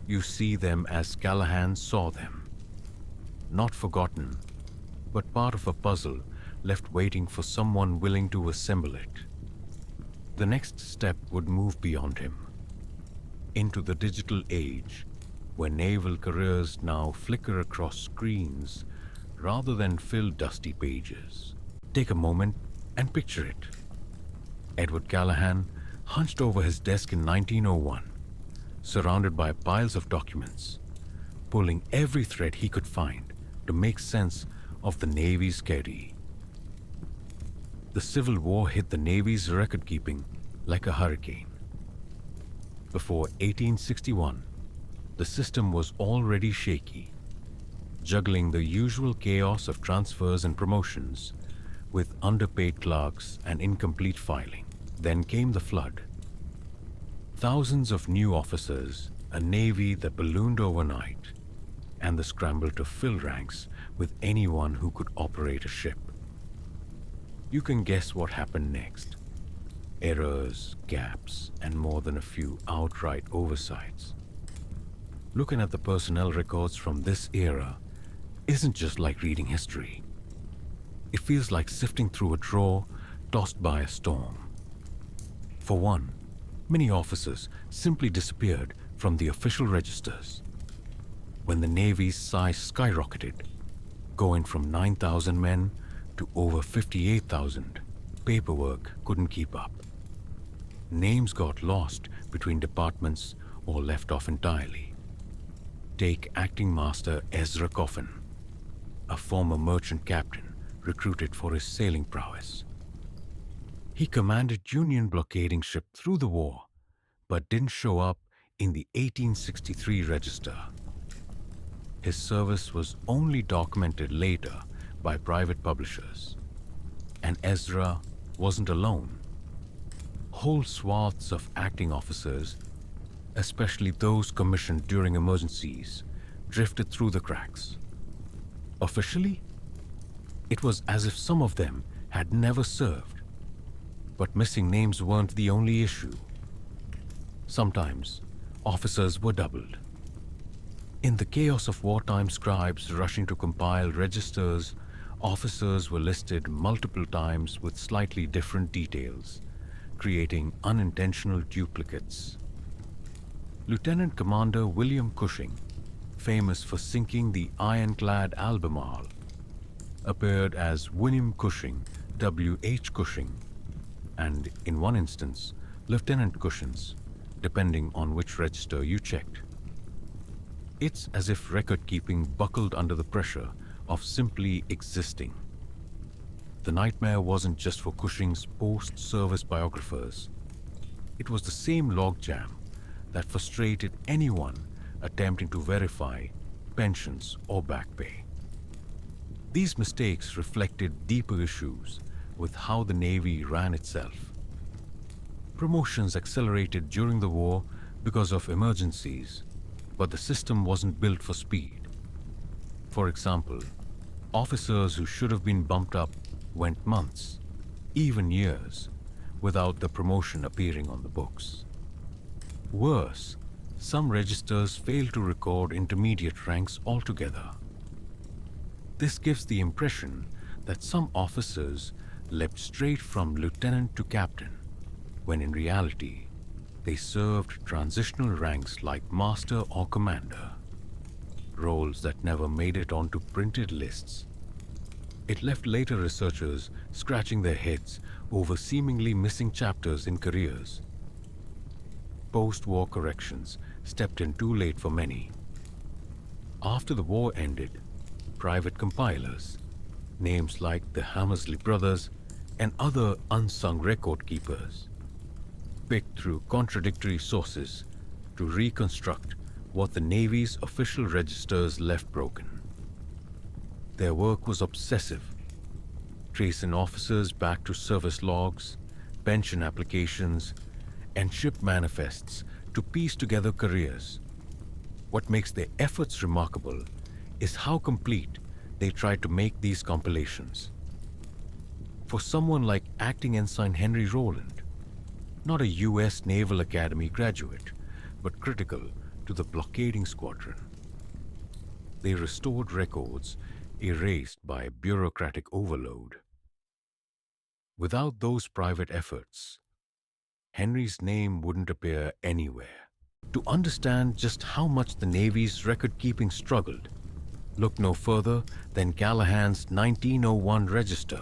you see them as Callahan saw them. Not forgotten, but part of a puzzle left waiting for someone willing to assemble it. The next step would move beyond him, into the digital age, where naval careers now flicker across screens rather than fill dusty pages. Take a moment and picture it. Edward Callahan hunched over his desk in 1901, surrounded by piles of documents, pulling every thread he could find to make sense of the Navy's carry. The Civil War hit the Navy's record-keeping like a hurricane. Before 1861, the system was already shaky, juggling the usual chaos of transfers and promotions with underpaid clerks and incomplete filing. Then came the flood. Thousands of new officers, a Navy that ballooned overnight, and the scramble to fill ranks with anyone who could operate a ship. You can guess what happened next. Errors, gaps, and more than a few outright oversights. Looking at the personnel records from this era isn't just like reading history. It feels like sifting through a drawer tossed by a storm. For one, many officers simply disappeared from the official registers. When the Navy's size skyrocketed, going from 9,000 men to over 58,000, paperwork couldn't keep up. Names got lost between departments or left off entirely. Take Acting Master Ezra Coffin, a former merchant captain recruited for his sailing prowess. He commanded Union blockading ship through the war, but didn't show up in the 1863 register. His service was only documented later by private publishers. And Ezra wasn't alone. Whole swaths of acting officers, especially those commissioned during emergencies, drifted through the cracks. Officially, it was as if some of them had never served. But missing names weren't the only issue. Sometimes, officers were doubled. In the chaos of wartime scribes rushing to compile registers, officers were listed multiple times with slightly different details, creating unintentional duplicates. Lieutenant Commander William Cushing, famous for sinking the ironclad Albemarle, appeared as William Cushing, W.H. Cushing, and in one instance, Lieutenant Cushins, depending on which register you checked. It's as if record-keeping buckled under the pressure of simply existing. The nightmare wasn't just for Cushing's post-service biographers. It was the same logjam that frustrated anyone attempting to verify pensions or back pay. These mistakes reflected deeper issues with how the Navy ran itself. Promotions accelerated during the war because of emergencies, but the system wasn't built for speed. For example, officers who should have been bumped up went months, even years, without the promotion appearing on the books. Worse, some registers fail to record intermediate ranks altogether. This gives the impression that some officers leapt straight from lieutenant to captain, when in reality, they served transitional ranks like master or commander, roles that never made it onto printed lists. It left later researchers scratching their heads over seemingly missing chapters in careers. Post-war corrections stepped in too late for many. After the war ended, private compilers, names like the Hammersley brothers and other unsung record keepers, picked through contradictory sources to reconstruct what the Navy's official registers left broken. Their work was obsessive, tracing officers back to service logs, pension applications, and ship manifests to piece together careers. What makes their efforts remarkable is how complete they tried to make these compilations. For someone like Acting Ensign Henry Rowland, not a U.S. Naval Academy graduate, but critical to the blockading squadron, they restored records erased by bureaucratic overload. Without those private efforts, Henry's name wouldn't appear anywhere. To understand just how much the Navy's record-keeping struggled, look no further than Callahan's 1901 register.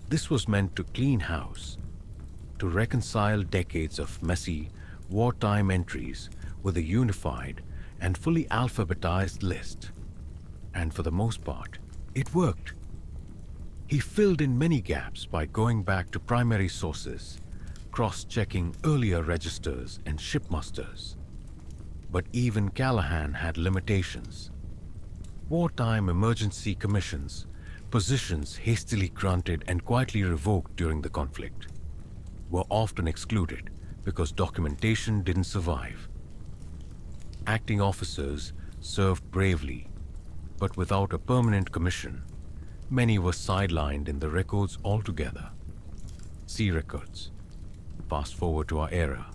This was meant to clean house, to reconcile decades of messy, wartime entries with a unified and fully alphabetized list. And for the most part, it worked. He filled in many gaps by going back to primary sources, cross-checking earlier registers and shipmasters. But even Callahan had limitations. Wartime emergency commissions, positions hastily granted and quietly revoked during the conflict, were often excluded because documentation didn't survive. Acting officers served bravely, but without a permanent commission, many were sidelined in the records altogether. See records. Fast forward to our era,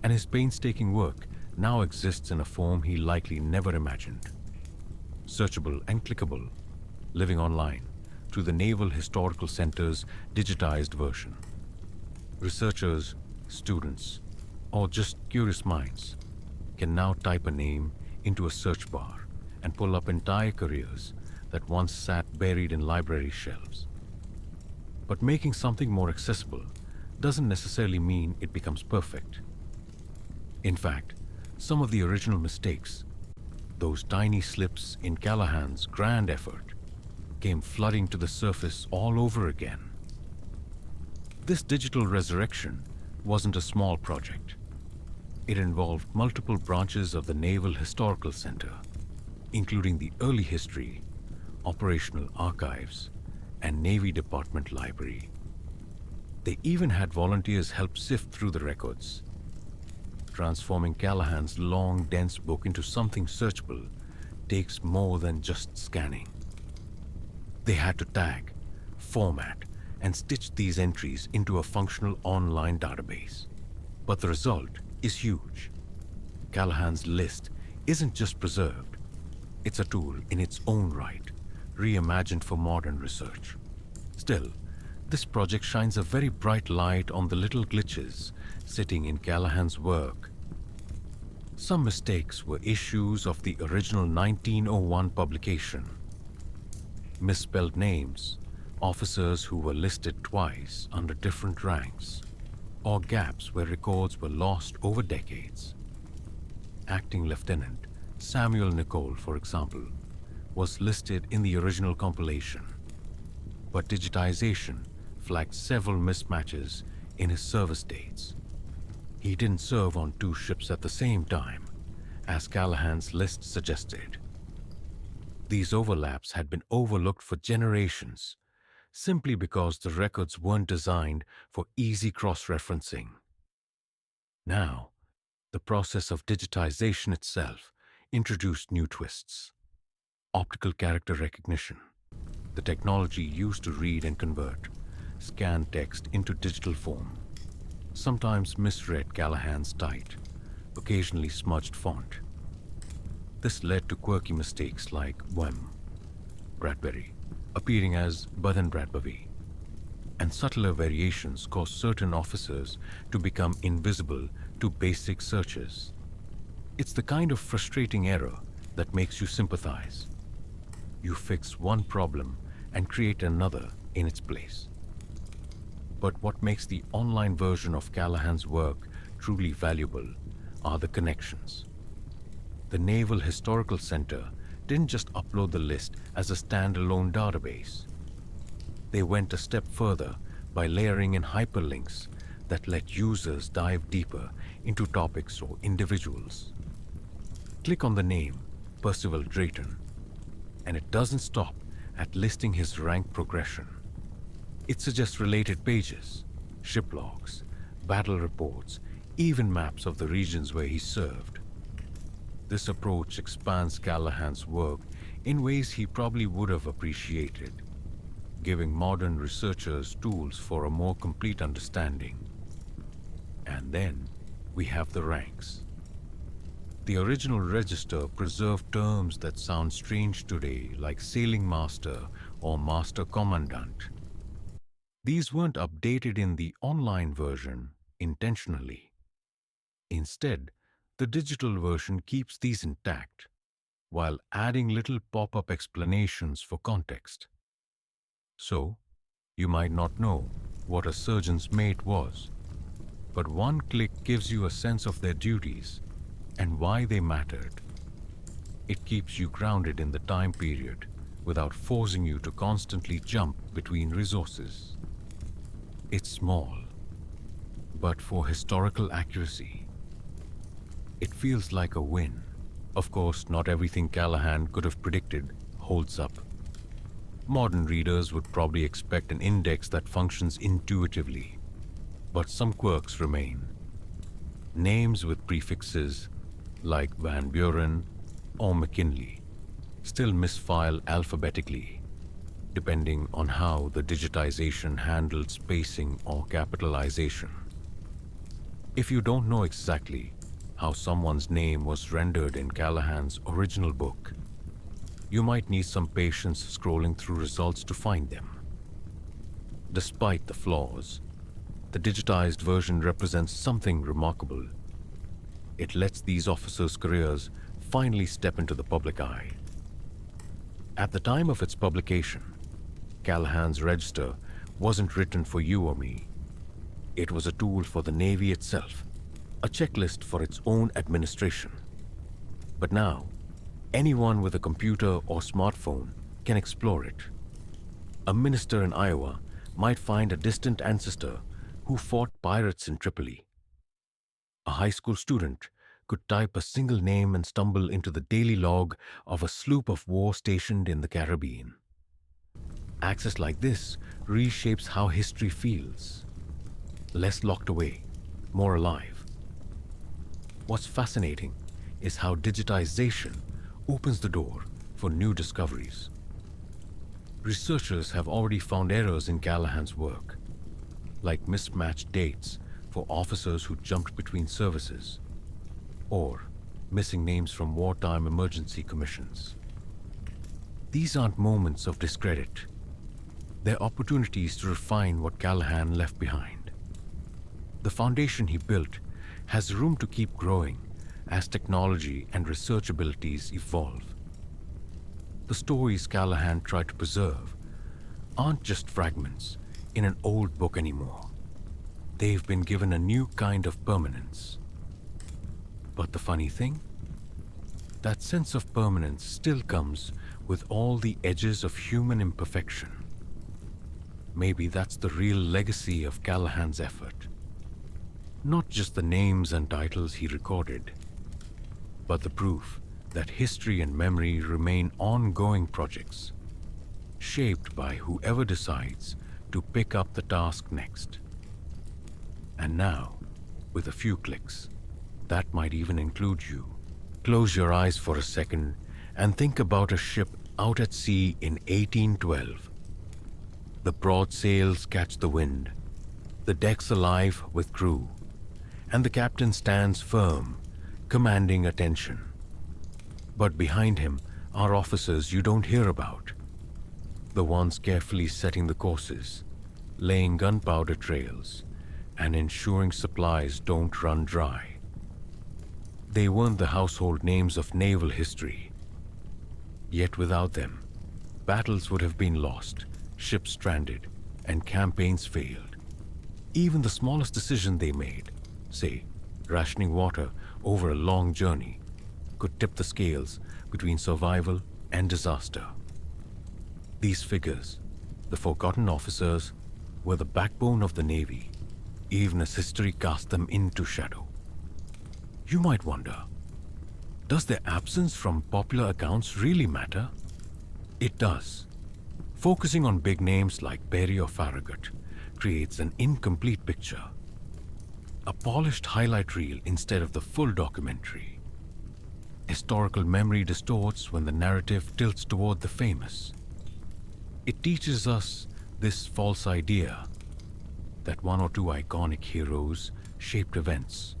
and his painstaking work now exists in a form he likely never imagined. Searchable and clickable, living online through the Naval Historical Center's digitized version. Researchers, students, or just curious minds can now type a name into a search bar and pull up entire careers that once sat buried in library shelves. But making something more accessible doesn't necessarily mean it becomes perfect. In fact, some of the original mistakes, those tiny slips in Callahan's grand effort, came flooding to the surface all over again. This digital resurrection wasn't a small project. It involved multiple branches of the Naval Historical Center, including the early history, operational archives, and Navy Department library. They even had volunteers help sift through the records, transforming Callahan's long, dense book into something searchable takes more than just scanning. They had to tag, format, and stitch these entries into a functional online database. But the result is huge. Callahan's list isn't just preserved, it's a tool in its own right, reimagined for modern research. Still, this project shines a very bright light on the little glitches sitting in Callahan's work. Some mistakes were issues of the original 1901 publication. Misspelled names, officers who were listed twice under different ranks, or gaps where records were lost over decades. Acting Lieutenant Samuel Nicole, for example, was listed in the original compilation, but digitization flagged several mismatches in his service dates. He didn't serve on two ships at the same time, as Callahan's list suggested. These overlaps had been overlooked for generations, simply because the records weren't designed for easy cross-referencing. Now, the process of digitization itself introduced new twists. Optical character recognition, the technology used to read and convert, scan text into digital form, sometimes misread Callahan's tight, occasionally smudged font. This led to quirky mistakes like Wem, Bradbury, appearing as Button Bradbury, and subtler variations caused certain officers to become invisible to basic searches. It's the kind of frustrating error that makes you sympathize. You fix one problem and create another in its place. But what makes the online version of Callahan's work truly valuable are the connections. The Naval Historical Center didn't just upload the list as a standalone database. They went a step further by layering in hyperlinks that let users dive deeper into topics or individuals. Click on the name Percival Drayton, and it doesn't stop at listing his rank progression. It suggests related pages, ship logs, battle reports, even maps of the regions where he served. This approach expands Callahan's work in ways he probably would have appreciated, giving modern researchers tools for a more complete understanding. And then we have the ranks. The original register preserved terms that sound strange today, like sailing master or master commandant. These weren't updated in the online version intentionally. Instead, the digital version keeps these intact, while adding little pop-up explanations for context. So, you might not know what a surgeon's mate was, but one click gives you a sense of their duties and why they mattered. It keeps you grounded in the time period without forcing you to constantly jump between resources. It's small, but for historical accuracy, it feels like a win. Of course, not everything Callahan could have predicted holds up. Modern readers would probably expect an index that functions intuitively, but some quirks remain. Names with prefixes like Van Buren or McKinley still misfile alphabetically, depending on how the digitization handled spacing or capitalization. If you don't know exactly how someone's name was rendered in Callahan's original book, you might need some patience scrolling through results to find them. Despite the flaws, the digitized version represents something remarkable. It lets these officers' careers finally step into the public eye. At the time of its publication, Callahan's register wasn't written for you or me. It was a tool for the Navy itself, a checklist for its own administration. But now, anyone with a computer or smartphone can explore it. A minister in Iowa might find a distant ancestor who fought pirates in Tripoli. A high school student could type a single name and stumble into the daily log of a sloop of war stationed in the Caribbean. Access like this reshapes how history feels. Less locked away, more alive. What's fascinating is how digitization opens the door for new discoveries. Researchers have already found errors in Callahan's work, like mismatched dates for officers who jumped between services, or missing names from wartime emergency commissions. These aren't moments of discredit. They're opportunities to refine what Callahan left behind. The foundation he built has room to keep growing as technology and research abilities evolve. The stories Callahan tried to preserve aren't just fragments in an old book anymore. They've been given a new kind of permanence. But the funny thing? That sense of permanence still comes with all the edges of human imperfection. Maybe that's the real legacy of Callahan's effort. Not just the names and titles he recorded, but the proof that history and memory remain ongoing projects, shaped by whoever decides to pick up the task next. And now, with a few clicks, that might even include you. Close your eyes for a second and think about a ship out at sea in 1812. The broad sails catch the wind, the deck's alive with crew, and the captain stands firm, commanding attention. But behind him are officers you don't hear about, the ones carefully setting the courses, laying gunpowder trails, and ensuring supplies don't run dry. They weren't the household names of naval history. Yet without them, battles would have been lost, ships stranded, and campaigns failed. Even the smallest decision they made, say, rationing water over a long journey, could tip the scales between survival and disaster. These figures, the forgotten officers, were the backbone of the Navy, even as history cast them into shadow. You might wonder, does their absence from popular accounts really matter? It does. Focusing on big names like Perry or Farragut creates an incomplete picture. A polished highlight reel instead of the full documentary. Historical memory distorts when the narrative tilts toward the famous. It teaches us this false idea that one or two iconic heroes shaped events,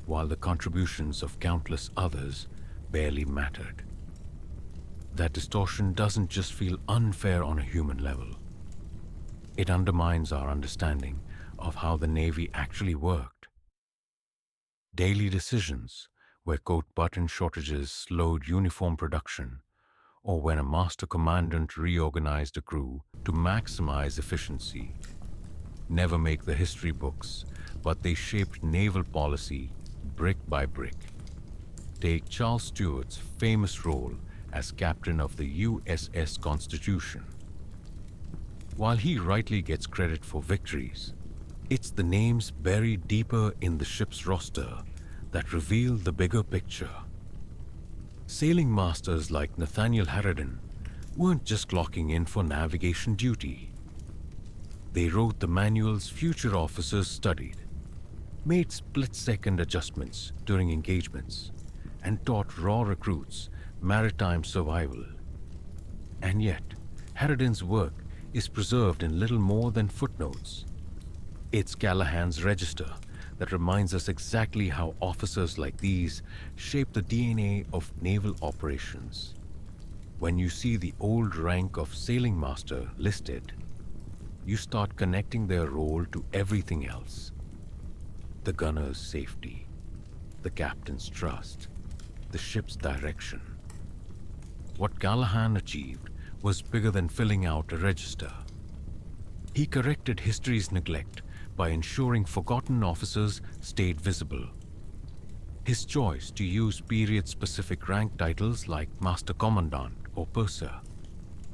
while the contributions of countless others barely mattered. That distortion doesn't just feel unfair on a human level. It undermines our understanding of how the Navy actually worked. Daily decisions, where coat button shortages slowed uniform production, or when a master commandant reorganized a crew to maximize efficiency, never make the history books, but they shaped naval policy brick by brick. Take Charles Stewart's famous role as captain of the USS Constitution. While he rightly gets credit for victories, it's the names buried deeper in the ship's roster that reveal the bigger picture. Sailing masters like Nathaniel Harridan weren't just clocking in for navigation duty. They wrote the manuals future officers studied, made split-second adjustments during engagements, and taught raw recruits maritime survival. And yet, Harridan's work is preserved in little more than footnotes. It's Callahan's register that reminds us exactly how officers like these shape the DNA of naval operations. When you see the old rank of sailing master listed, you start connecting their role to everything else. The gunner's safety, the captain's trust, the ship's direction. What Callahan achieved was bigger than filling out a register. He corrected history's neglect by ensuring forgotten officers stayed visible. His choice to use period-specific rank titles like Master Commandant or Purser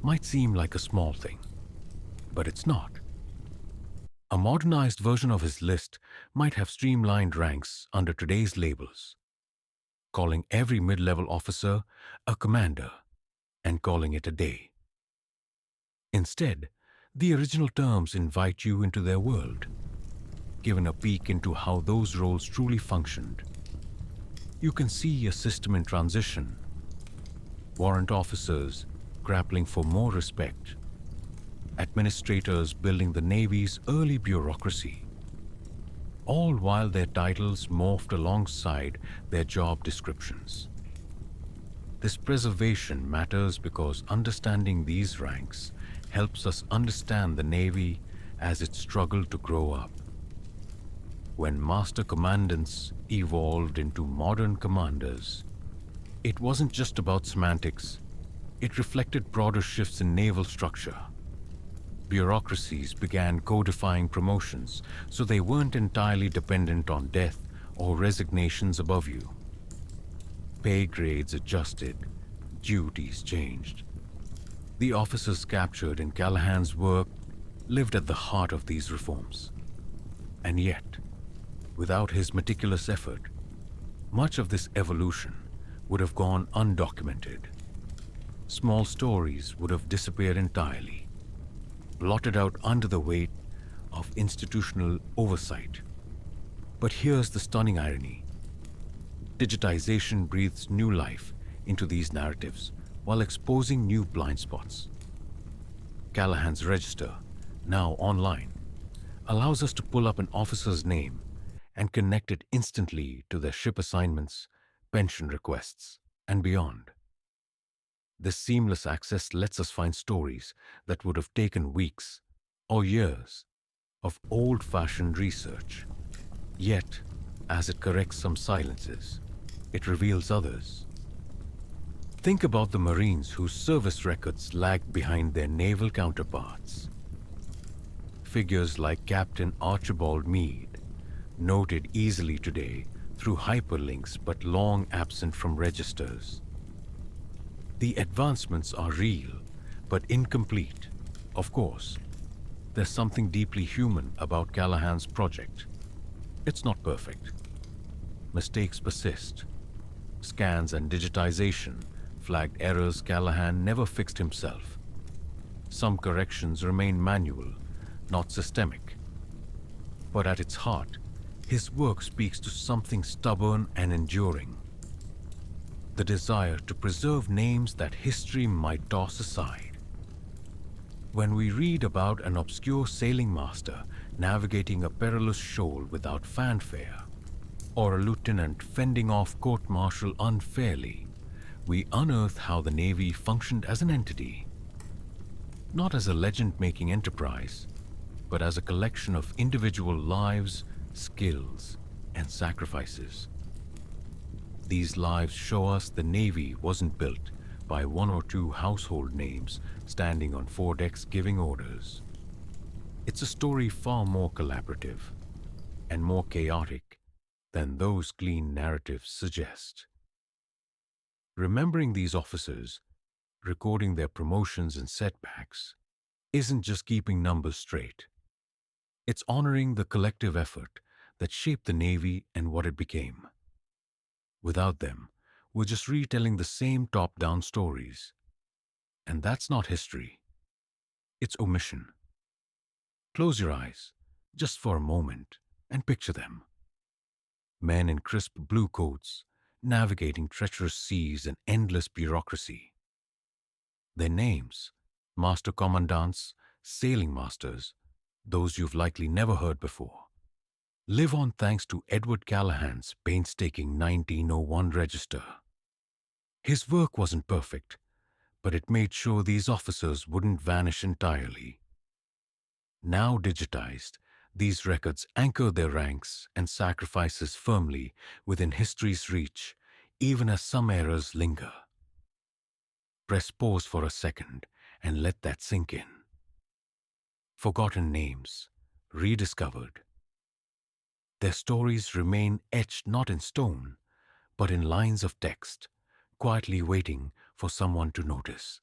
might seem like a small thing, but it's not. A modernized version of his list might have streamlined ranks under today's labels, calling every mid-level officer a commander and calling it a day. Instead, the original terms invite you into their world, given a peek into how those roles truly functioned. You can see a system in transition, warrant officers grappling for more respect, administrators building the Navy's early bureaucracy, all while their titles morphed alongside their job descriptions. This preservation matters because understanding these ranks helps us understand the Navy as it struggled to grow up. When master commandants evolved into modern commanders, it wasn't just about semantics, it reflected broader shifts in naval structure. Bureaucracies began codifying promotions so they weren't entirely dependent on death or resignations above you. Pay grades adjusted, duties changed. The officers captured in Callahan's work lived at the heart of these reforms. And yet, without his meticulous effort, much of this evolution would have gone undocumented. Small stories would have disappeared entirely, blotted out under the weight of institutional oversight. But here's the stunning irony. Digitization breathes new life into these narratives while exposing new blind spots. Callahan's register, now online, allows us to pull up an officer's name and connect it instantly to their ship assignments, pension requests, and beyond. This seamless access lets us find stories that would have taken weeks or years of old-fashioned research. Yet, as it corrects some silences, it reveals others. Think about the Marines whose service records lag behind their naval counterparts. Figures like Captain Archibald Meade, noted easily today through hyperlinks but long absent from registers. The advancements are real, but incomplete. Of course, there's something deeply human about Callahan's project. It's not perfect. Mistakes persist. Scans and digitization flagged errors Callahan never fixed himself. Some corrections remain manual, not systemic. But at its heart, his work speaks to something stubborn and enduring. The desire to preserve names that history might toss aside. When we read about an obscure sailing master navigating a perilous shoal without fanfare, or a lieutenant fending off court-martial unfairly, we unearth how the Navy functioned as an entity. Not as a legend-making enterprise, but as a collection of individual lives, skills, and sacrifices. These lives show us the Navy wasn't built by one or two household names standing on foredecks giving orders. It's a story far more collaborative and more chaotic than those clean narratives suggest. Remembering these officers, recording their promotions and setbacks, isn't just keeping numbers straight. It's honoring the collective effort that shaped the Navy and what it became. Without them, we're just retelling the same top-down stories. And that's not history. It's omission. Close your eyes, just for a moment, and picture them. Men in crisp blue coats, navigating treacherous seas and endless bureaucracy. Their names, master commandants, sailing masters, those you've likely never heard before, live on thanks to Edward Callahan's painstaking 1901 register. His work wasn't perfect, but it made sure these officers wouldn't vanish entirely. Now digitized, these records anchor their ranks and sacrifices firmly within history's reach, even as some errors linger. Press pause for a second and let that sink in. Forgotten names, rediscovered. Their stories remain etched not in stone, but in lines of text, quietly waiting for someone to notice.